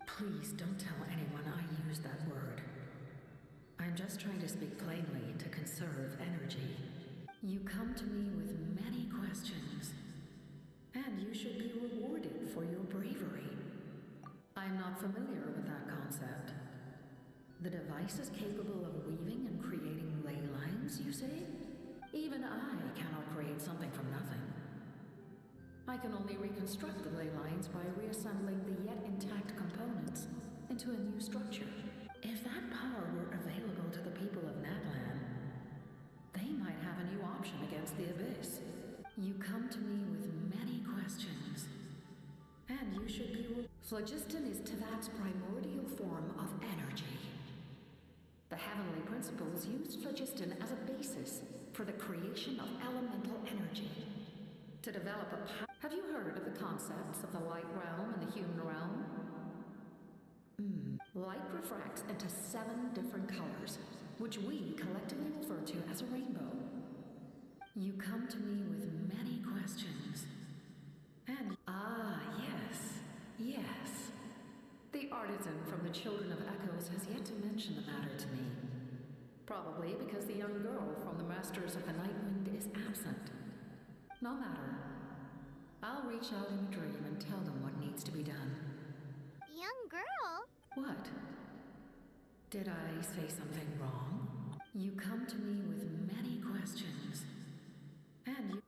Please don't tell anyone I use that word. I'm just trying to speak plainly to conserve energy. You come to me with many questions, and you should be rewarded for your bravery. I'm not familiar with that concept. The device is capable of weaving and creating ley lines, you say? Even I cannot create something from nothing. I can only reconstruct the ley lines by reassembling the yet intact components into a new structure. If that power were available to the people of Natlan, they might have a new option against the Abyss. You come to me with many questions, and you should be... Phlogiston is Teyvat's primordial form of energy. The heavenly principles used phlogiston as a basis for the creation of elemental energy. To develop a have you heard of the concepts of the light realm and the human realm? Light refracts into 7 different colors, which we collectively refer to as a rainbow. You come to me with many questions. And yes. The artisan from the Children of Echoes has yet to mention the matter to me. Probably because the young girl from the Masters of the Nightwind is absent. No matter. I'll reach out in a dream and tell them what needs to be done. Young girl? What? Did I say something wrong? You come to me with many questions. And you...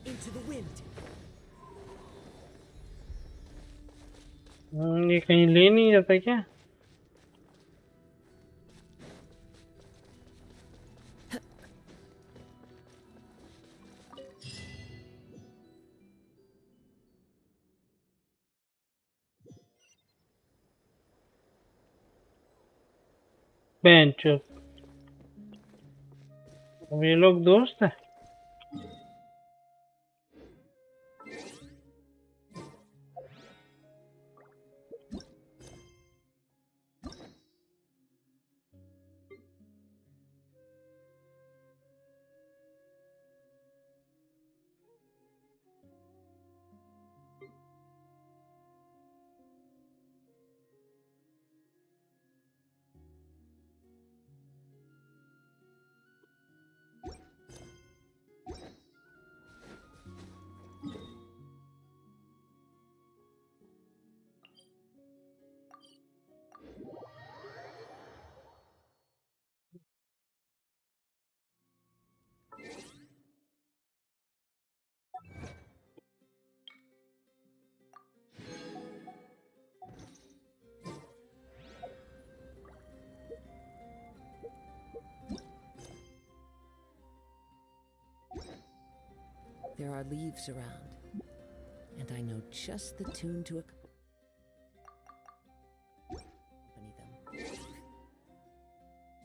Into the wind. ये कहीं ले नहीं जाता क्या? Bench अब ये लोग दोस्त हैं। There are leaves around, and I know just the tune to accompany them.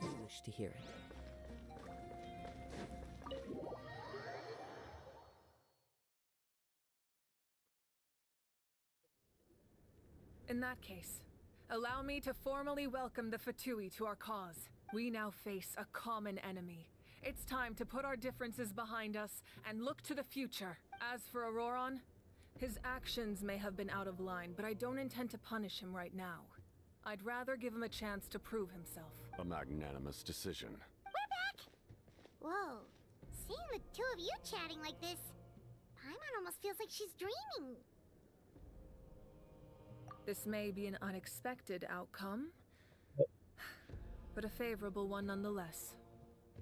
You wish to hear it. In that case, allow me to formally welcome the Fatui to our cause. We now face a common enemy. It's time to put our differences behind us and look to the future. As for Auroron, his actions may have been out of line, but I don't intend to punish him right now. I'd rather give him a chance to prove himself. A magnanimous decision. We're back! Whoa. Seeing the two of you chatting like this, Paimon almost feels like she's dreaming. This may be an unexpected outcome, but a favorable one nonetheless.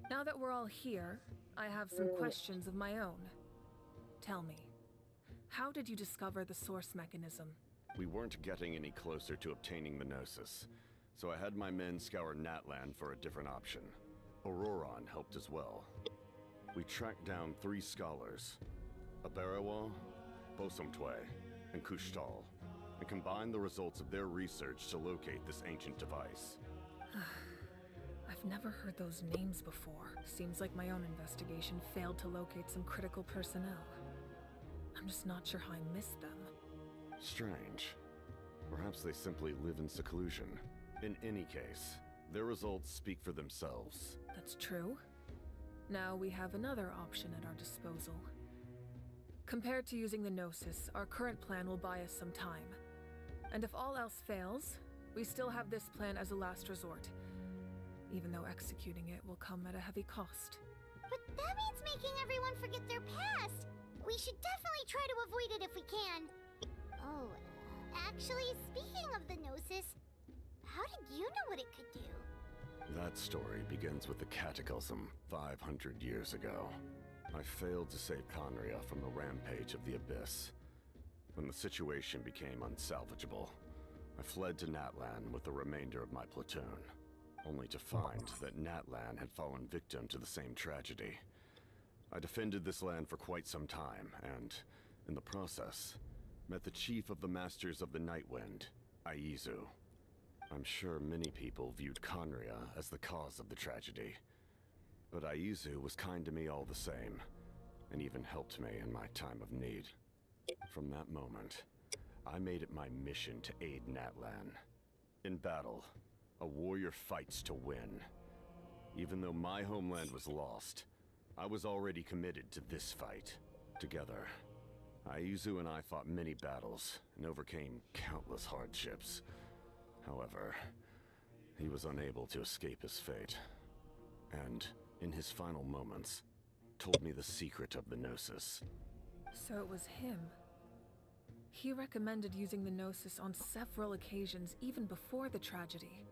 Now that we're all here, I have some questions of my own. Tell me, how did you discover the source mechanism? We weren't getting any closer to obtaining the Gnosis, so I had my men scour Natlan for a different option. Auroron helped as well. We tracked down 3 scholars, Aberawa, Bosomtwe, and Kushtal, and combined the results of their research to locate this ancient device. I've never heard those names before. Seems like my own investigation failed to locate some critical personnel. I'm just not sure how I missed them. Strange. Perhaps they simply live in seclusion. In any case, their results speak for themselves. That's true. Now we have another option at our disposal. Compared to using the Gnosis, our current plan will buy us some time. And if all else fails, we still have this plan as a last resort. Even though executing it will come at a heavy cost. But that means making everyone forget their past. We should definitely try to avoid it if we can. Oh, actually, speaking of the Gnosis, how did you know what it could do? That story begins with the Cataclysm 500 years ago. I failed to save Conria from the rampage of the Abyss. When the situation became unsalvageable, I fled to Natlan with the remainder of my platoon, only to find that Natlan had fallen victim to the same tragedy. I defended this land for quite some time, and, in the process, met the chief of the Masters of the Nightwind, Aizu. I'm sure many people viewed Conria as the cause of the tragedy, but Aizu was kind to me all the same, and even helped me in my time of need. From that moment, I made it my mission to aid Natlan. In battle, a warrior fights to win. Even though my homeland was lost, I was already committed to this fight. Together, Aizu and I fought many battles and overcame countless hardships. However, he was unable to escape his fate, and, in his final moments, told me the secret of the Gnosis. So it was him. He recommended using the Gnosis on several occasions, even before the tragedy.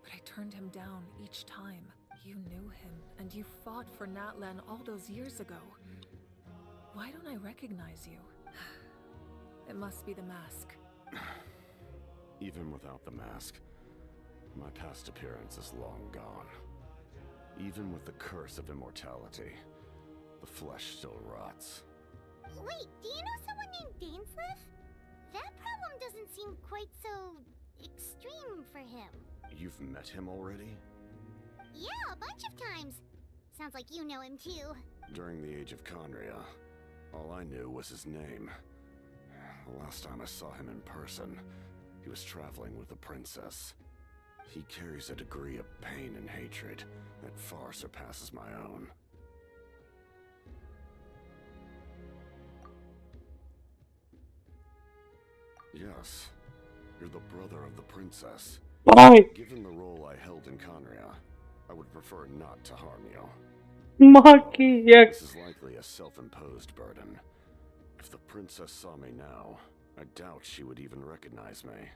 But I turned him down each time. You knew him, and you fought for Natlan all those years ago. Why don't I recognize you? It must be the mask. Even without the mask, my past appearance is long gone. Even with the curse of immortality, the flesh still rots. Wait, do you know someone named Dainsleif? That problem doesn't seem quite so extreme for him. You've met him already? Yeah, a bunch of times. Sounds like you know him too. During the Age of Conria, all I knew was his name. The last time I saw him in person, he was traveling with a princess. He carries a degree of pain and hatred that far surpasses my own. Yes, you're the brother of the princess. Given the role I held in Conria, I would prefer not to harm you. This is likely a self-imposed burden. If the princess saw me now, I doubt she would even recognize me.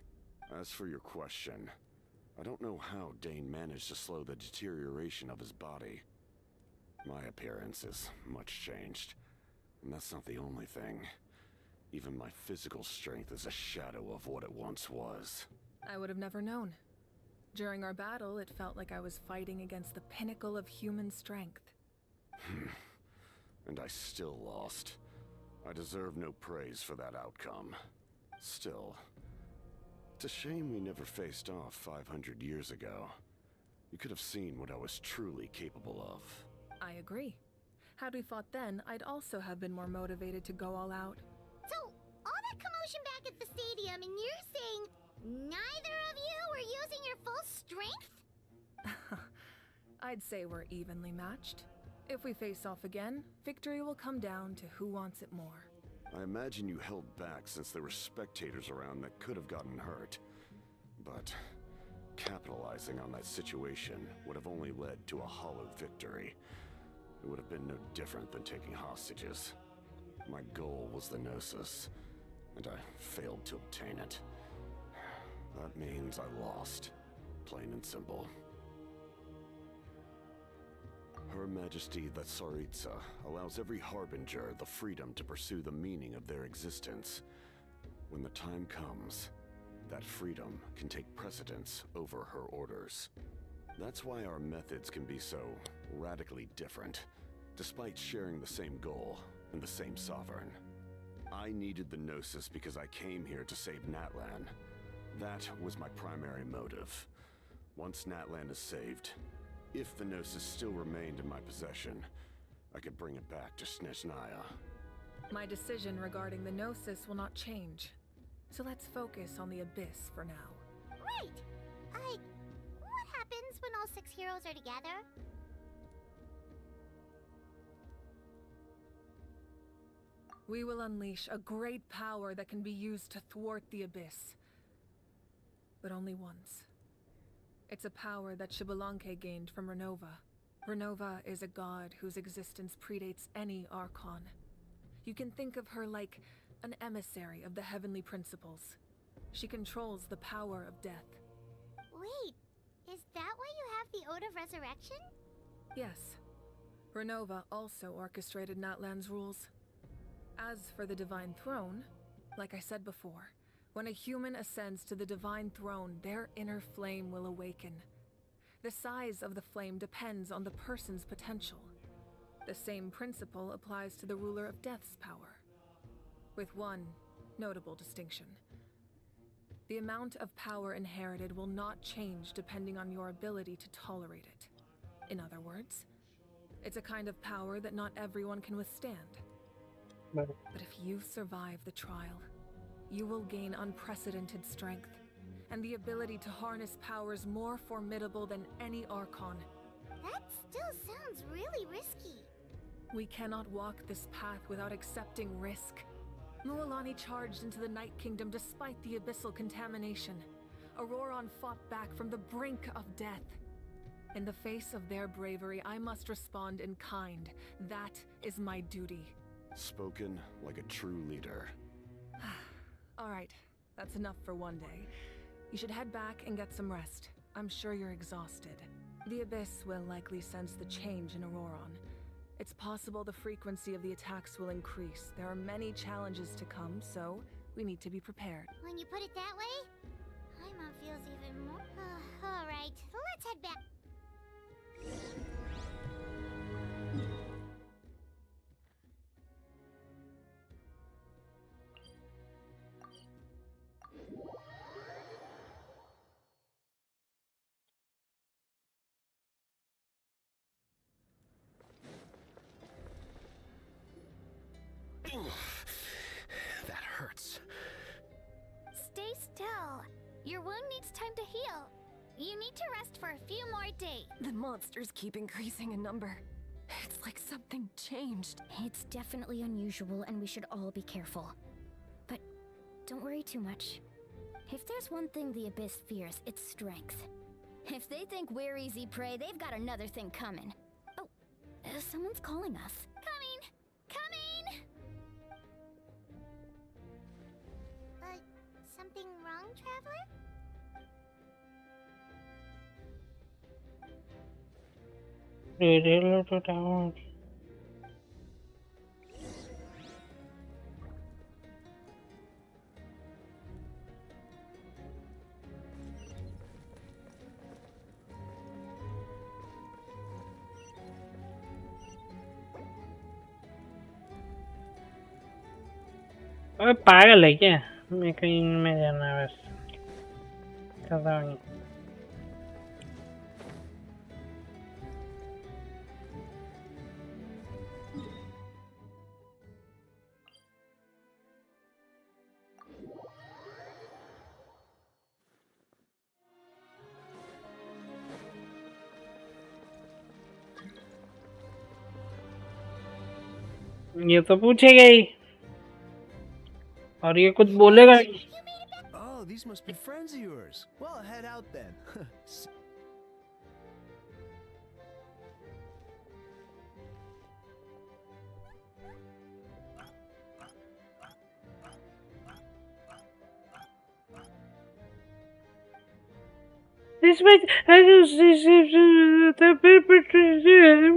As for your question, I don't know how Dane managed to slow the deterioration of his body. My appearance is much changed, and that's not the only thing. Even my physical strength is a shadow of what it once was. I would have never known. During our battle, it felt like I was fighting against the pinnacle of human strength. and I still lost. I deserve no praise for that outcome. Still, it's a shame we never faced off 500 years ago. You could have seen what I was truly capable of. I agree. Had we fought then, I'd also have been more motivated to go all out. So, all that commotion back at the stadium, and you're saying neither of you were using your full strength? I'd say we're evenly matched. If we face off again, victory will come down to who wants it more. I imagine you held back since there were spectators around that could have gotten hurt. But capitalizing on that situation would have only led to a hollow victory. It would have been no different than taking hostages. My goal was the Gnosis, and I failed to obtain it. That means I lost, plain and simple. Her Majesty the Tsaritsa allows every Harbinger the freedom to pursue the meaning of their existence. When the time comes, that freedom can take precedence over her orders. That's why our methods can be so radically different, despite sharing the same goal and the same sovereign. I needed the Gnosis because I came here to save Natlan. That was my primary motive. Once Natlan is saved, if the Gnosis still remained in my possession, I could bring it back to Snezhnaya. My decision regarding the Gnosis will not change. So let's focus on the Abyss for now. Right! What happens when all 6 heroes are together? We will unleash a great power that can be used to thwart the Abyss. But only once. It's a power that Xbalanque gained from Renova. Renova is a god whose existence predates any Archon. You can think of her like an emissary of the heavenly principles. She controls the power of death. Wait, is that why you have the Ode of Resurrection? Yes. Renova also orchestrated Natlan's rules. As for the Divine Throne, like I said before, when a human ascends to the Divine Throne, their inner flame will awaken. The size of the flame depends on the person's potential. The same principle applies to the ruler of Death's power, with one notable distinction. The amount of power inherited will not change depending on your ability to tolerate it. In other words, it's a kind of power that not everyone can withstand. But if you survive the trial, you will gain unprecedented strength, and the ability to harness powers more formidable than any Archon. That still sounds really risky. We cannot walk this path without accepting risk. Mualani charged into the Night Kingdom despite the abyssal contamination. Auroron fought back from the brink of death. In the face of their bravery, I must respond in kind. That is my duty. Spoken like a true leader. All right, that's enough for one day. You should head back and get some rest. I'm sure you're exhausted. The Abyss will likely sense the change in Auroron. It's possible the frequency of the attacks will increase. There are many challenges to come, so we need to be prepared. When you put it that way, Paimon feels even more... all right, let's head back. That hurts. Stay still. Your wound needs time to heal. You need to rest for a few more days. The monsters keep increasing in number. It's like something changed. It's definitely unusual and we should all be careful. But don't worry too much. If there's one thing the Abyss fears, it's strength. If they think we're easy prey, they've got another thing coming. Oh, someone's calling us. Coming! Coming! Something wrong, Traveler? Reload to town. अबे पागल है क्या? मैं कहीं में जाना है बस पता नहीं। ये तो पूछेगा ही और ये कुछ बोलेगा। Oh, these must be friends of yours. Well, head out then. This was the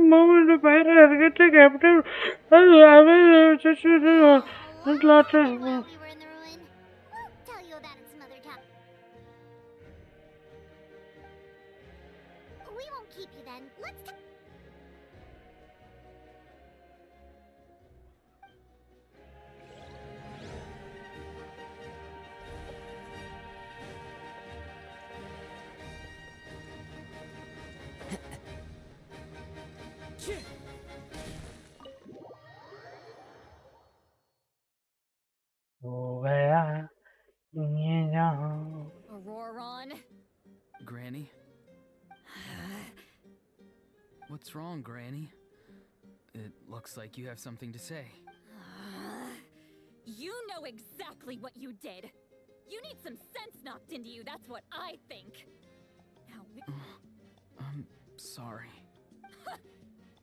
moment of fire get the captain. We won't keep you then. Let's हो गया ये जहां। Auroron. Granny? What's wrong, Granny? It looks like you have something to say. You know exactly what you did. You need some sense knocked into you, that's what I think. Now, I'm sorry.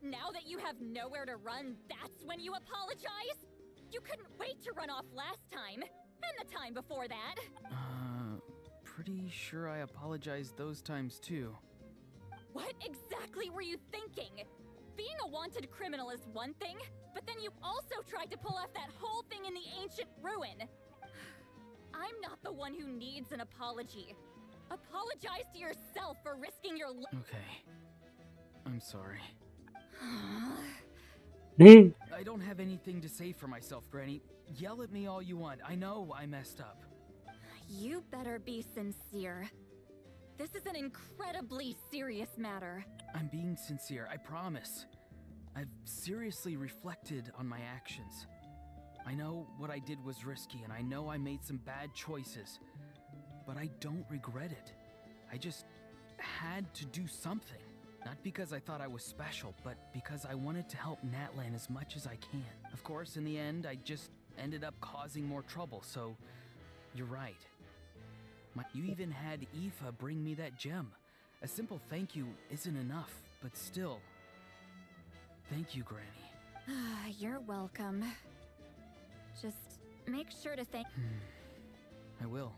now that you have nowhere to run, that's when you apologize? You couldn't wait to run off last time, and the time before that. Pretty sure I apologized those times too. What exactly were you thinking? Being a wanted criminal is one thing, but then you also tried to pull off that whole thing in the ancient ruin. I'm not the one who needs an apology. Apologize to yourself for risking your life. Okay. I'm sorry. Hmm. I don't have anything to say for myself, Granny. Yell at me all you want. I know I messed up. You better be sincere. This is an incredibly serious matter. I'm being sincere, I promise. I've seriously reflected on my actions. I know what I did was risky, and I know I made some bad choices. But I don't regret it. I just had to do something. Not because I thought I was special, but because I wanted to help Natlan as much as I can. Of course, in the end, I just ended up causing more trouble, so you're right. You even had Aoife bring me that gem. A simple thank you isn't enough, but still. Thank you, Granny. You're welcome. Just make sure to thank... I will.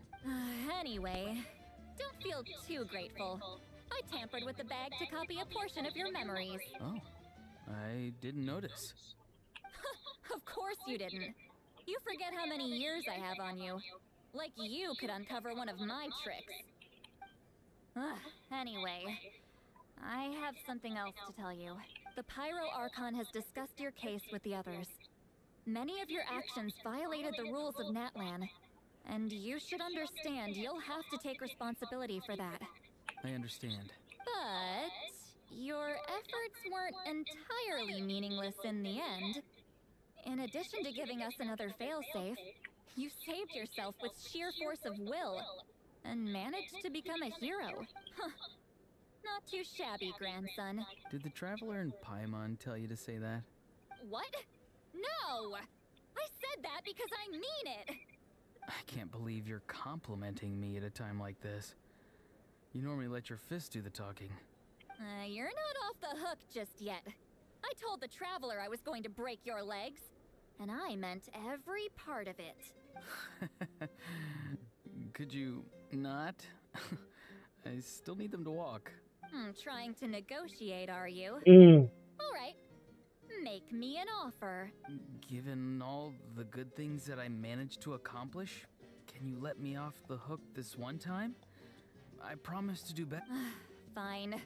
Anyway, don't feel too grateful. I tampered with the bag to copy a portion of your memories. Oh, I didn't notice. Of course you didn't. You forget how many years I have on you. Like you could uncover one of my tricks. Anyway, I have something else to tell you. The Pyro Archon has discussed your case with the others. Many of your actions violated the rules of Natlan, and you should understand you'll have to take responsibility for that. I understand. But your efforts weren't entirely meaningless in the end. In addition to giving us another failsafe, you saved yourself with sheer force of will and managed to become a hero. Not too shabby, grandson. Did the Traveler in Paimon tell you to say that? What? No! I said that because I mean it! I can't believe you're complimenting me at a time like this. You normally let your fists do the talking. You're not off the hook just yet. I told the Traveler I was going to break your legs, and I meant every part of it. Could you not? I still need them to walk. Trying to negotiate, are you? Alright. Make me an offer. Given all the good things that I managed to accomplish, can you let me off the hook this one time? I promise to do better. Fine.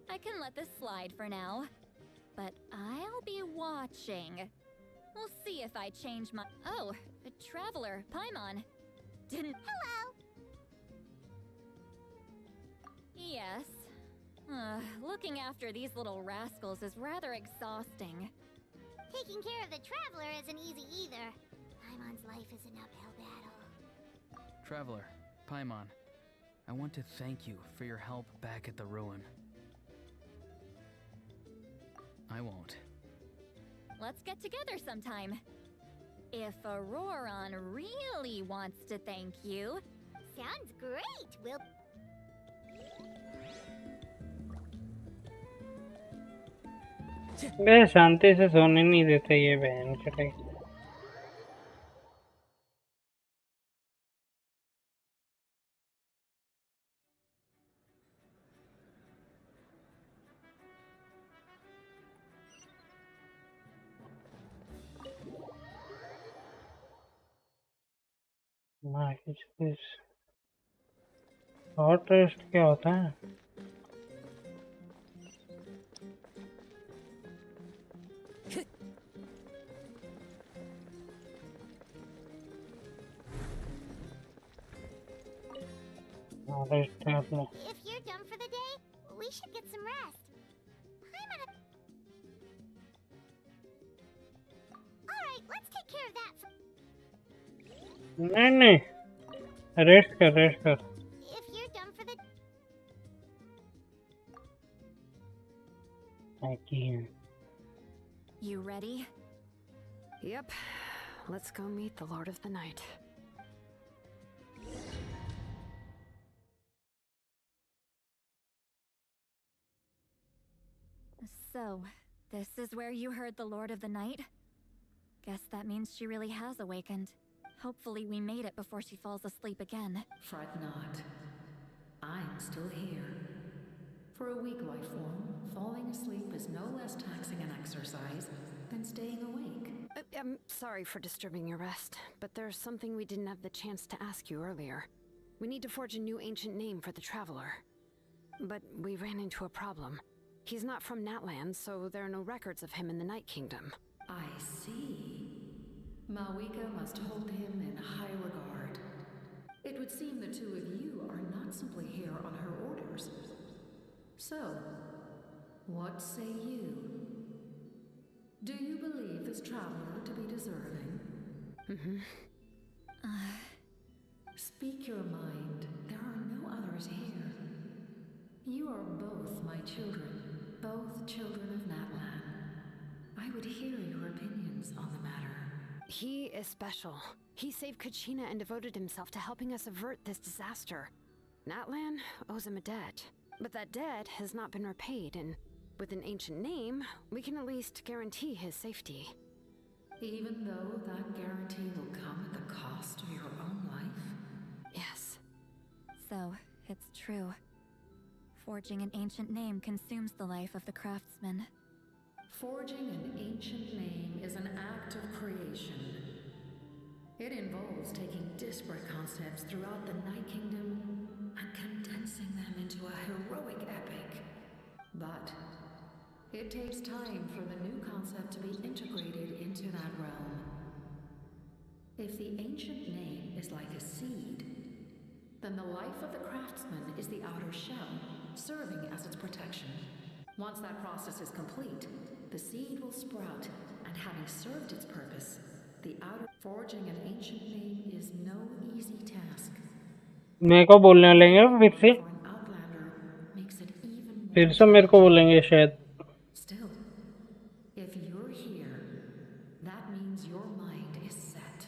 I can let this slide for now. But I'll be watching. We'll see if I change my... Oh, A traveler, Paimon. Didn't. Hello! Yes. Looking after these little rascals is rather exhausting. Taking care of the traveler isn't easy either. Paimon's life is an uphill battle. Traveler, Paimon, I want to thank you for your help back at the ruin. I won't. Let's get together sometime. If Auroron really wants to thank you. Sounds great! We'll... बे शांति से सोने नहीं देते ये बहन चले short rest क्या होता है If you're done for the day, we should get some rest. Alright, let's take care of that. नहीं रेस्ट कर If you're done for the... I can't. You ready? Yep. Let's go meet the Lord of the Night. So, this is where you heard the Lord of the Night? Guess that means she really has awakened. Hopefully we made it before she falls asleep again. Fret not. I'm still here. For a weak life form, falling asleep is no less taxing an exercise than staying awake. I'm sorry for disturbing your rest, but there's something we didn't have the chance to ask you earlier. We need to forge a new ancient name for the Traveler. But we ran into a problem. He's not from Natland, so there are no records of him in the Night Kingdom. I see. Malwika must hold him in high regard. It would seem the two of you are not simply here on her orders. So, what say you? Do you believe this traveler to be deserving? Speak your mind. There are no others here. You are both my children, both children of Natlan. I would hear your opinions on the matter. He is special. He saved Kachina and devoted himself to helping us avert this disaster. Natlan owes him a debt, but that debt has not been repaid, and with an ancient name, we can at least guarantee his safety. Even though that guarantee will come at the cost of your own life? Yes. So, it's true. Forging an ancient name consumes the life of the craftsman. Forging an ancient name is an act of creation. It involves taking disparate concepts throughout the Night Kingdom and condensing them into a heroic epic. But it takes time for the new concept to be integrated into that realm. If the ancient name is like a seed, then the life of the craftsman is the outer shell, serving as its protection. Once that process is complete, the seed will sprout, and having served its purpose, the outer forging an ancient name is no easy task. मेरे को बोलने लेंगे फिर से मेरे को बोलेंगे शायद. Still, if you're here, that means your mind is set.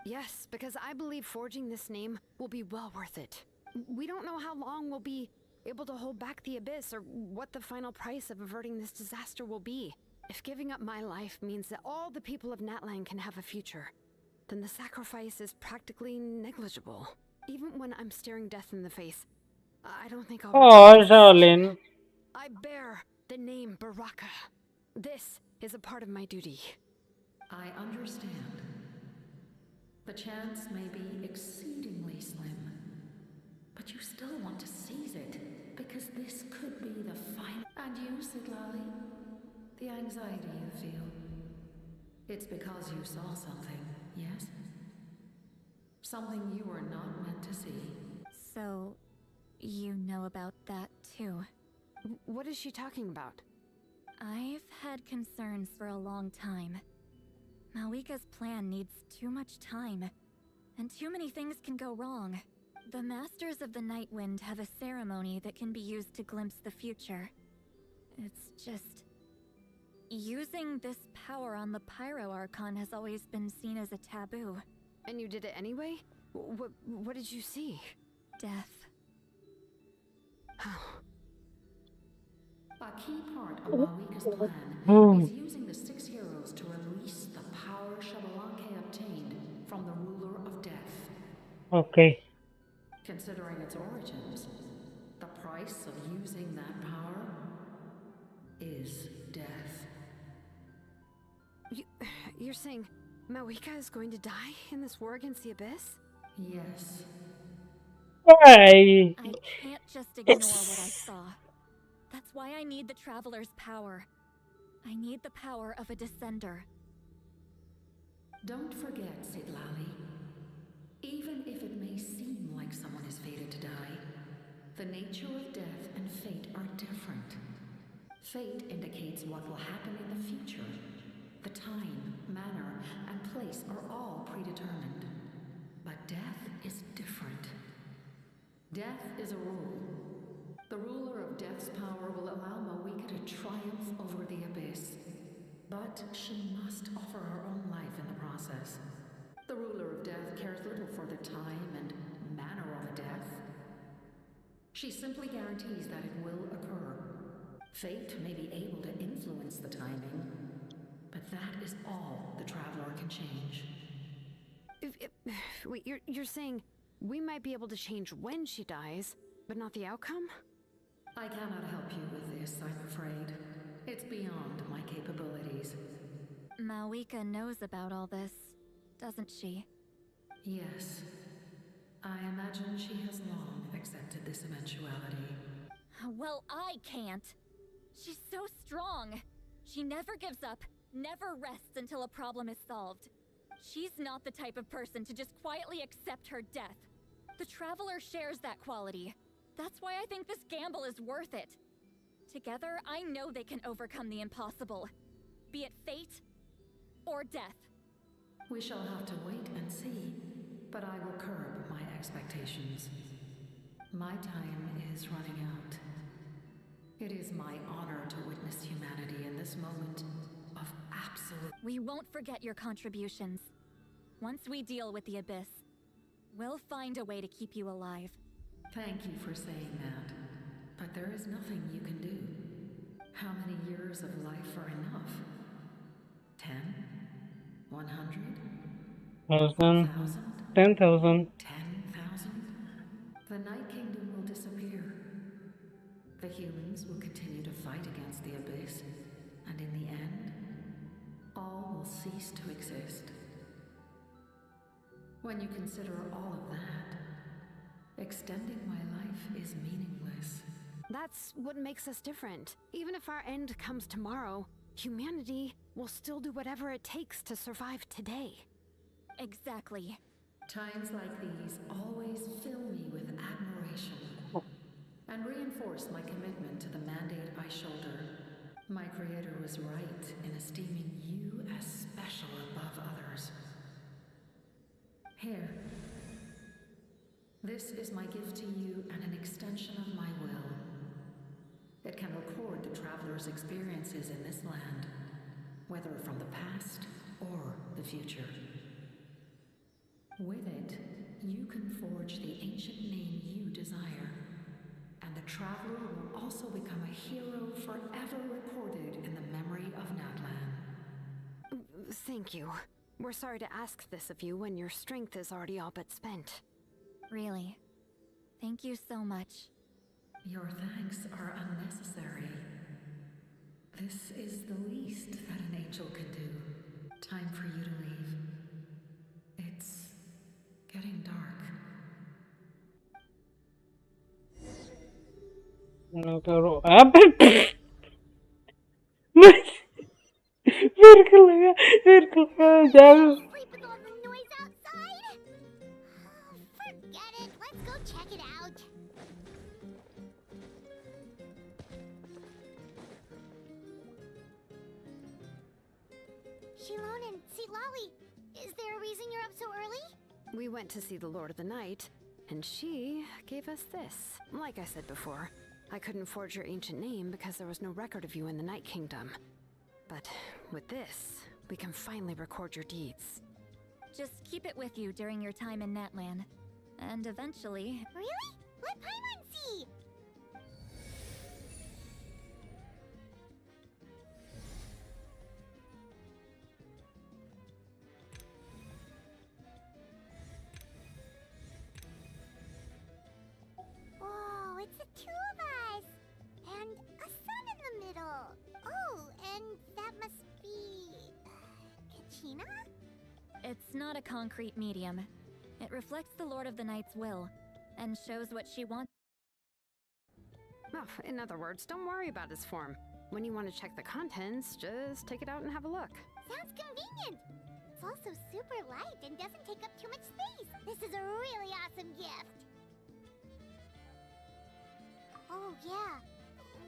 Yes, because I believe forging this name will be well worth it. We don't know how long we'll be able to hold back the abyss or what the final price of averting this disaster will be. If giving up my life means that all the people of Natlan can have a future, then the sacrifice is practically negligible. Even when I'm staring death in the face, I don't think I'll... Oh, Shaolin. I bear the name Baraka. This is a part of my duty. I understand. The chance may be exceedingly slim, but you still want to seize it, because this could be the final... And you, Sidlali? The anxiety you feel. It's because you saw something, yes? Something you were not meant to see. So, you know about that too. What is she talking about? I've had concerns for a long time. Malika's plan needs too much time, and too many things can go wrong. The Masters of the Night Wind have a ceremony that can be used to glimpse the future. It's just... using this power on the Pyro Archon has always been seen as a taboo. And you did it anyway? What did you see? Death. A key part of Malika's plan is using the 6 heroes to release the power Shabalanke obtained from the ruler of death. Okay. Considering its origins, the price of using that power is death. You're saying Malika is going to die in this war against the Abyss? Yes. Why? I can't just ignore what I saw. That's why I need the Traveler's power. I need the power of a Descender. Don't forget, Sitlali. Even if it may seem like someone is fated to die, the nature of death and fate are different. Fate indicates what will happen in the future. The time, manner, and place are all predetermined. But death is different. Death is a rule. The ruler of Death's power will allow Malika to triumph over the Abyss. But she must offer her own life in the process. The ruler of Death cares little for the time and manner of a death. She simply guarantees that it will occur. Fate may be able to influence the timing, but that is all the Traveler can change. Wait, you're saying we might be able to change when she dies, but not the outcome? I cannot help you with this, I'm afraid. It's beyond my capabilities. Malika knows about all this, doesn't she? Yes. I imagine she has long accepted this eventuality. Well, I can't. She's so strong. She never gives up, never rests until a problem is solved. She's not the type of person to just quietly accept her death. The Traveler shares that quality. That's why I think this gamble is worth it. Together, I know they can overcome the impossible. Be it fate or death. We shall have to wait and see, but I will curb my expectations. My time is running out. It is my honor to witness humanity in this moment of absolute... We won't forget your contributions. Once we deal with the Abyss, we'll find a way to keep you alive. Thank you for saying that, but there is nothing you can do. How many years of life are enough? 10? 100? 1,000? 10,000? 10,000? The Night Kingdom will disappear. The humans will continue to fight against the Abyss, and in the end, all will cease to exist. When you consider all of that, extending my life is meaningless. That's what makes us different. Even if our end comes tomorrow, humanity will still do whatever it takes to survive today. Exactly. Times like these always fill me with admiration and reinforce my commitment to the mandate I shoulder. My Creator was right in esteeming you as special above others. Here. This is my gift to you and an extension of my will. It can record the Traveler's experiences in this land, whether from the past or the future. With it, you can forge the ancient name you desire, and the Traveler will also become a hero forever recorded in the memory of Natlan. Thank you. We're sorry to ask this of you when your strength is already all but spent. Really. Thank you so much. Your thanks are unnecessary. This is the least that an angel can do. Time for you to leave. It's getting dark. No, pero... मेरे को लगा जा Lone and see Lolly. Is there a reason you're up so early? We went to see the Lord of the Night, and she gave us this. Like I said before, I couldn't forge your ancient name because there was no record of you in the Night Kingdom. But with this, we can finally record your deeds. Just keep it with you during your time in Natlan. And eventually... Really? Let Paimon see! Whoa, it's the two of us! And a sun in the middle! Oh, and that must be... Kachina? It's not a concrete medium. It reflects the Lord of the Night's will, and shows what she wants. Oh, in other words, don't worry about his form. When you want to check the contents, just take it out and have a look. Sounds convenient! It's also super light and doesn't take up too much space. This is a really awesome gift. Oh yeah,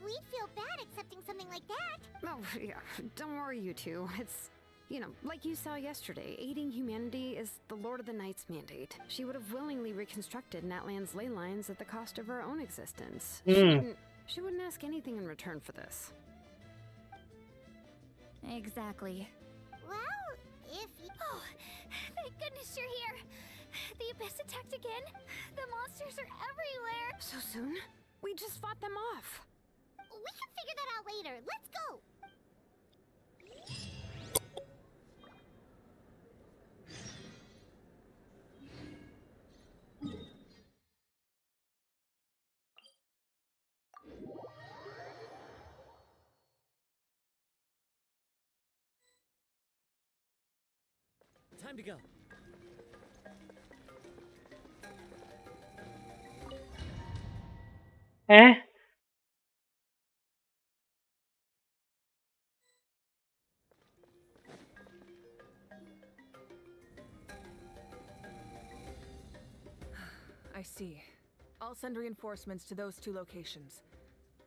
we'd feel bad accepting something like that. Oh yeah, don't worry you two. It's, you know, like you saw yesterday, aiding humanity is the Lord of the Night's mandate. She would have willingly reconstructed Natlan's ley lines at the cost of her own existence. She wouldn't ask anything in return for this. Exactly. Well, if you... Oh, thank goodness you're here. The Abyss attacked again. The monsters are everywhere. So soon? We just fought them off. We can figure that out later. Let's go. Time to go. Eh? I see. I'll send reinforcements to those two locations.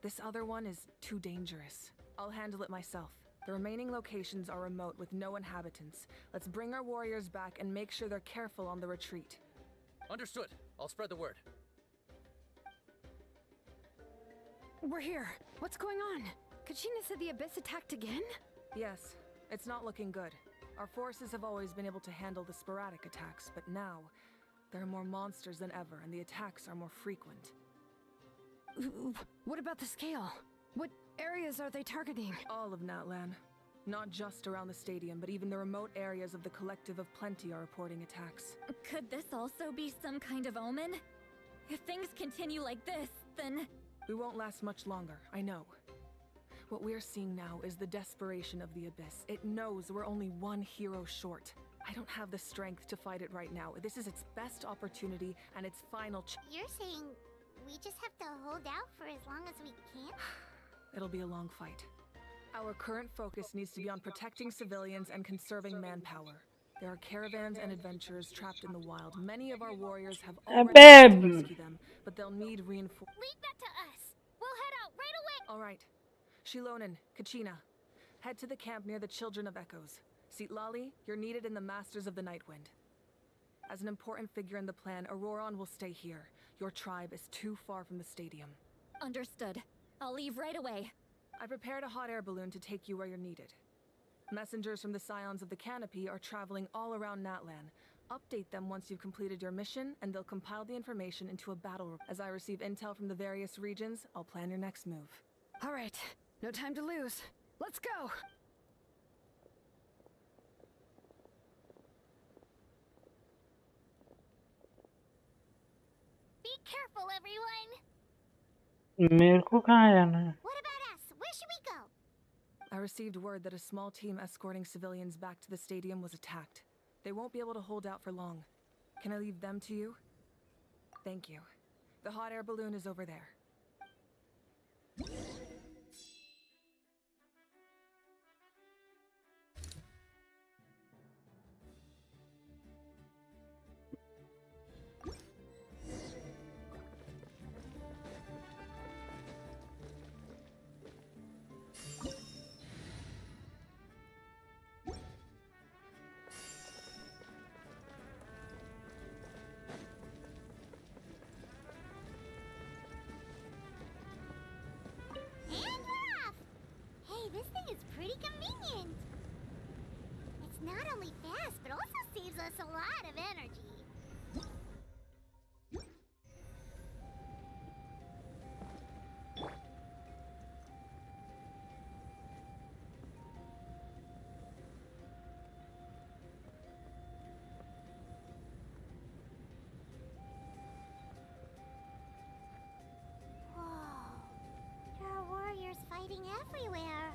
This other one is too dangerous. I'll handle it myself. The remaining locations are remote with no inhabitants. Let's bring our warriors back and make sure they're careful on the retreat. Understood. I'll spread the word. We're here. What's going on? Kachina said the Abyss attacked again? Yes, it's not looking good. Our forces have always been able to handle the sporadic attacks, but now there are more monsters than ever and the attacks are more frequent. What about the scale? What areas are they targeting? All of Natlan. Not just around the stadium, but even the remote areas of the Collective of Plenty are reporting attacks. Could this also be some kind of omen? If things continue like this, then... We won't last much longer, I know. What we're seeing now is the desperation of the Abyss. It knows we're only one hero short. I don't have the strength to fight it right now. This is its best opportunity and its final You're saying we just have to hold out for as long as we can? It'll be a long fight. Our current focus needs to be on protecting civilians and conserving manpower. There are caravans and adventurers trapped in the wild. Many of our warriors have already tried to rescue them, but they'll need reinforcements. Leave that to us. We'll head out right away. All right. Shilonen, Kachina, head to the camp near the Children of Echoes. Lali, you're needed in the Masters of the Nightwind. As an important figure in the plan, Auroron will stay here. Your tribe is too far from the stadium. Understood. I'll leave right away. I prepared a hot air balloon to take you where you're needed. Messengers from the Scions of the Canopy are traveling all around Natlan. Update them once you've completed your mission, and they'll compile the information into a battle report. As I receive intel from the various regions, I'll plan your next move. All right, no time to lose. Let's go! Be careful, everyone. मेरे को कहाँ जाना है? What about us? Where should we go? I received word that a small team escorting civilians back to the stadium was attacked. They won't be able to hold out for long. Can I leave them to you? Thank you. The hot air balloon is over there. only fast, but also saves us a lot of energy. Fighting everywhere.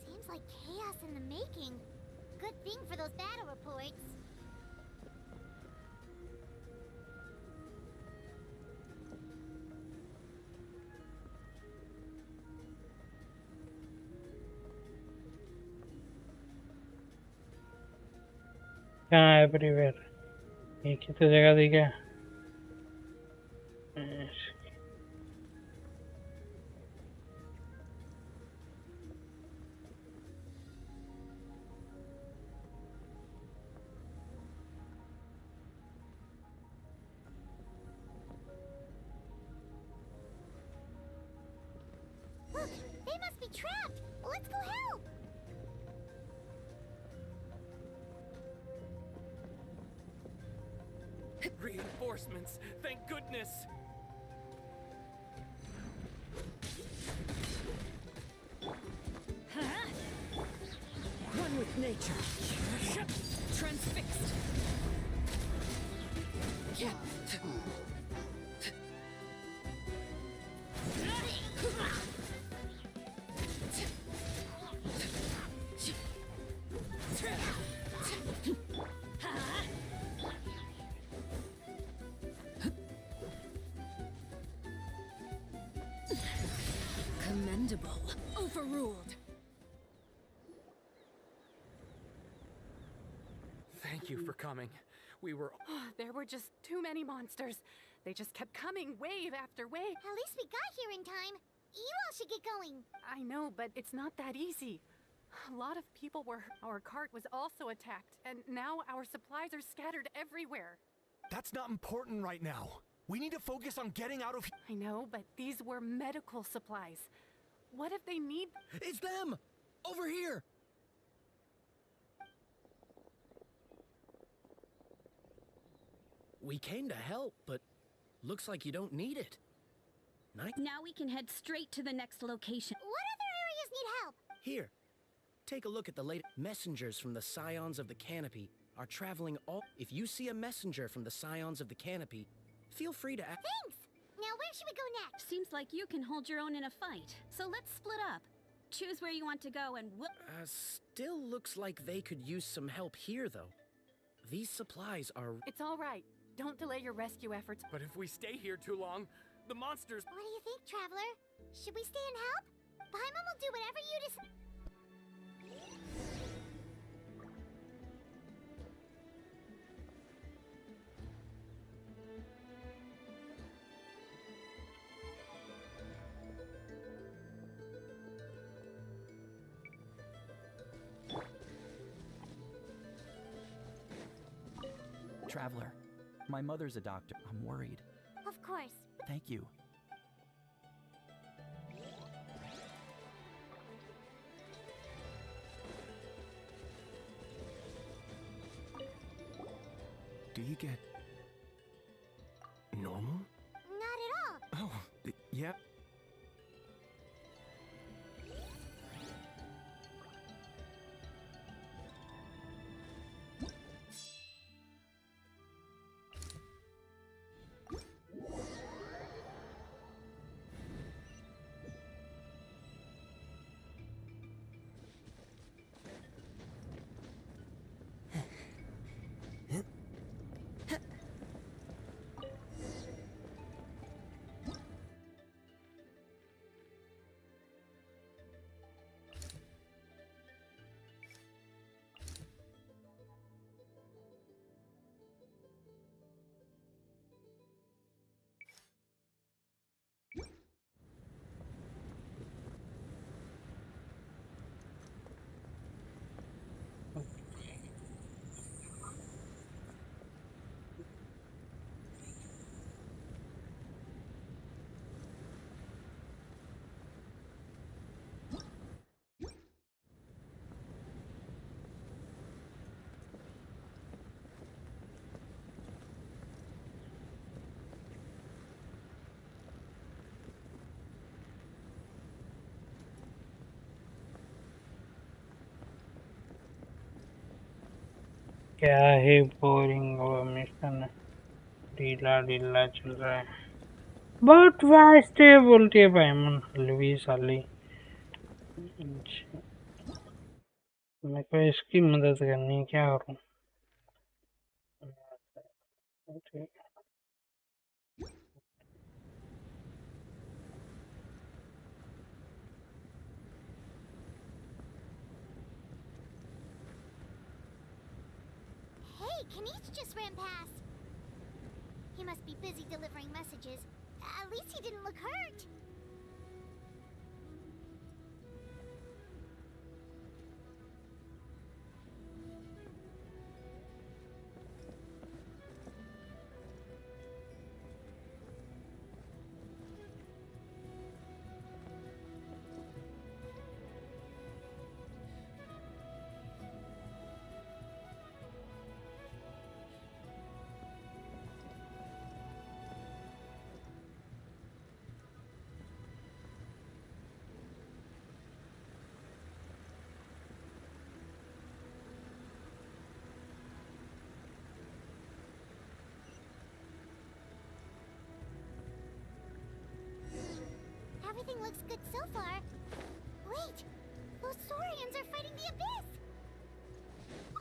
Seems like chaos in the making. Good thing for those battle reports. कहाँ है everywhere? ये कितने जगह दिख गया? Look, they must be trapped. Let's go help. Reinforcements, thank goodness! One with nature. Transfixed. Commendable. Overruled. Thank you for coming. We were... There were just too many monsters. They just kept coming wave after wave. At least we got here in time. You all should get going. I know, but it's not that easy. A lot of people were... Our cart was also attacked, and now our supplies are scattered everywhere. That's not important right now. We need to focus on getting out of here. I know, but these were medical supplies. What if they need... It's them! Over here! We came to help, but looks like you don't need it. Now we can head straight to the next location. What other areas need help? Here, take a look at the latest messengers from the Scions of the Canopy are traveling all... If you see a messenger from the Scions of the Canopy, feel free to act... Thanks! Now where should we go next? Seems like you can hold your own in a fight. So let's split up. Choose where you want to go and we'll... Still looks like they could use some help here, though. These supplies are... It's all right. Don't delay your rescue efforts. But if we stay here too long, the monsters... What do you think, Traveler? Should we stay and help? Paimon will do whatever you decide. Traveler, my mother's a doctor. I'm worried. Of course. Thank you. Do you get normal? Not at all. Oh, yeah. क्या है boring और mission ढीला ढीला चल रहा है बहुत वास्ते बोलती है भाई मन हलवी साली मेरे को इसकी मदद करनी है क्या करूं ठीक Hey, Kanish just ran past. He must be busy delivering messages. At least he didn't look hurt. Everything looks good so far. Wait! Those Saurians are fighting the Abyss!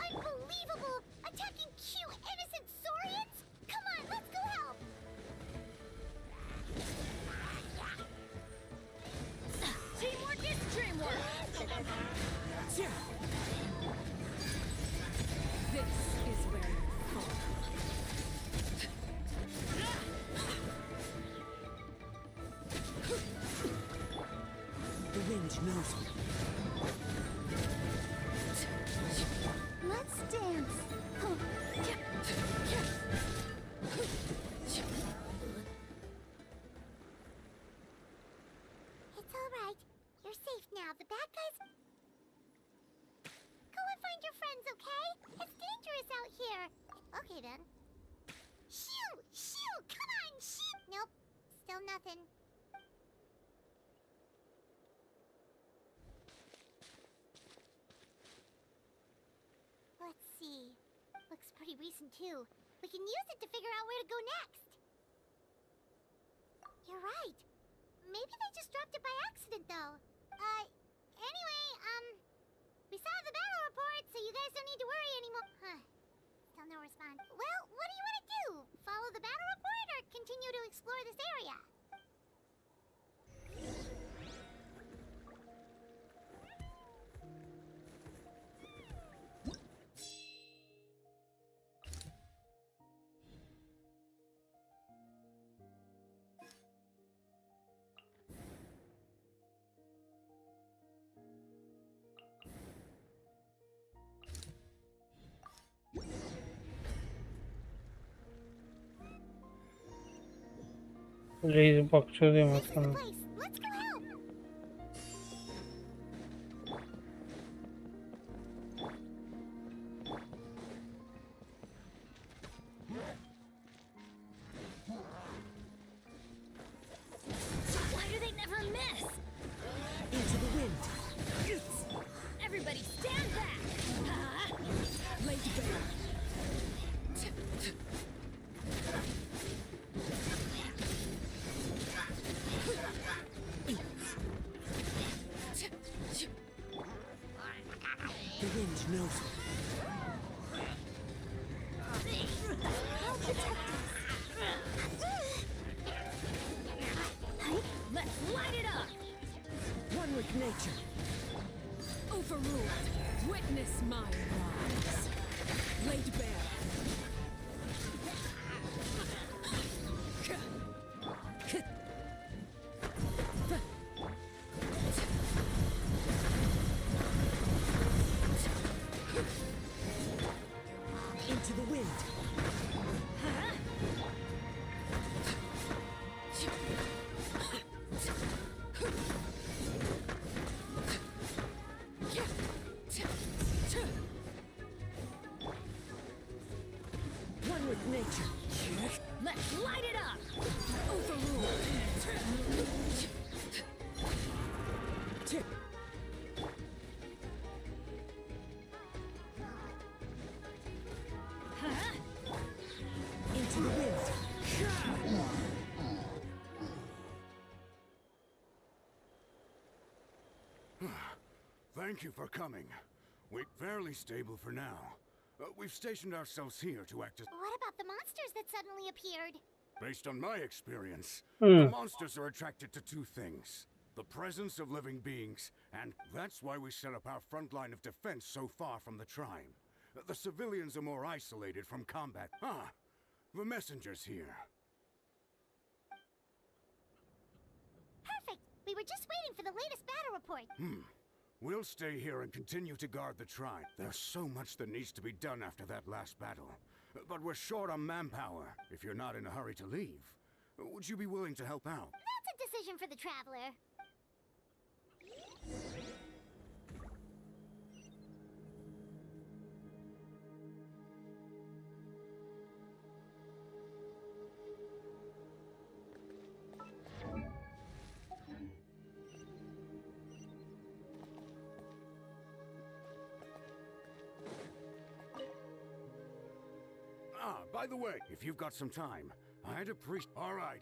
Unbelievable! Attacking cute, innocent Saurians? Come on, let's go help! Teamwork is dreamwork! This is where you fall. The wind knows me. Let's dance! It's alright. You're safe now. The bad guys... Go and find your friends, okay? It's dangerous out here. Okay, then. Shoo! Shoo! Come on! Shoo! Nope. Still nothing. Let's see. Looks pretty recent, too. We can use it to figure out where to go next. You're right. Maybe they just dropped it by accident, though. Anyway, we saw the battle report, so you guys don't need to worry anymore. Huh. Still no response. Well, what do you want to do? Follow the battle report or continue to explore this area? Please बख्शो दे मत करना Let's go help! Why do they never miss? Into the wind. Everybody stand back! Lay down. The wind knows me. Let's light it up! One with nature. Overruled. Witness my rise. Laid bare. Into the wind. One with nature. Let's light it up! Overruled. Thank you for coming. We're fairly stable for now. We've stationed ourselves here to act as... What about the monsters that suddenly appeared? Based on my experience, the monsters are attracted to two things. The presence of living beings, and that's why we set up our front line of defense so far from the tribe. The civilians are more isolated from combat. Ah, the messenger's here. Perfect! We were just waiting for the latest battle report. We'll stay here and continue to guard the tribe. There's so much that needs to be done after that last battle. But we're short on manpower. If you're not in a hurry to leave, would you be willing to help out? That's a decision for the traveler. By the way, if you've got some time, I'd appreciate... All right.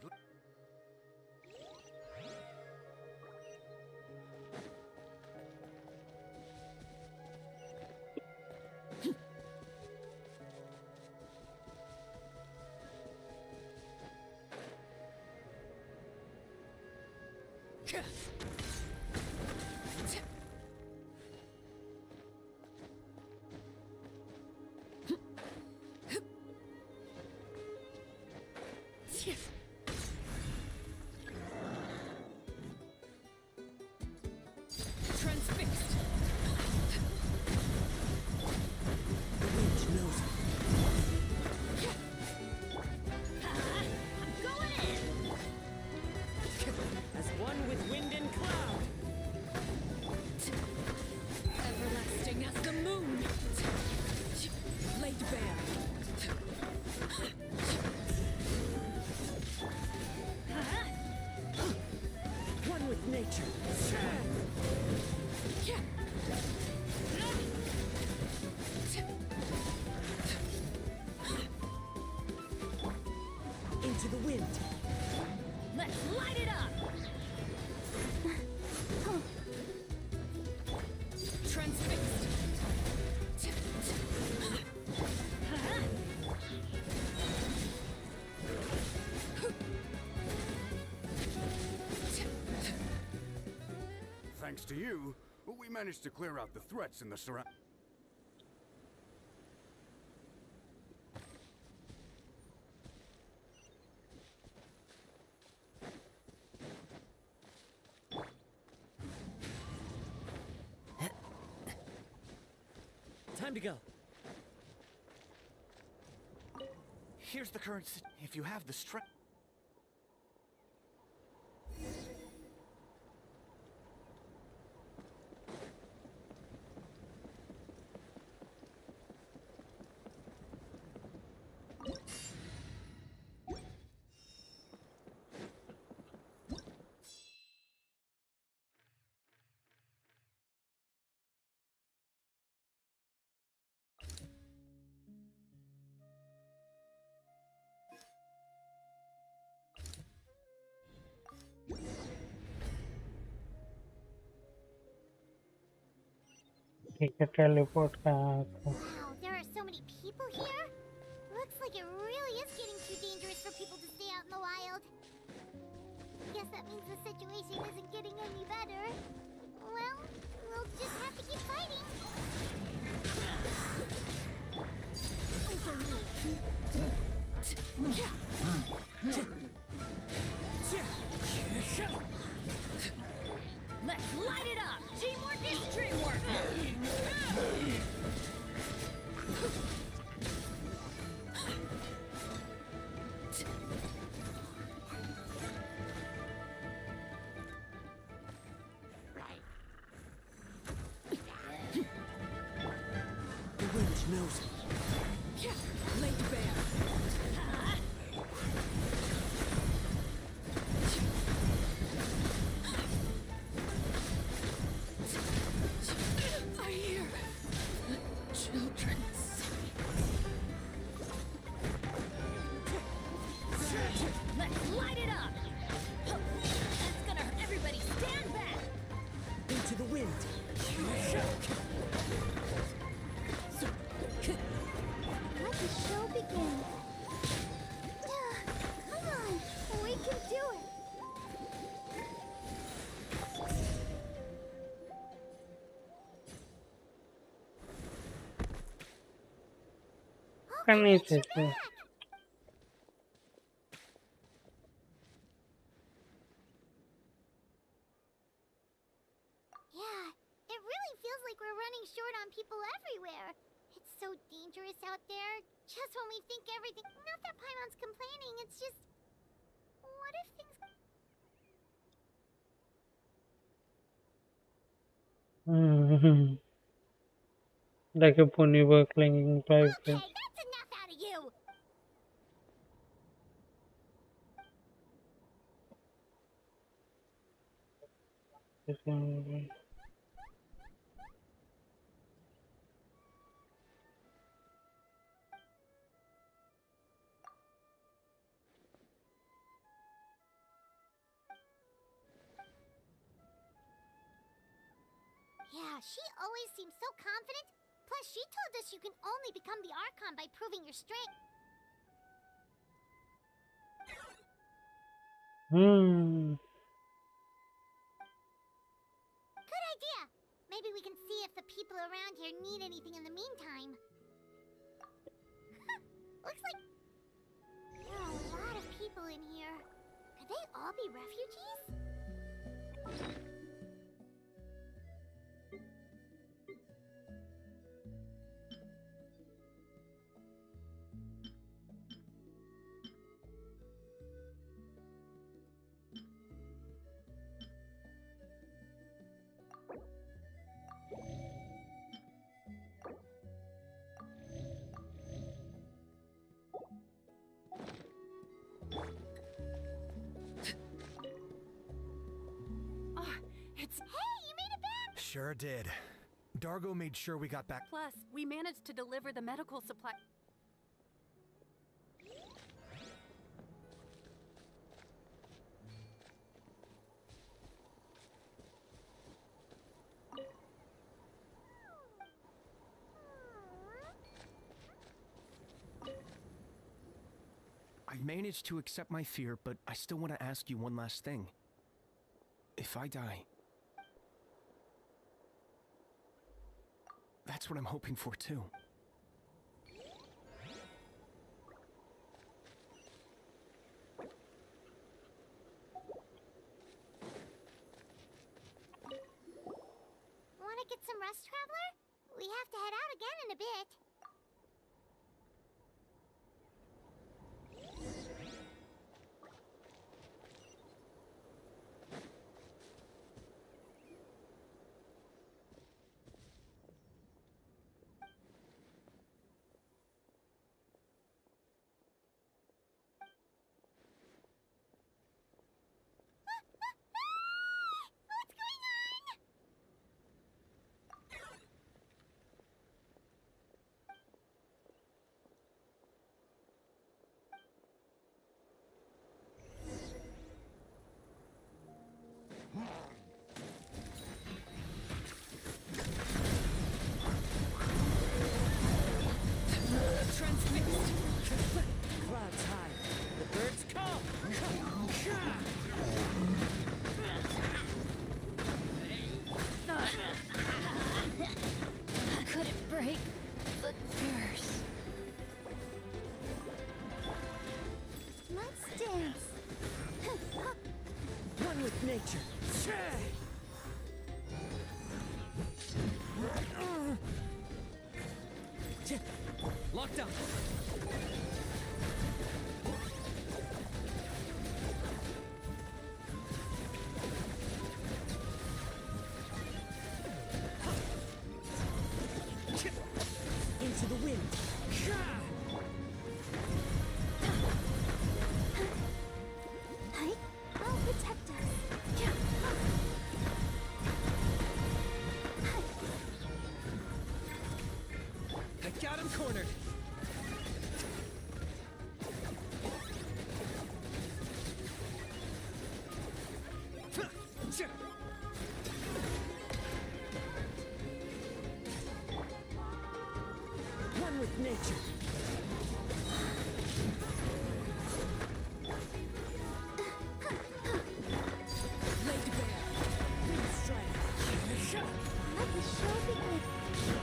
Into the wind. Let's light it up! Transfixed. Thanks to you, we managed to clear out the threats in the surround... Time to go. Here's the current... If you have the strength... ठीक है teleport कहाँ Wow, there are so many people here. Looks like it really is getting too dangerous for people to stay out in the wild. Guess that means the situation isn't getting any better. Well, we'll just have to keep fighting. Let's light it up! Teamwork is dreamwork! The wind knows it. Laid bare. I hear children. Let's light it up! That's gonna hurt everybody! Stand back! Into the wind. again. Come on, we can do it. Kan नीचे से Yeah, it really feels like we're running short on people everywhere. It's so dangerous out there. Just when we think everything... Not that Paimon's complaining, it's just... What if things... like a pony work clinging pipe. Okay, that's enough out of you! Yeah, she always seems so confident. Plus, she told us you can only become the Archon by proving your strength. Good idea. Maybe we can see if the people around here need anything in the meantime. Looks like there are a lot of people in here. Could they all be refugees? Sure did. Dargo made sure we got back. Plus, we managed to deliver the medical supply. I managed to accept my fear, but I still want to ask you one last thing. If I die... That's what I'm hoping for, too. Want to get some rest, Traveler? We have to head out again in a bit. Clouds high. The birds come. Could it break the curse? Let's dance. One with nature. Locked up. Into the wind. I'll protect us. I got him cornered. One with nature.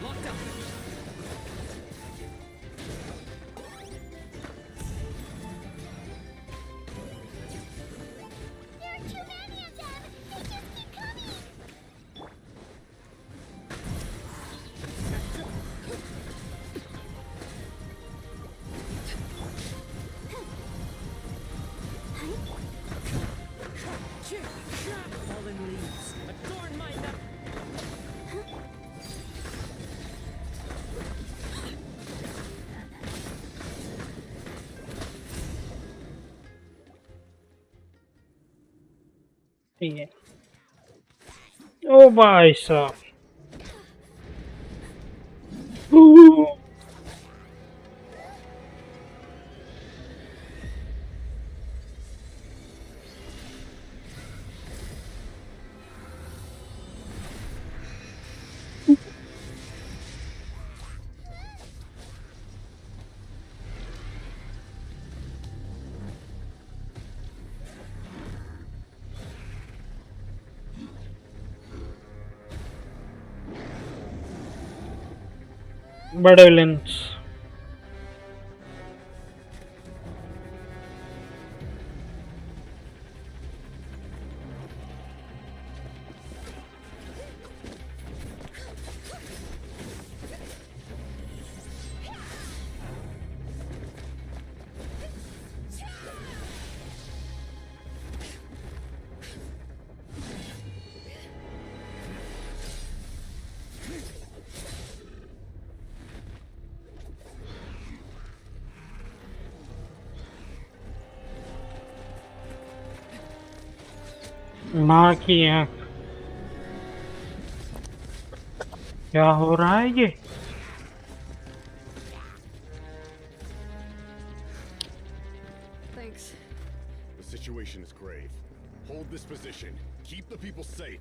Locked up. There are too many of them! They just keep coming! Fallen leaves. Adorn my nut. ठीक है। ओ भाई साहब। बड़े lens माँ की आँख क्या हो रहा है ये Thanks. The situation is grave. Hold this position. Keep the people safe.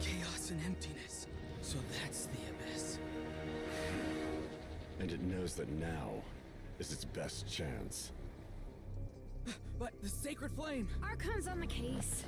Chaos and emptiness. So that's the abyss. And it knows that now is its best chance. But the sacred flame! Archon's on the case.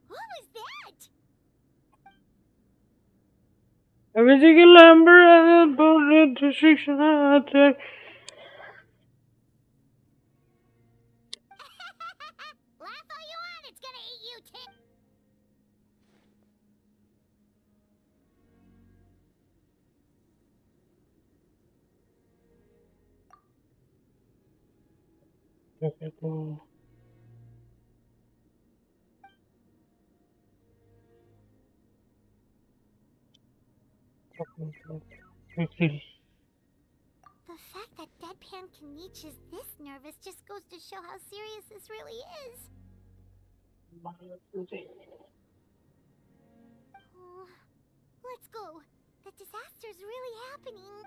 What was that? A physical number and bounded restriction attack. Laugh all you want, it's gonna eat you too. Okay, cool. Okay. The fact that Deadpan Kenichi is this nervous just goes to show how serious this really is. Oh, let's go. The disaster's really happening.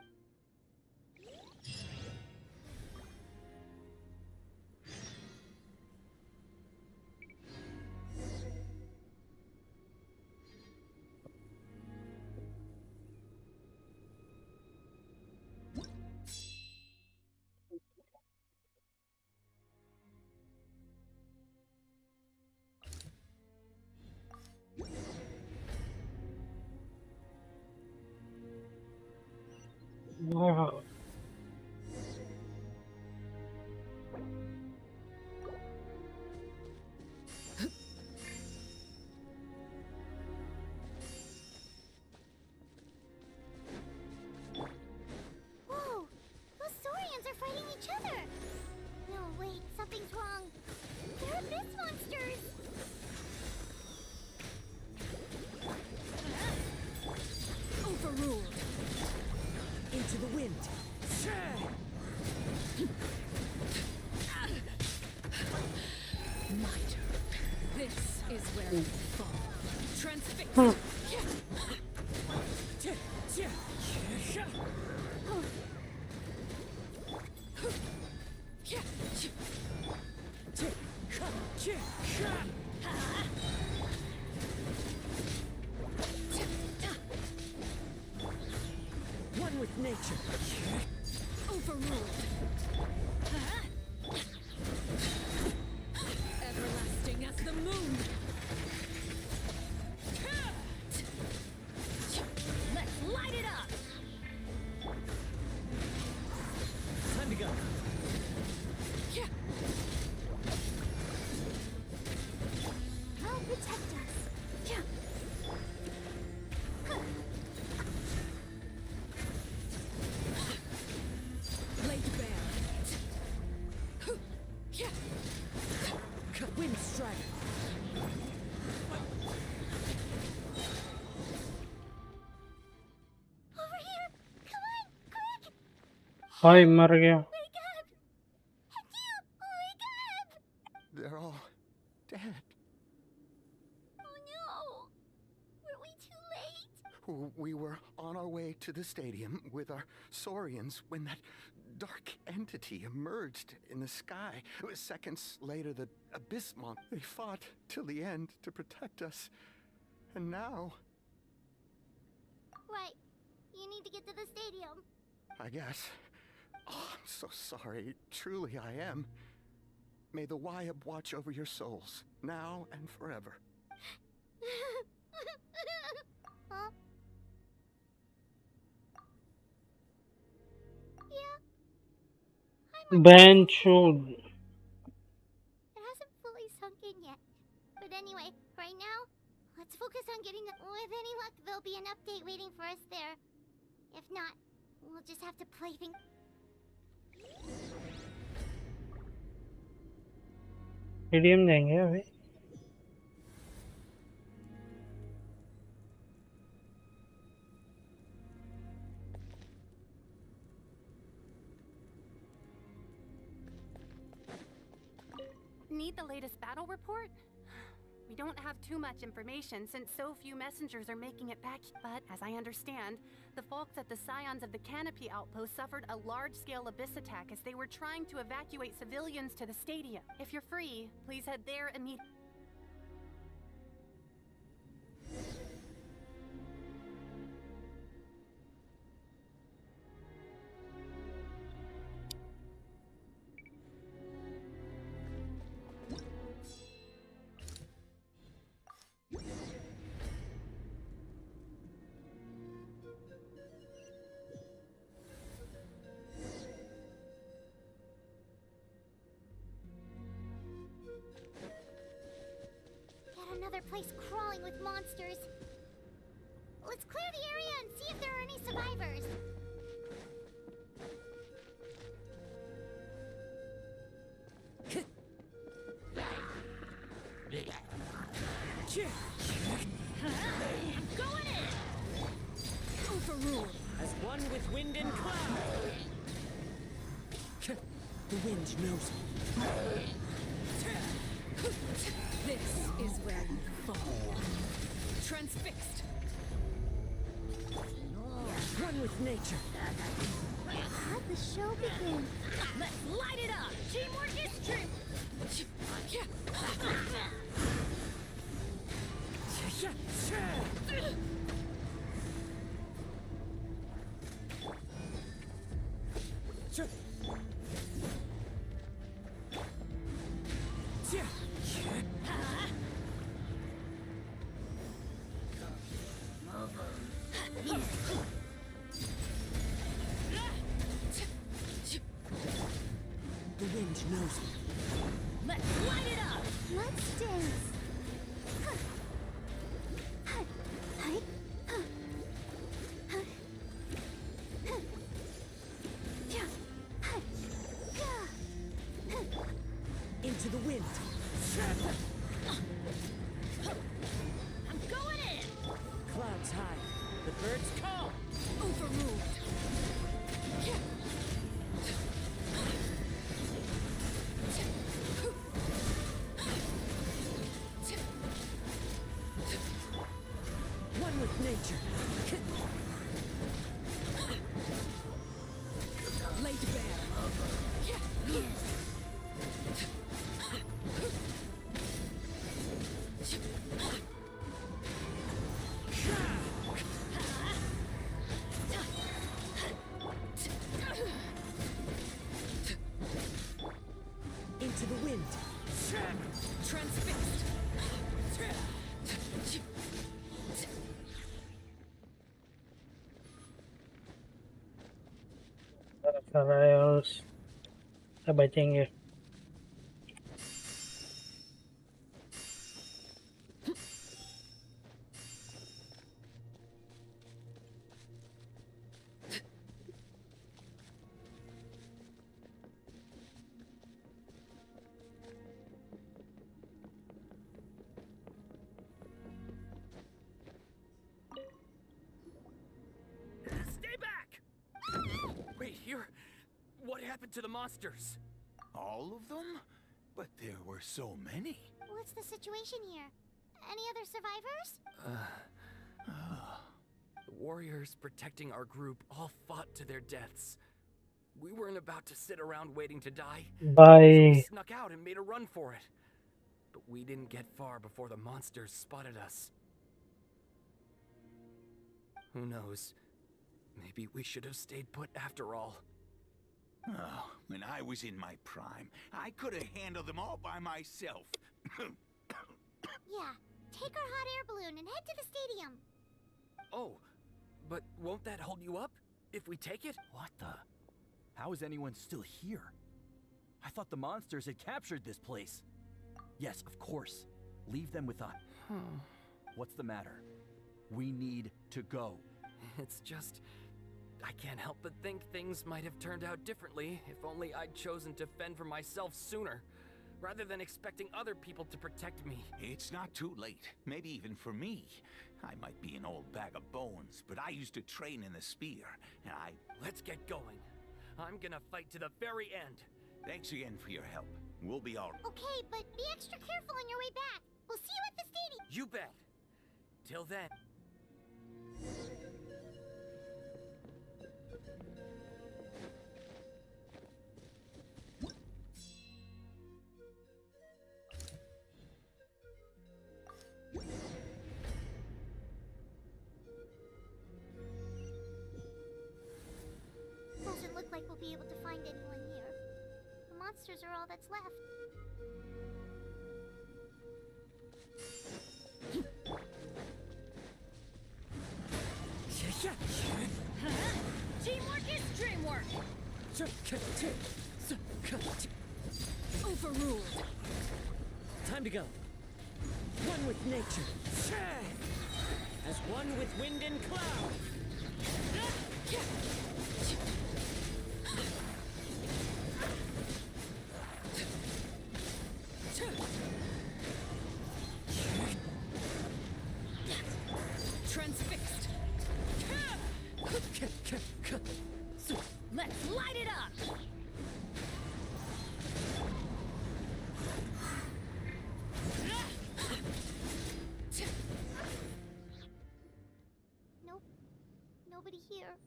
Wow. is where you fall. Transfixed. One with nature. Overruled. Everlasting as the moon. Let's light it up. Time to go. I'll protect us. Laid bare. Wind strike. Over here! Come on, quick! हाय मर गया. Wake up! Hector, wake up! They're all dead. Oh no! Were we too late? We were on our way to the stadium with our saurians when that dark entity emerged in the sky. Seconds later, the Abyss Monster. They fought till the end to protect us. And now, Right. You need to get to the stadium. I guess. Oh, I'm so sorry. Truly, I am. May the Wyab watch over your souls, now and forever. Huh? Yeah. Benchwood. It hasn't fully sunk in yet. But anyway, right now, let's focus on getting the... With any luck, there'll be an update waiting for us there. If not, we'll just have to play things... stadium जाएंगे अभी. Need the latest battle report? We don't have too much information since so few messengers are making it back. But as I understand, the folks at the Scions of the Canopy outpost suffered a large-scale abyss attack as they were trying to evacuate civilians to the stadium. If you're free, please head there immediately. Another place crawling with monsters. Let's clear the area and see if there are any survivors. I'm going in. Overruled. As one with wind and cloud. The wind knows me. This is where you fall. Transfixed. One with nature. How'd the show begin? Let's light it up. Teamwork is true. The wind knows me. Let's light it up. Let's dance. Into the wind. I'm going in. Clouds high. The birds call. Overruled. nature. Laid bare. Into the wind. Transfixed. Royals kita bacanya. Stay back! Wait, here? What happened to the monsters? All of them? But there were so many. What's the situation here? Any other survivors? The warriors protecting our group all fought to their deaths. We weren't about to sit around waiting to die. So we snuck out and made a run for it. But we didn't get far before the monsters spotted us. Who knows? Maybe we should have stayed put after all. Oh, when I was in my prime, I could have handled them all by myself. Yeah, take our hot air balloon and head to the stadium. Oh, but won't that hold you up if we take it? What the? How is anyone still here? I thought the monsters had captured this place. Yes, of course. Leave them with us. What's the matter? We need to go. It's just... I can't help but think things might have turned out differently if only I'd chosen to fend for myself sooner, rather than expecting other people to protect me. It's not too late. Maybe even for me. I might be an old bag of bones, but I used to train in the spear, and I... Let's get going. I'm gonna fight to the very end. Thanks again for your help. We'll be all... Okay, but be extra careful on your way back. We'll see you at the stadium. You bet. Till then. Doesn't look like we'll be able to find anyone here. The monsters are all that's left. Teamwork is dreamwork! Overruled! Time to go. One with nature. As one with wind and cloud. Transfixed! Let's light it up! Nope. Nobody here.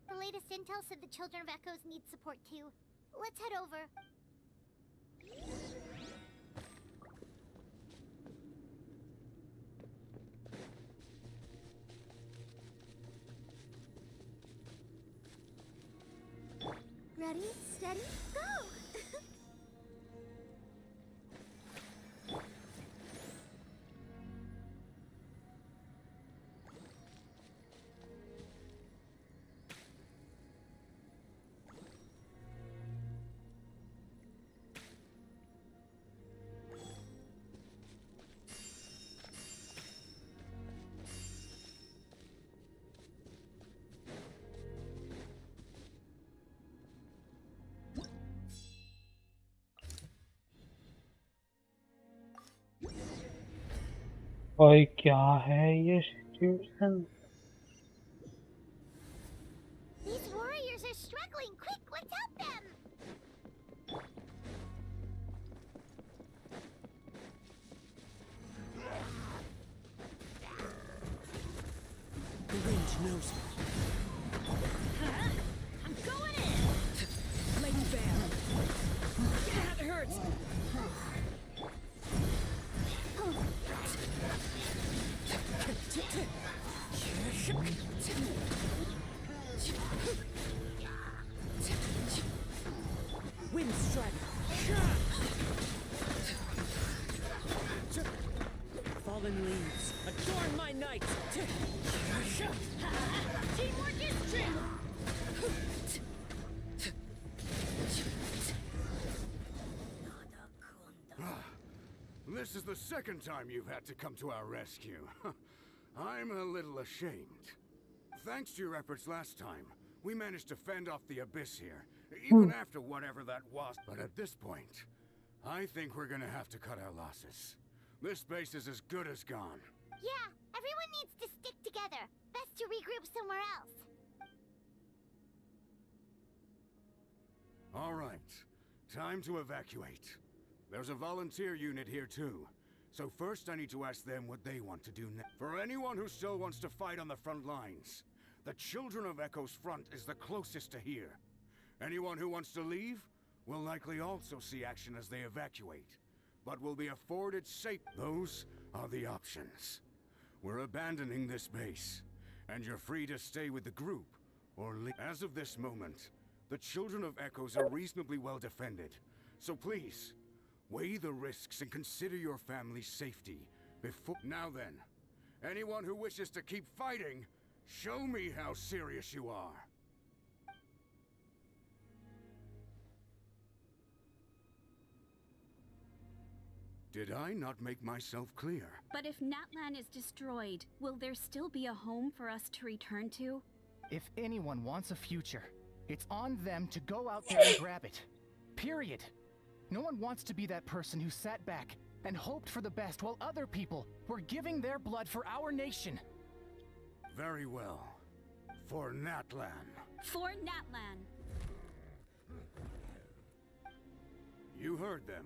The latest intel said the Children of Echoes need support too. Let's head over. Ready, steady, go! भाई क्या है ये situation? These warriors are struggling. Quick, let's help them. knows me. I'm going in! Lady Bear! That hurts! Wind Strider! Fallen leaves, adorn my night! Teamwork is true! This is the second time you've had to come to our rescue. I'm a little ashamed. Thanks to your efforts last time, we managed to fend off the abyss here, even after whatever that was. But at this point, I think we're gonna have to cut our losses. This base is as good as gone. Yeah, everyone needs to stick together. Best to regroup somewhere else. All right, time to evacuate. There's a volunteer unit here too. So first I need to ask them what they want to do next. For anyone who still wants to fight on the front lines, the Children of Echo's front is the closest to here. Anyone who wants to leave will likely also see action as they evacuate, but will be afforded safe. Those are the options. We're abandoning this base, and you're free to stay with the group or leave. As of this moment, the Children of Echoes are reasonably well defended, so please, weigh the risks and consider your family's safety before... Now then, anyone who wishes to keep fighting, show me how serious you are. Did I not make myself clear? But if Natlan is destroyed, will there still be a home for us to return to? If anyone wants a future, it's on them to go out there and grab it. Period. No one wants to be that person who sat back and hoped for the best while other people were giving their blood for our nation. Very well. For Natlan. For Natlan. You heard them.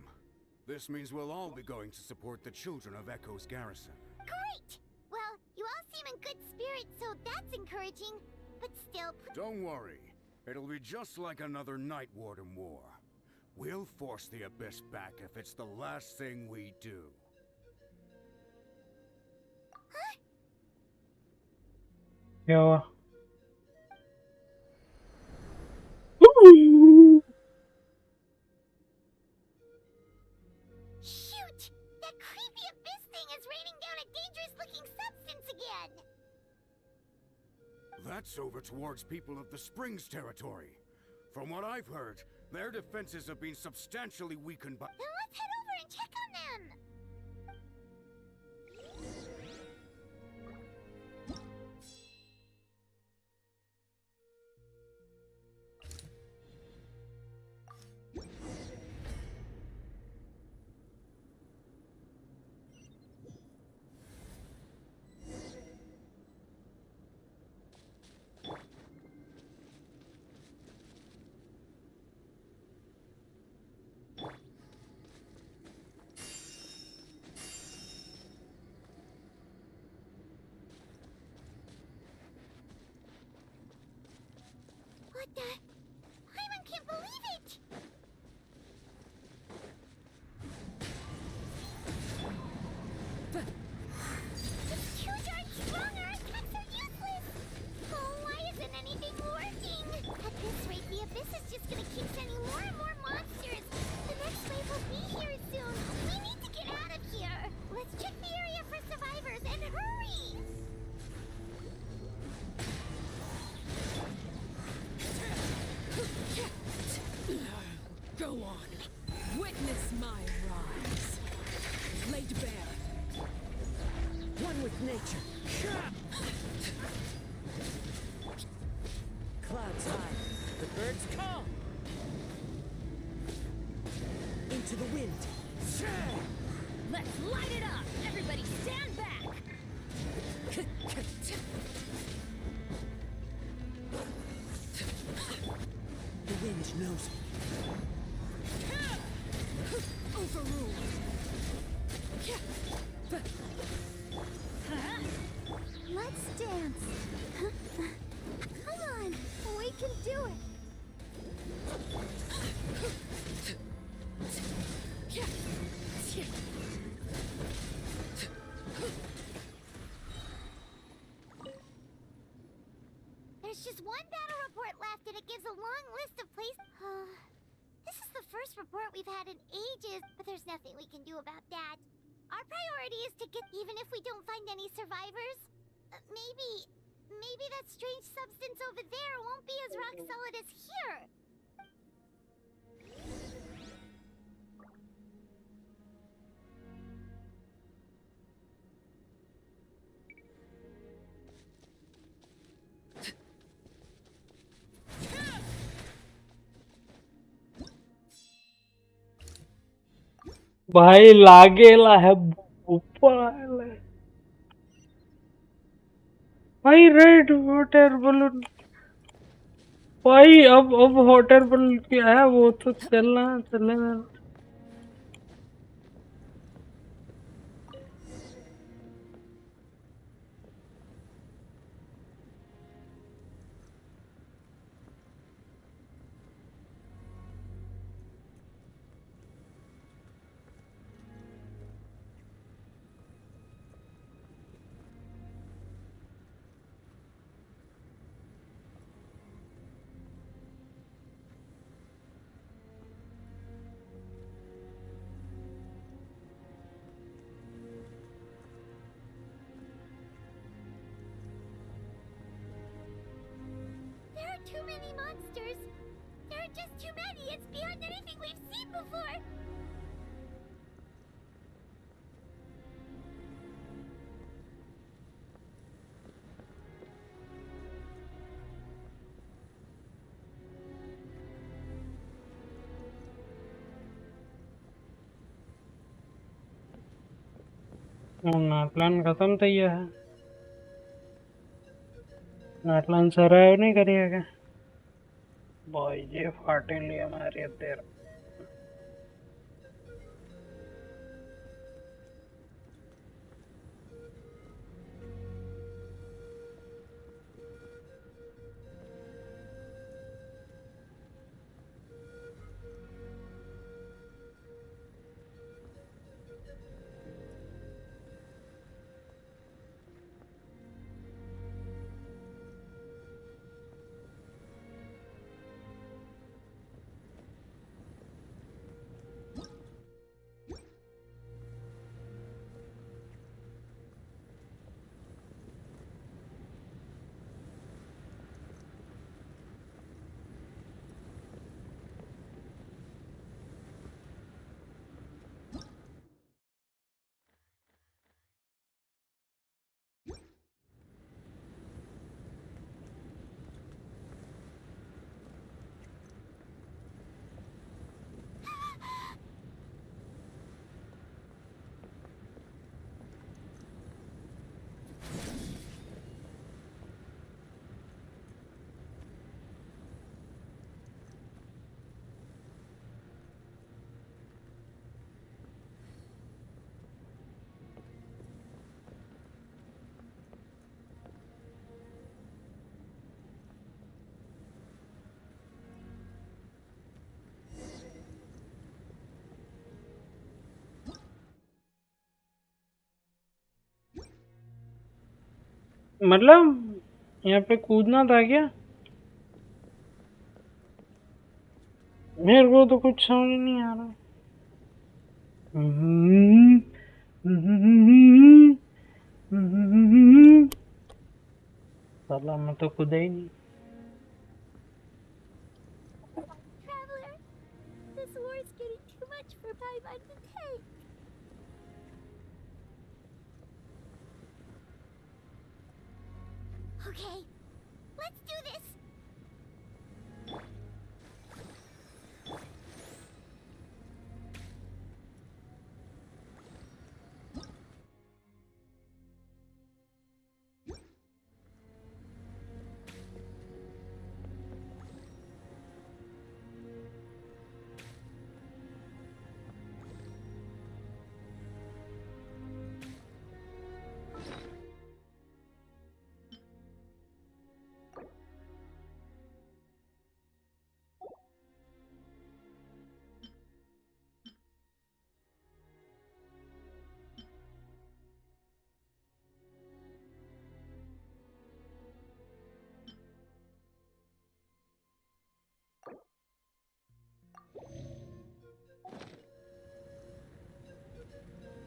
This means we'll all be going to support the Children of Echo's garrison. Great! Well, you all seem in good spirits, so that's encouraging. But still... Don't worry. It'll be just like another Night Warden war. We'll force the Abyss back if it's the last thing we do. Huh? Yeah. Shoot! That creepy Abyss thing is raining down a dangerous-looking substance again! That's over towards people of the Springs territory. From what I've heard, their defenses have been substantially weakened by... Then let's head over and check on them! What the... Hyman can't believe it! These huge aren't strong, our attacks are useless! Oh, why isn't anything working? At this rate, the Abyss is just gonna keep sending more and more monsters! The next wave will be here soon! We need to get out of here! Let's check the area for survivors, and hurry! Go on. Witness my rise. Laid bare. One with nature. Clouds high. The birds call. Into the wind. Let's light it up! Everybody stand back! The wind knows me. Overruled. Let's dance. Huh? There's just one battle report left, and it gives a long list of places. This is the first report we've had in ages, but there's nothing we can do about that. Our priority is to get, even if we don't find any survivors. Maybe that strange substance over there won't be as rock solid as here. भाई लागेला है ऊपर भाई red water balloon भाई अब water balloon क्या है वो तो चलना There are too many monsters. There are just too many. It's beyond anything we've seen before. Plan खत्म था ये है प्लान सर्वाइव नहीं करिएगा भाई ये फाटे लिए हमारे तेरा मतलब यहाँ पे कूदना था क्या मेरे को तो कुछ समझ नहीं आ रहा साला मैं तो कूदा ही नहीं Traveler, this war is getting too much for my mind to take. Okay, let's do this.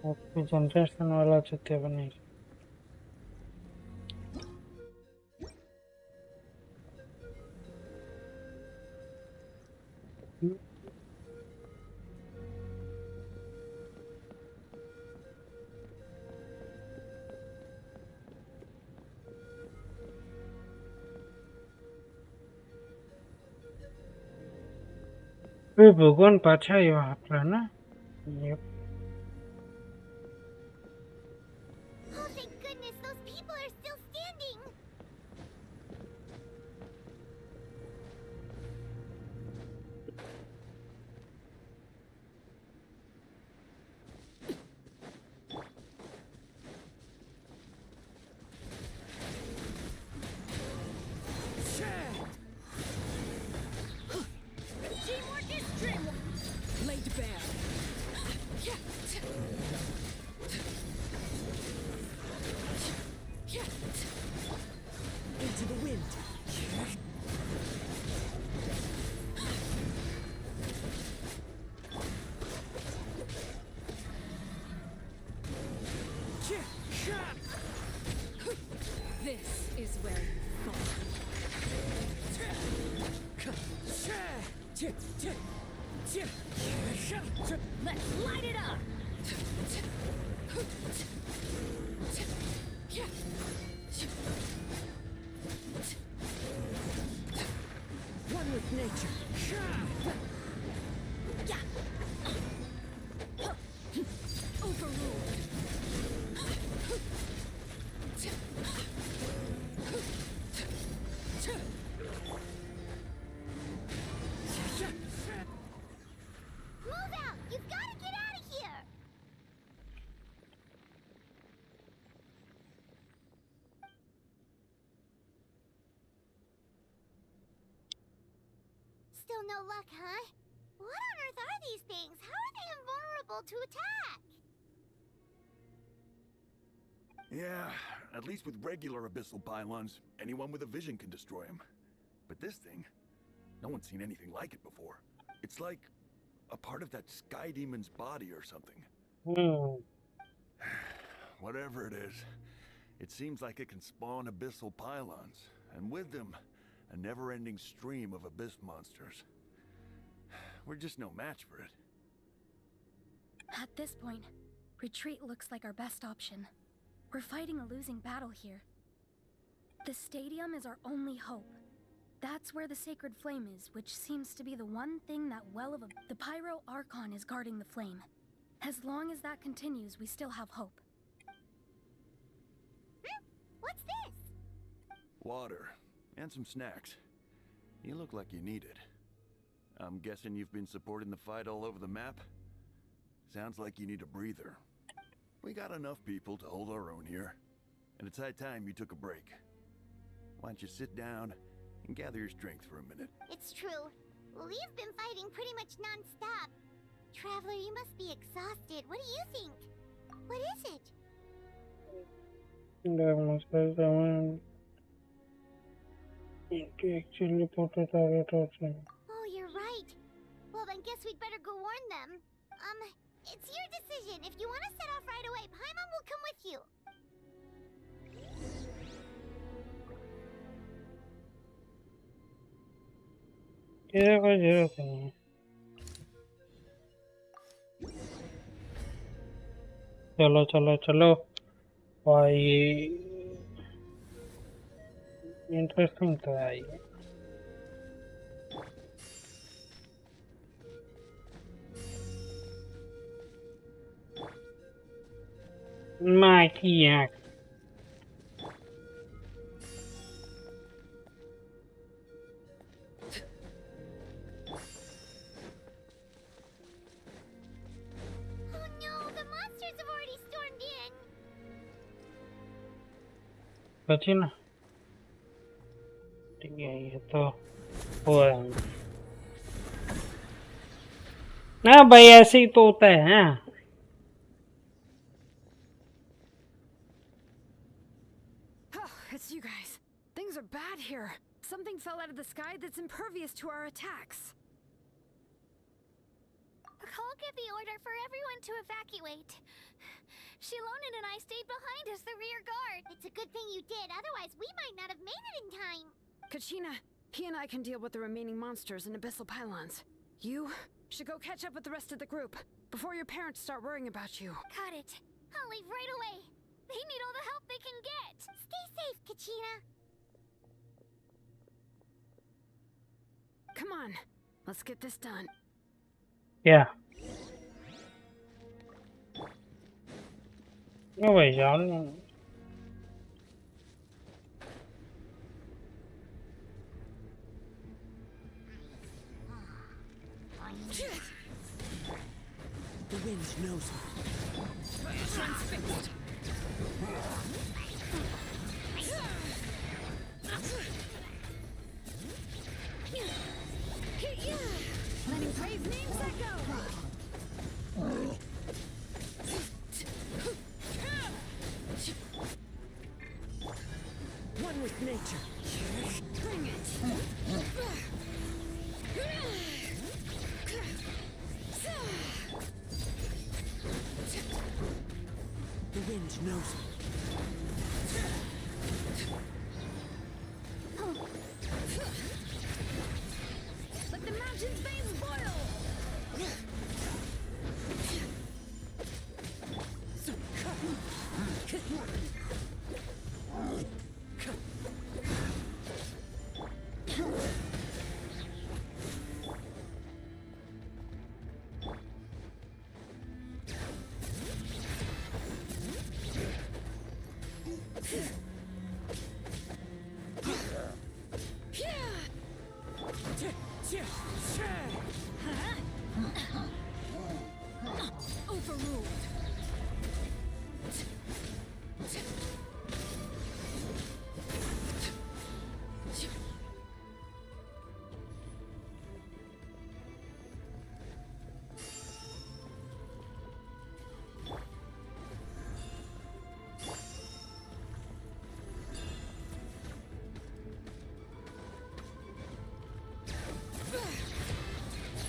Generation वाला चुतिया बने भगवान पाछा यो आपला ना Yep. Oh, thank goodness, those people are still standing! Teamwork is dreamwork! Laid bare. Into the wind. This is where you fall. Let's light it up! One with nature. Overruled. Move out! You've got to get out of here! Still no luck, huh? What on earth are these things? How are they invulnerable to attack? Yeah, at least with regular abyssal pylons, anyone with a vision can destroy them. But this thing, no one's seen anything like it before. It's like a part of that sky demon's body or something. Whatever it is, it seems like it can spawn abyssal pylons, and with them, a never-ending stream of abyss monsters. We're just no match for it. At this point, retreat looks like our best option. We're fighting a losing battle here. The stadium is our only hope. That's where the sacred flame is, which seems to be the one thing that well of a... The Pyro Archon is guarding the flame. As long as that continues, we still have hope. What's this? Water, and some snacks. You look like you need it. I'm guessing you've been supporting the fight all over the map? Sounds like you need a breather. We got enough people to hold our own here, and it's high time you took a break. Why don't you sit down and gather your strength for a minute? It's true. We've been fighting pretty much non-stop. Traveler, you must be exhausted. What do you think? What is it? Actually put a target also. Oh, you're right. Well, then guess we'd better go warn them. It's your decision. If you want to set off right away, Paimon will come with you. Yeah, कोई जरूरत नहीं है. चलो चलो चलो भाई interesting तो है ये. Maniac. Oh no, the monsters have already stormed in. बची ना. ठीक है ये तो हुआ है. ना भाई ऐसे ही तो होता है. It's you guys. Things are bad here. Something fell out of the sky that's impervious to our attacks. I'll give the order for everyone to evacuate. Shilonen and I stayed behind as the rear guard. It's a good thing you did, otherwise we might not have made it in time. Kachina, he and I can deal with the remaining monsters and abyssal pylons. You should go catch up with the rest of the group before your parents start worrying about you. Got it. I'll leave right away. They need all the help they can get. Stay safe, Kachina. Come on, let's get this done. Yeah. No way, John. The wind knows me. Transfixed. Letting praise names echo. One with nature. Bring it. The wind knows me. Let the mountain's veins boil. Overruled.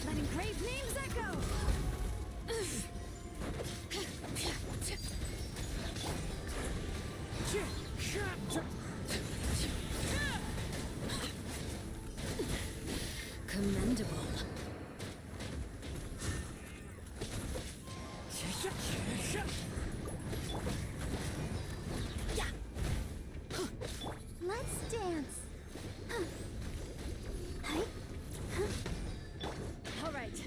Letting praise names echo. Commendable. Let's dance. All right.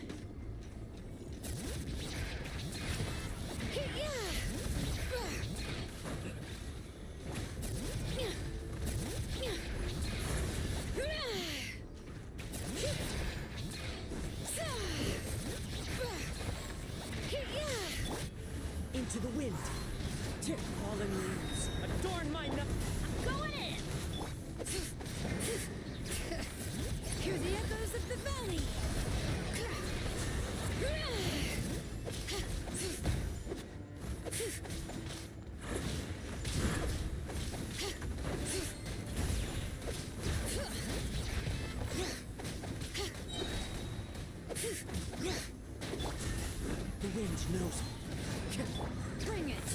Into the wind. Fallen leaves. Adorn my Going in. Hear the echoes of the valley. The wind knows me. Bring it.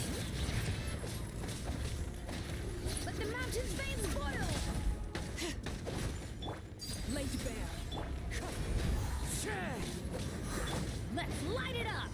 Let the mountain's veins boil. Laid bare. Let's light it up.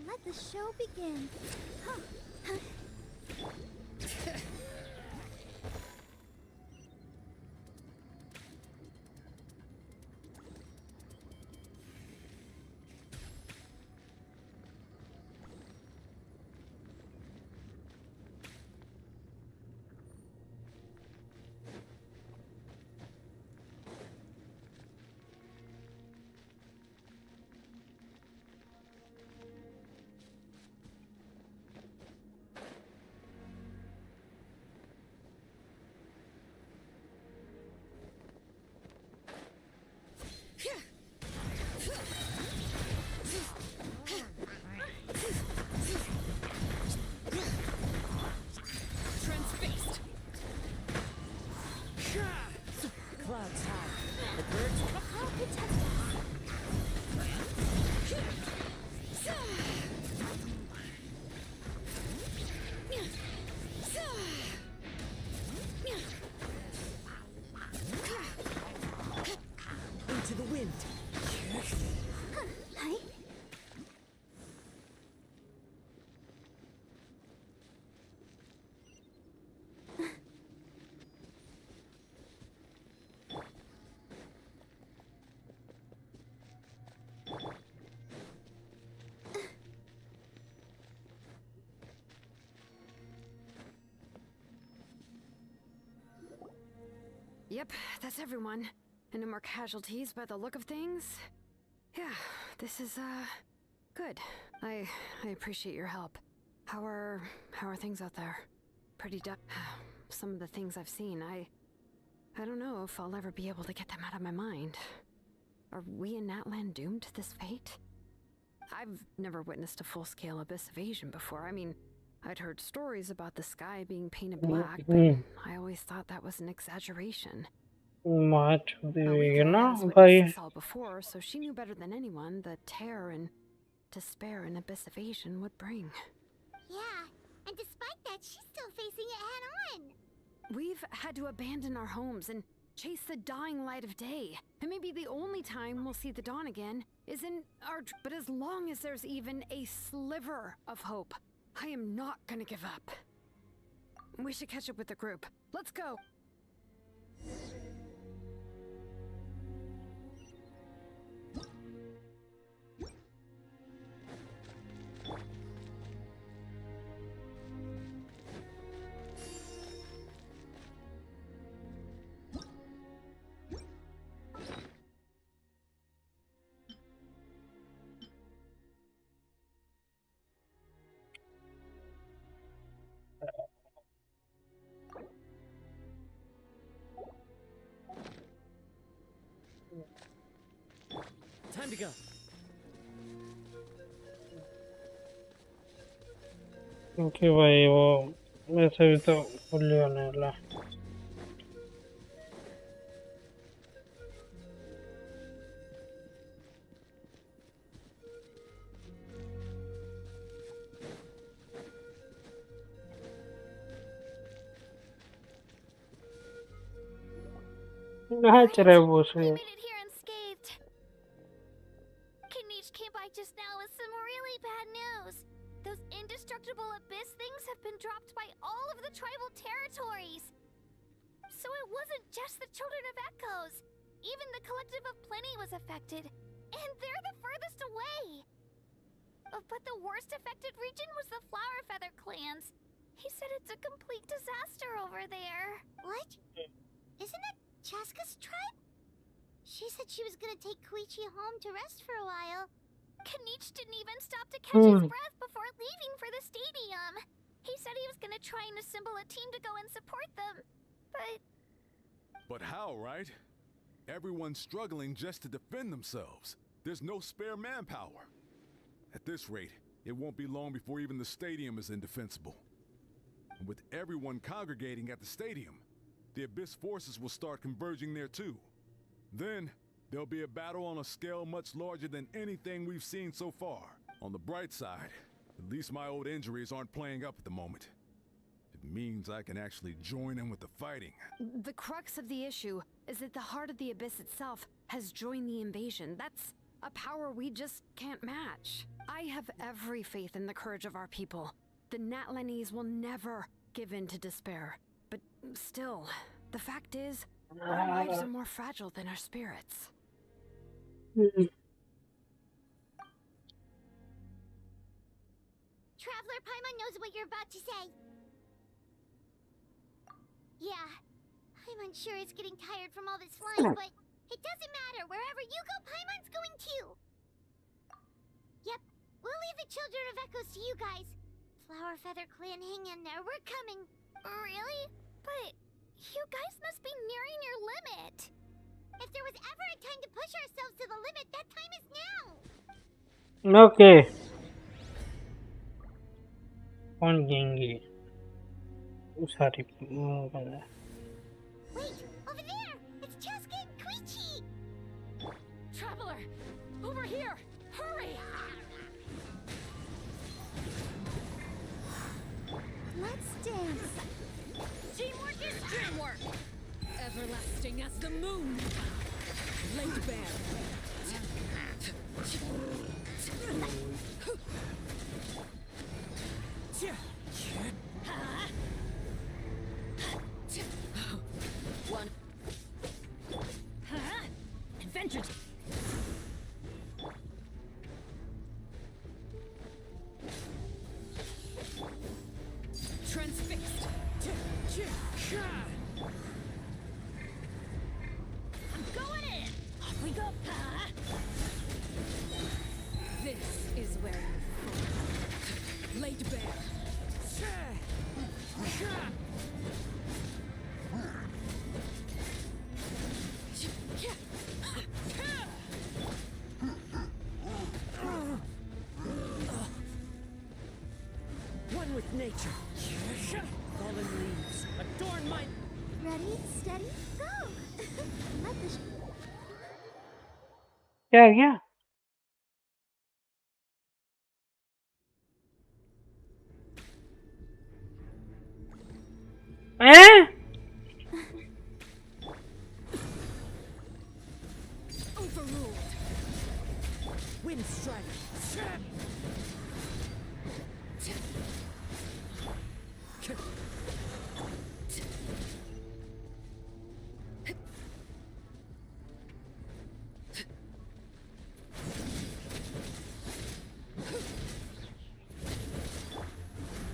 Let the show begin. Yep, that's everyone. And no more casualties by the look of things. Yeah, this is, good. I appreciate your help. How are things out there? Pretty some of the things I've seen, I don't know if I'll ever be able to get them out of my mind. Are we in Natlan doomed to this fate? I've never witnessed a full-scale abyss invasion before. I mean, I'd heard stories about the sky being painted black, but I always thought that was an exaggeration. Much Alika ना has witnessed भाई this all before, so she knew better than anyone the terror and despair an abyss evasion would bring. Yeah, and despite that, she's still facing it head-on. We've had to abandon our homes and chase the dying light of day. And maybe the only time we'll see the dawn again is in our... But as long as there's even a sliver of hope, I am not gonna give up. We should catch up with the group. Let's go! Time to go. क्योंकि भाई वो वैसे भी तो full होने वाला ना चले वो से Just now with some really bad news. Those indestructible abyss things have been dropped by all of the tribal territories. So it wasn't just the Children of Echoes. Even the Collective of Plenty was affected. And they're the furthest away. But the worst affected region was the Flower Feather clans. He said it's a complete disaster over there. What? Isn't that Chaska's tribe? She said she was gonna take Koichi home to rest for a while. Kanich didn't even stop to catch his breath before leaving for the stadium. He said he was gonna try and assemble a team to go and support them, but... But how, right? Everyone's struggling just to defend themselves. There's no spare manpower. At this rate, it won't be long before even the stadium is indefensible. And with everyone congregating at the stadium, the Abyss forces will start converging there too. Then, there'll be a battle on a scale much larger than anything we've seen so far. On the bright side, at least my old injuries aren't playing up at the moment. It means I can actually join in with the fighting. The crux of the issue is that the heart of the Abyss itself has joined the invasion. That's a power we just can't match. I have every faith in the courage of our people. The Natlanese will never give in to despair. But still, the fact is, our lives are more fragile than our spirits. Traveler Paimon knows what you're about to say. Yeah, Paimon's sure is getting tired from all this flying, but it doesn't matter. Wherever you go, Paimon's going too. Yep, we'll leave the Children of Echoes to you guys. Flower Feather Clan, hang in there. We're coming. Really? But you guys must be nearing your limit. If there was ever a time to push ourselves to the limit, that time is now. Okay. कौन गेंगे सारी Wait, over there! It's Chaska and Koichi! Traveler! Over here! Hurry! Let's dance! Teamwork is dreamwork! Everlasting as the moon! Laid bare! One. Adventure. Transfixed. where you laid bare. One with nature. Fallen leaves adorn my... Ready, steady, go! Let the क्या क्या हैं? Overruled. Wind strike.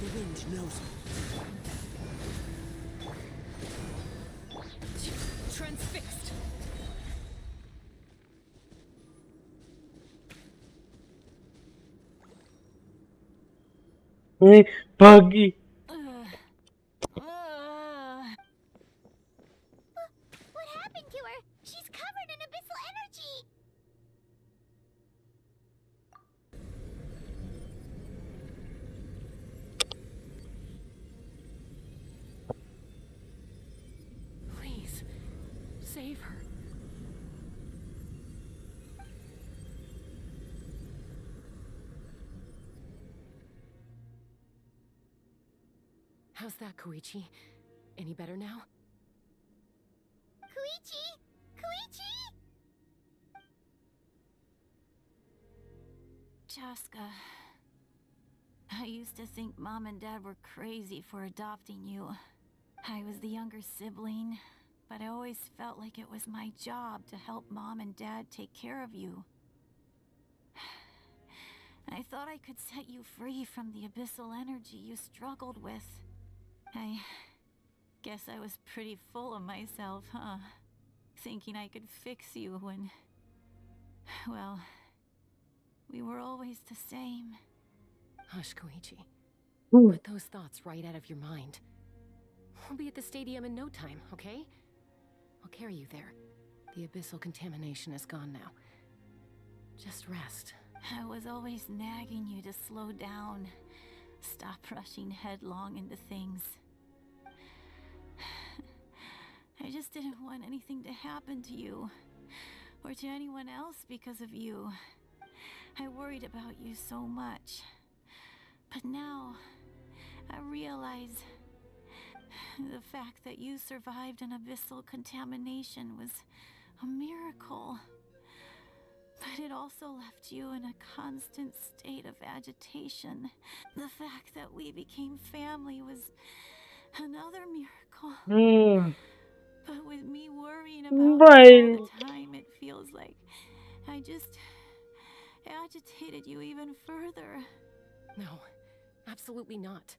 The wind knows it. transfixed. भागी What happened to her? She's covered in abyssal energy. Please, save her. How's that, Koichi? Any better now? Koichi! Koichi! Chaska, I used to think Mom and Dad were crazy for adopting you. I was the younger sibling, but I always felt like it was my job to help Mom and Dad take care of you. I thought I could set you free from the abyssal energy you struggled with. I guess I was pretty full of myself, huh? Thinking I could fix you when... well, we were always the same. Hush, Koichi. Put those thoughts right out of your mind. We'll be at the stadium in no time, okay? I'll carry you there. The abyssal contamination is gone now. Just rest. I was always nagging you to slow down. Stop rushing headlong into things. I just didn't want anything to happen to you, or to anyone else because of you. I worried about you so much. But now, I realize the fact that you survived an abyssal contamination was a miracle. But it also left you in a constant state of agitation. The fact that we became family was another miracle. But with me worrying about you all the time, it feels like I just agitated you even further. No, absolutely not.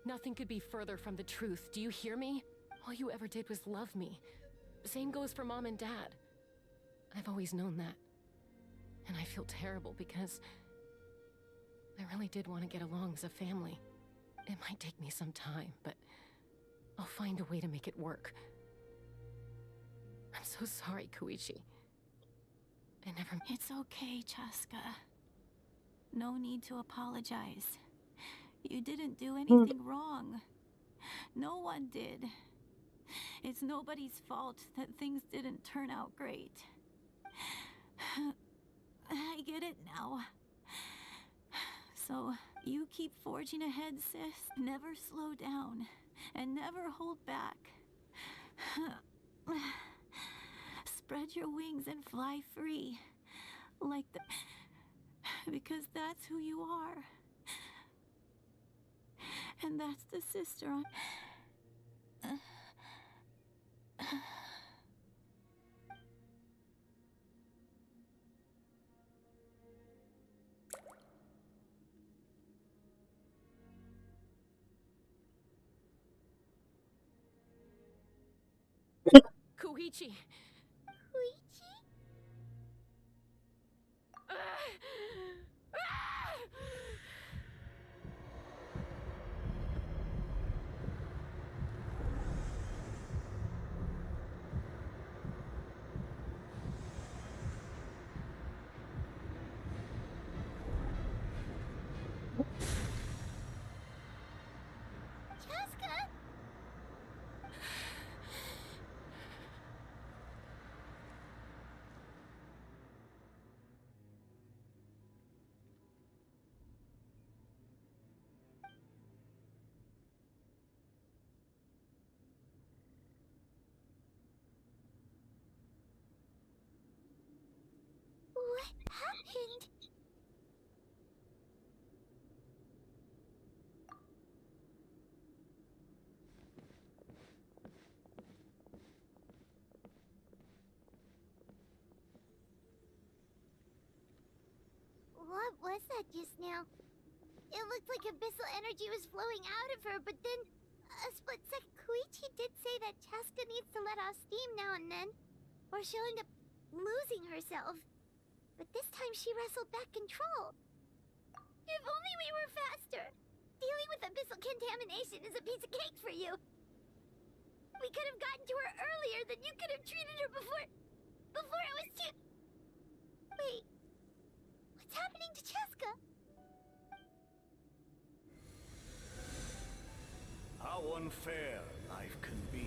Nothing could be further from the truth. Do you hear me? All you ever did was love me. Same goes for Mom and Dad. I've always known that. And I feel terrible because I really did want to get along as a family. It might take me some time, but I'll find a way to make it work. I'm so sorry, Koichi. I never... It's okay, Chaska. No need to apologize. You didn't do anything wrong. No one did. It's nobody's fault that things didn't turn out great. I get it now. So, you keep forging ahead, sis. Never slow down, and never hold back. Spread your wings and fly free. Like the... because that's who you are. And that's the sister on... Koichi! Koichi? happened? What was that just now? It looked like abyssal energy was flowing out of her, but then a split second Koichi did say that Chaska needs to let off steam now and then, or she'll end up losing herself. But this time she wrestled back control. If only we were faster! Dealing with abyssal contamination is a piece of cake for you. We could have gotten to her earlier, then you could have treated her before it was too... Wait, what's happening to Chaska? How unfair life can be.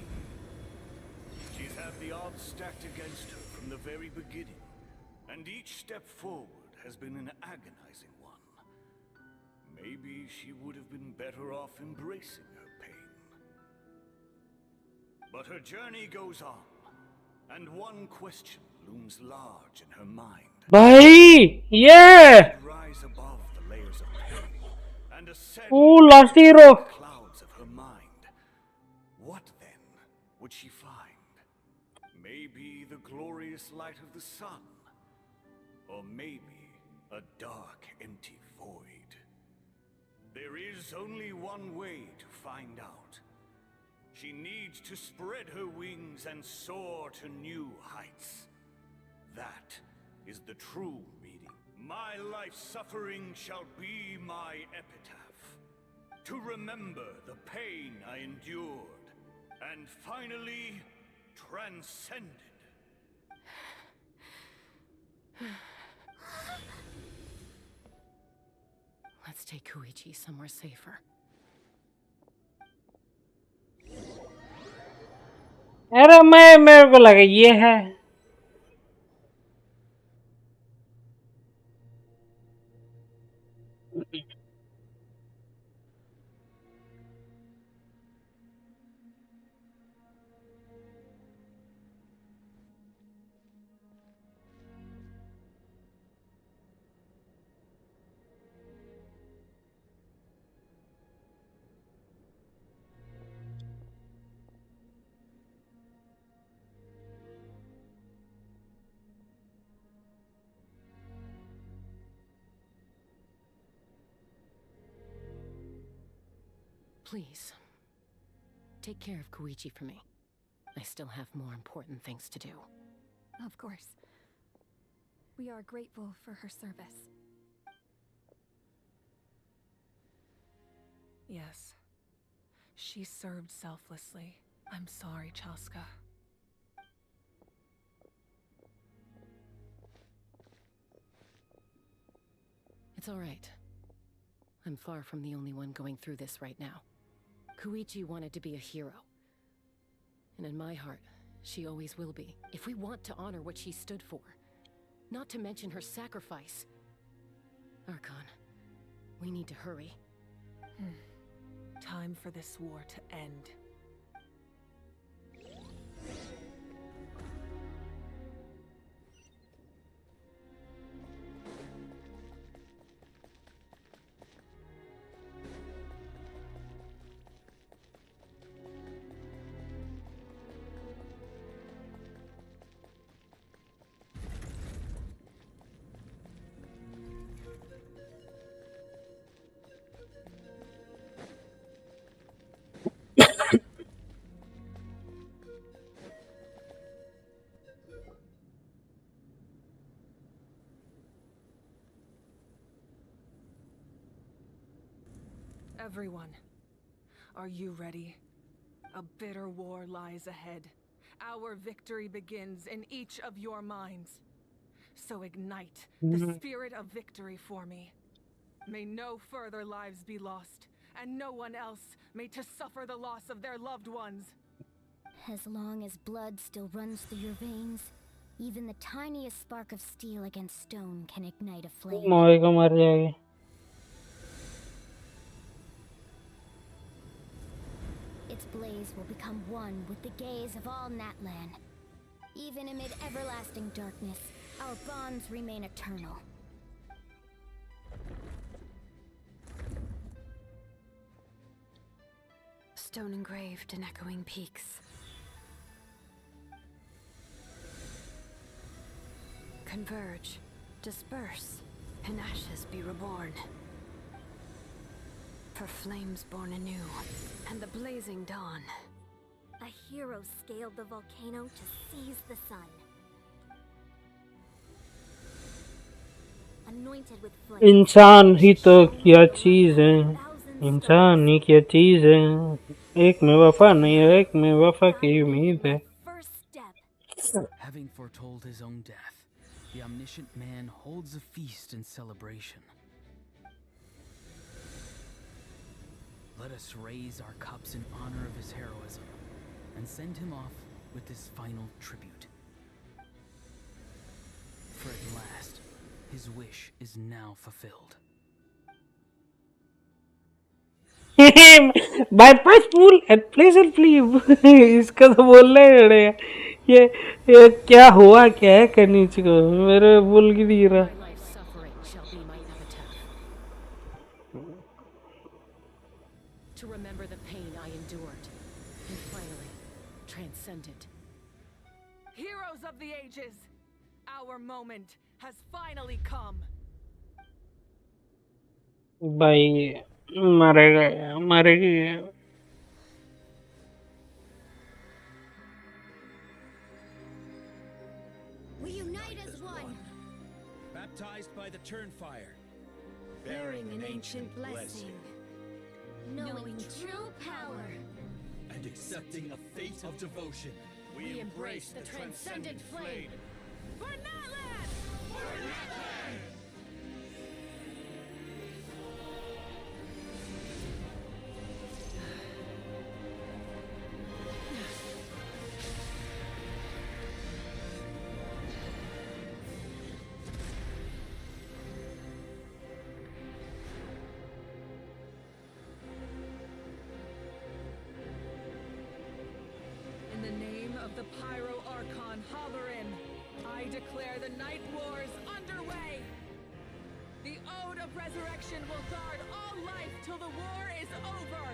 She's had the odds stacked against her from the very beginning, and each step forward has been an agonizing one. Maybe she would have been better off embracing her pain. But her journey goes on, and one question looms large in her mind. Bhai, yeah. Rise above the layers of pain and ascend Ooh, last hero. the clouds of her mind. What then would she find? Maybe the glorious light of the sun, or maybe a dark, empty void. There is only one way to find out. She needs to spread her wings and soar to new heights. That is the true meaning. My life's suffering shall be my epitaph. To remember the pain I endured, and finally transcended. Let's take Koichi somewhere safer. अरे मेरे को लगा ये है. Please, take care of Koichi for me. I still have more important things to do. Of course. We are grateful for her service. Yes. She served selflessly. I'm sorry, Chaska. It's all right. I'm far from the only one going through this right now. Koichi wanted to be a hero. And in my heart, she always will be. If we want to honor what she stood for, not to mention her sacrifice. Archon, we need to hurry. Time for this war to end. Everyone, are you ready? A bitter war lies ahead. Our victory begins in each of your minds. So ignite the spirit of victory for me. May no further lives be lost, and no one else may to suffer the loss of their loved ones. As long as blood still runs through your veins, even the tiniest spark of steel against stone can ignite a flame. को मर जाएगी. Its blaze will become one with the gaze of all Natlan. Even amid everlasting darkness, Our bonds remain eternal. Stone engraved in echoing peaks. Converge, disperse, in ashes be reborn. For flames born anew, and the blazing dawn. A hero scaled the volcano to seize the sun. Anointed with flame. इंसान ही तो क्या चीज है, इंसान ही क्या चीज है, एक में वफा नहीं है, एक में वफा की उम्मीद है. Having foretold his own death, the omniscient man holds a feast in celebration. Let us raise our cups in honor of his heroism and send him off with this final tribute. For at last, his wish is now fulfilled. Bypass pool and pleasantly. इसका तो बोलना ही पड़ेगा. ये क्या हुआ, क्या है कनीच को, मेरे बोल की नहीं रहा. To remember the pain I endured and finally transcend it. Heroes of the ages, our moment has finally come. भाई मरेगा मरेगी. We unite as one. Baptized by the Turnfire, Bearing an ancient blessing. Knowing true power. and accepting a fate of devotion, we embrace the transcendent flame. For Natlan! For Natlan! In the name of the Pyro Archon Hoverin, I declare the Night Wars underway! The Ode of Resurrection will guard all life till the war is over!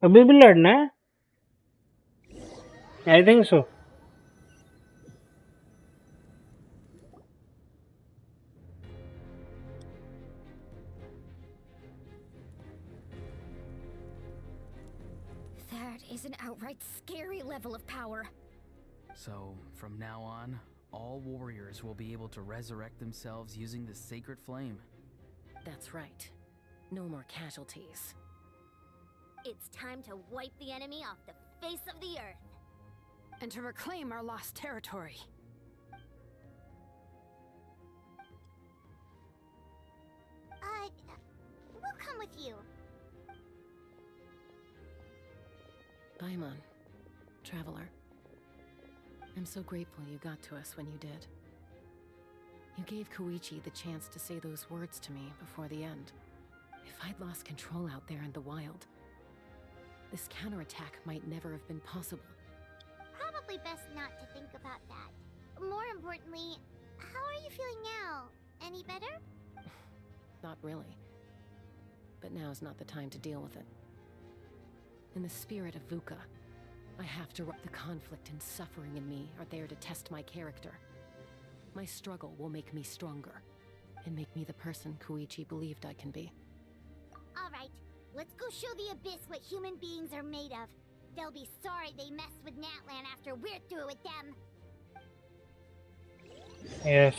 अभी भी लड़ना है? I think so. That is an outright scary level of power. So, from now on, all warriors will be able to resurrect themselves using the sacred flame. That's right. No more casualties. It's time to wipe the enemy off the face of the earth. And to reclaim our lost territory. We'll come with you. Paimon, traveler. I'm so grateful you got to us when you did. You gave Koichi the chance to say those words to me before the end. If I'd lost control out there in the wild, this counterattack might never have been possible. Probably best not to think about that. More importantly, how are you feeling now? Any better? Not really. But now's not the time to deal with it. In the spirit of VUCA, I have to. The conflict and suffering in me are there to test my character. My struggle will make me stronger, and make me the person Koichi believed I can be. Alright, let's go show the Abyss what human beings are made of. They'll be sorry they messed with Natlan after we're through with them. Yes.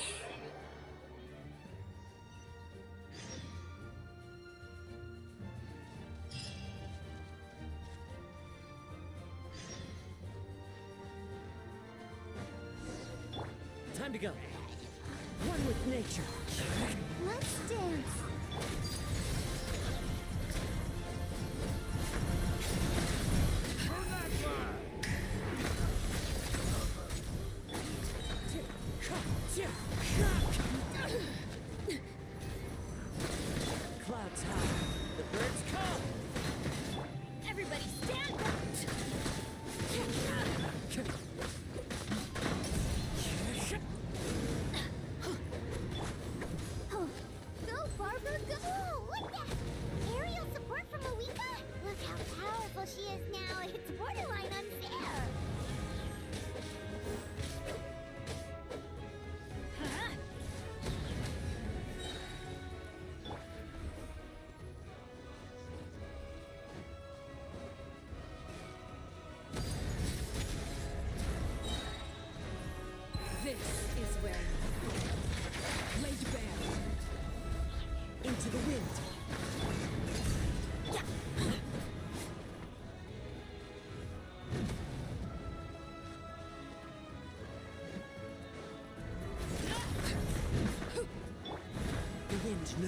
Time to go. One with nature. Let's dance. Clouds high. The birds come. Everybody stand back!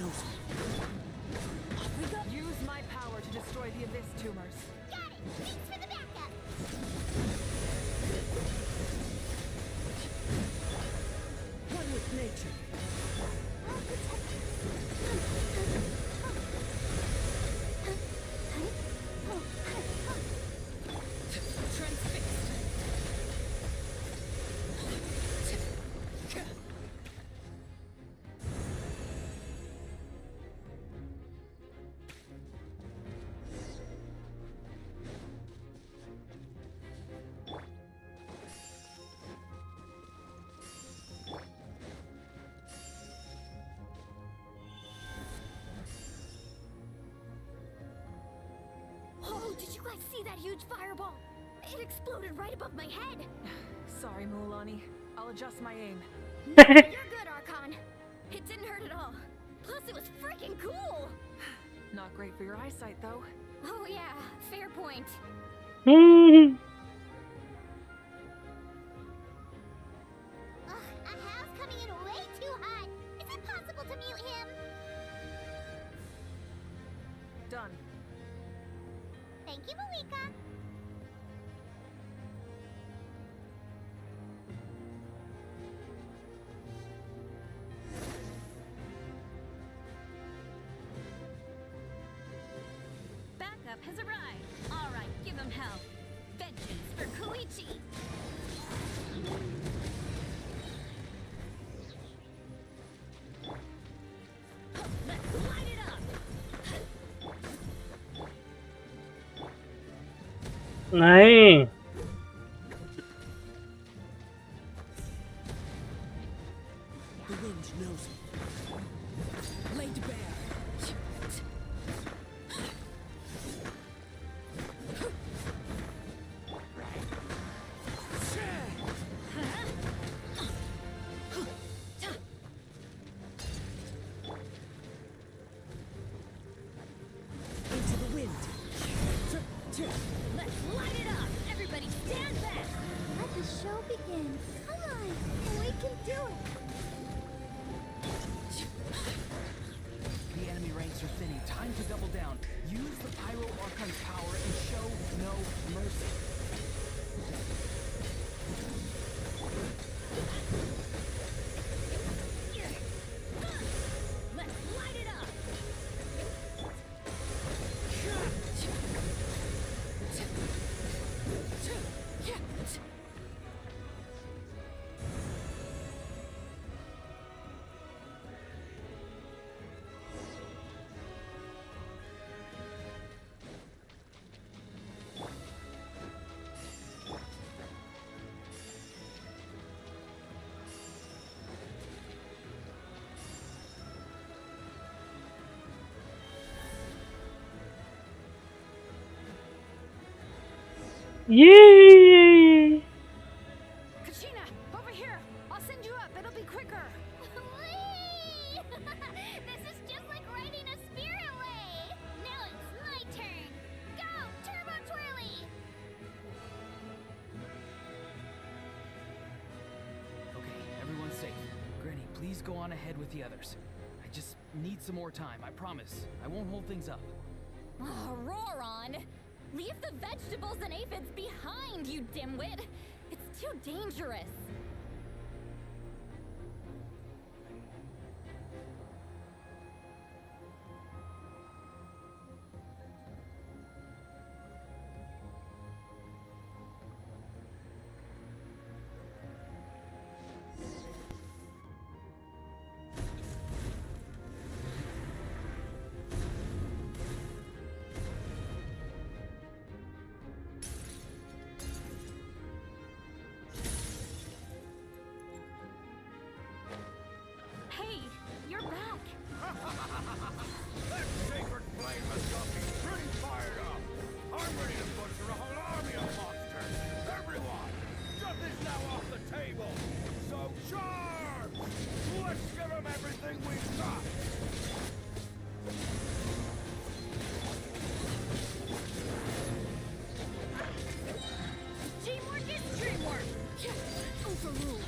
knows me. Use my power to destroy the abyss tumors. Got it! Thanks for the backup! One with nature. I'll protect you. Oh, did you guys see that huge fireball? It exploded right above my head. Sorry, Mulani. I'll adjust my aim. You're good, Archon. It didn't hurt at all. Plus, it was freaking cool. Not great for your eyesight, though. Oh yeah, fair point. Ahal's coming in way too hot. Is it possible to mute him? Done. Thank you, Malika. Backup has arrived. All right, give him hell. Vengeance for Koichi. Let's light it up. नहीं The wind knows me. Laid bare. Into the wind. Let's light it up. Everybody stand back. Let the show begin. Come on, we can do it. The enemy ranks are thinning. Time to double down. Use the Pyro Archon's power and show no mercy. Let's light it up. Yay! Kachina, over here. I'll send you up. It'll be quicker. Whee! This is just like riding a spirit away. Now it's my turn. Go, Turbo Twirly! Okay, everyone's safe. Granny, please go on ahead with the others. I just need some more time, I promise. I won't hold things up. Oh, roar on! Leave the vegetables and aphids behind, you dimwit! It's too dangerous! Hey, you're back. That sacred flame has got me pretty fired up. I'm ready to butcher a whole army of monsters. Everyone, nothing's now off the table. So charge! Let's give them everything we've got. Teamwork is dreamwork! Overruled.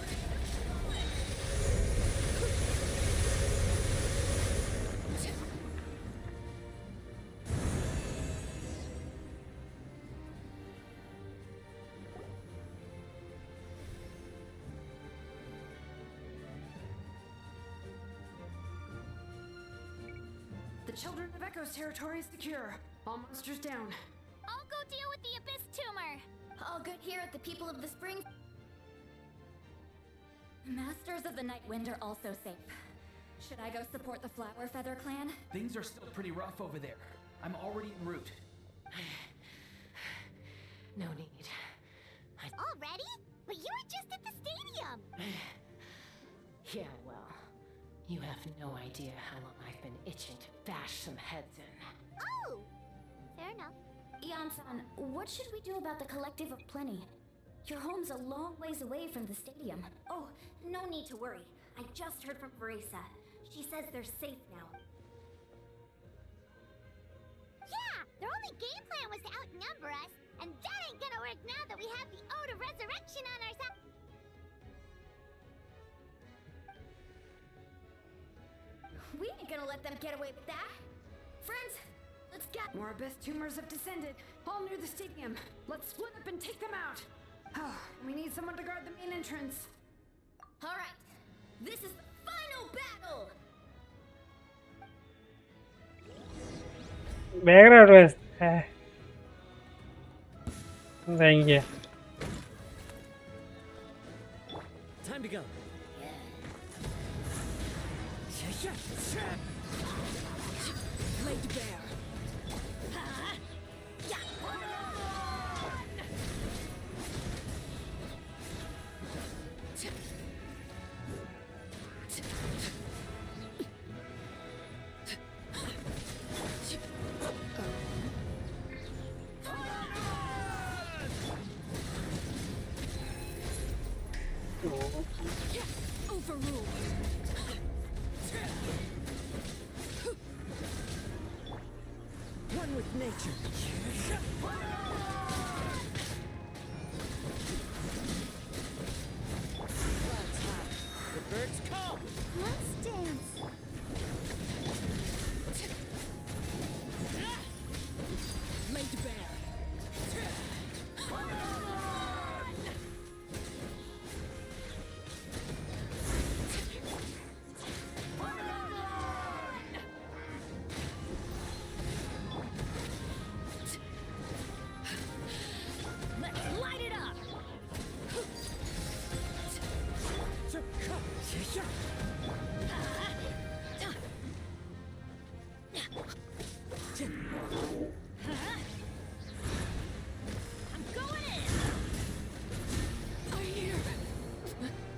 Children of Echo's territory is secure. All monsters down. I'll go deal with the Abyss Tumor. All good here at the People of the Spring. Masters of the Night Wind are also safe. Should I go support the Flower Feather clan? Things are still pretty rough over there. I'm already en route. No need. Already? But you were just at the stadium. Yeah, well, you have no idea how long I've been itching to bash some heads in. Oh! Fair enough. Yan-san, what should we do about the Collective of Plenty? Your home's a long ways away from the stadium. Oh, no need to worry. I just heard from Veresa. She says they're safe now. Yeah! Their only game plan was to outnumber us, and that ain't gonna work now that we have the Ode of Resurrection on our side. We ain't gonna let them get away with that. Friends, let's get... More Abyss Tumors have descended, all near the stadium. Let's split up and take them out. We need someone to guard the main entrance. All right, this is the final battle. Background was thank you. Time to go. Laid to bear. Overruled. One with nature. The birds come. Let's dance. Laid to bear.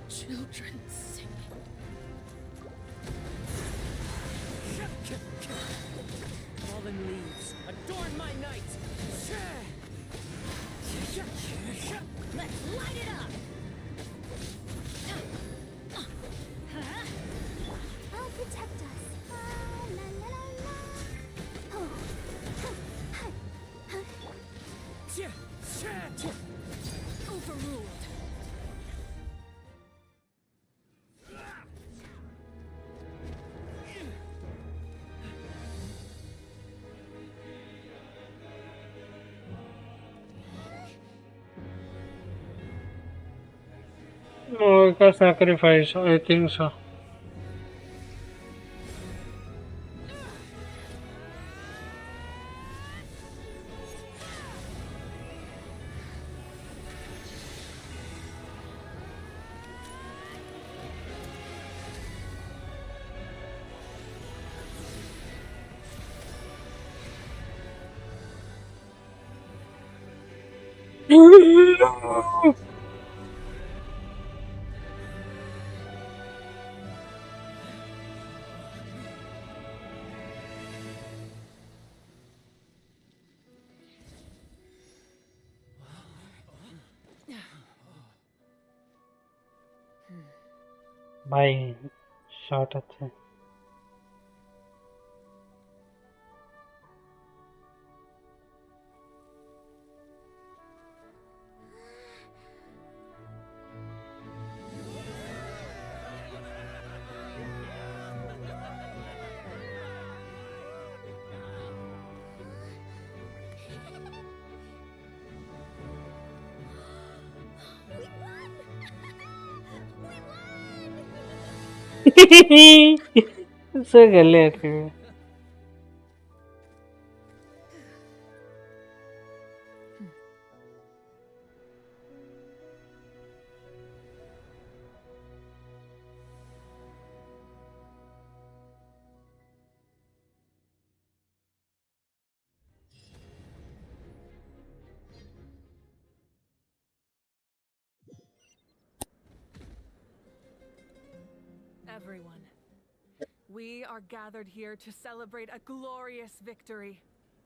Children singing. Fallen leaves, adorn my night. Let's light it up. I'll protect us. La, la, la, la. Overruled. No, got sacrifice, I think so. भाई shot अच्छा है So good. everyone. We are gathered here to celebrate a glorious victory.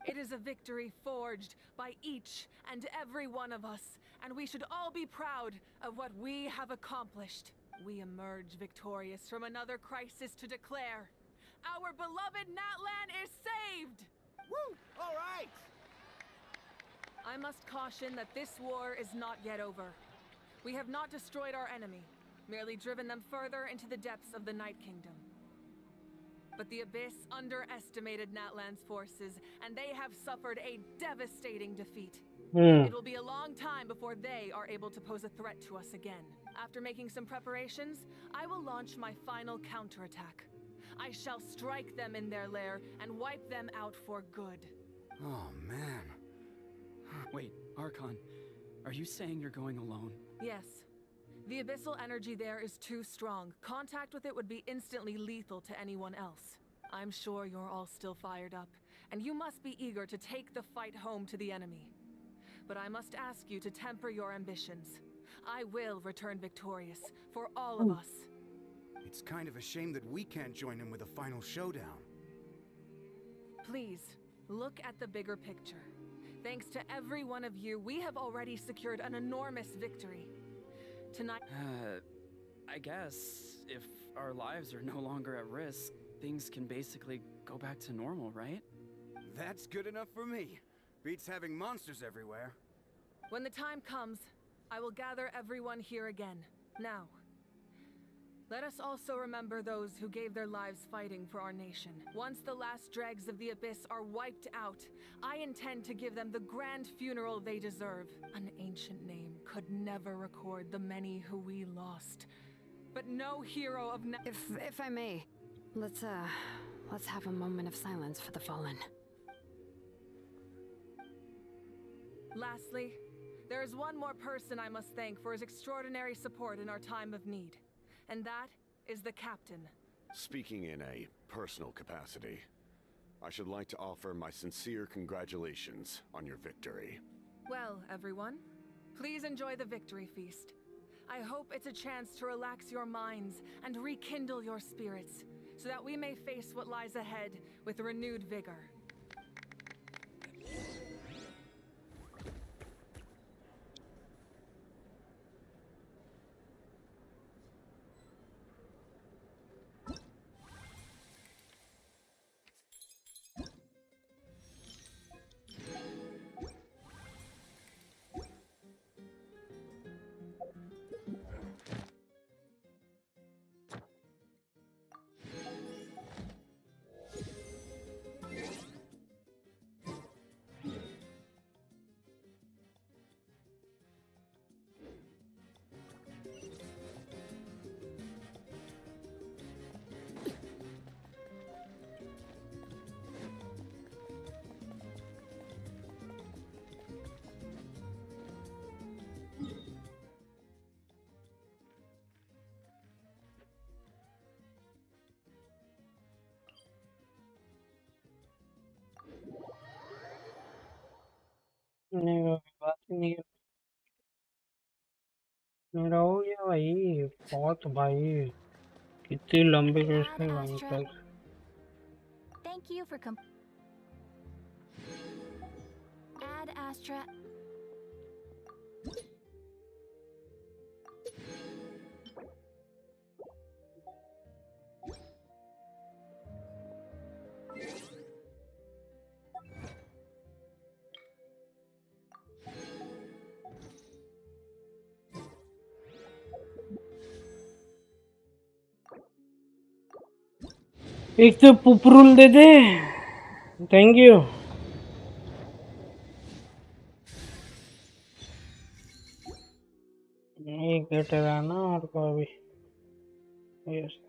It is a victory forged by each and every one of us, and we should all be proud of what we have accomplished. We emerge victorious from another crisis to declare, our beloved Natlan is saved! Woo! All right! I must caution that this war is not yet over. We have not destroyed our enemy, merely driven them further into the depths of the Night Kingdom. But the Abyss underestimated Natlan's forces, and they have suffered a devastating defeat. It will be a long time before they are able to pose a threat to us again. After making some preparations, I will launch my final counterattack. I shall strike them in their lair and wipe them out for good. Oh, man. Wait, Archon, are you saying you're going alone? Yes. The abyssal energy there is too strong. Contact with it would be instantly lethal to anyone else. I'm sure you're all still fired up, and you must be eager to take the fight home to the enemy. But I must ask you to temper your ambitions. I will return victorious for all of us. It's kind of a shame that we can't join him with a final showdown. Please, look at the bigger picture. Thanks to every one of you, we have already secured an enormous victory. Tonight... I guess if our lives are no longer at risk, things can basically go back to normal, right? That's good enough for me. Beats having monsters everywhere. When the time comes, I will gather everyone here again. Now, let us also remember those who gave their lives fighting for our nation. Once the last dregs of the Abyss are wiped out, I intend to give them the grand funeral they deserve. An ancient name could never record the many who we lost. But no hero of... If I may, let's have a moment of silence for the fallen. Lastly, there is one more person I must thank for his extraordinary support in our time of need. And that is the captain. Speaking in a personal capacity, I should like to offer my sincere congratulations on your victory. Well, everyone, please enjoy the victory feast. I hope it's a chance to relax your minds and rekindle your spirits, so that we may face what lies ahead with renewed vigor. नहीं बात ही नहीं मेरा हो गया भाई बहुत भाई कितनी लंबी क्वेश्चन लाइन तक Thank you for Add Astra. एक तो पुपरुल दे दे थैंक यू एक ना और को अभी yes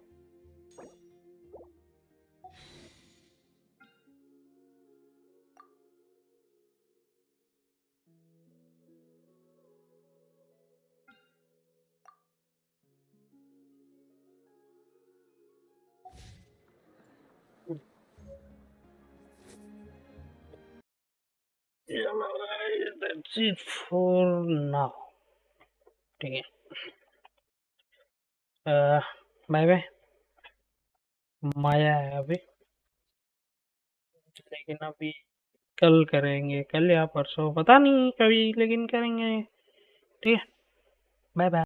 That's it for now. ठीक है बाय बाय माया है अभी, लेकिन अभी कल करेंगे, कल या परसों पता नहीं कभी, लेकिन करेंगे। ठीक है, बाय बाय।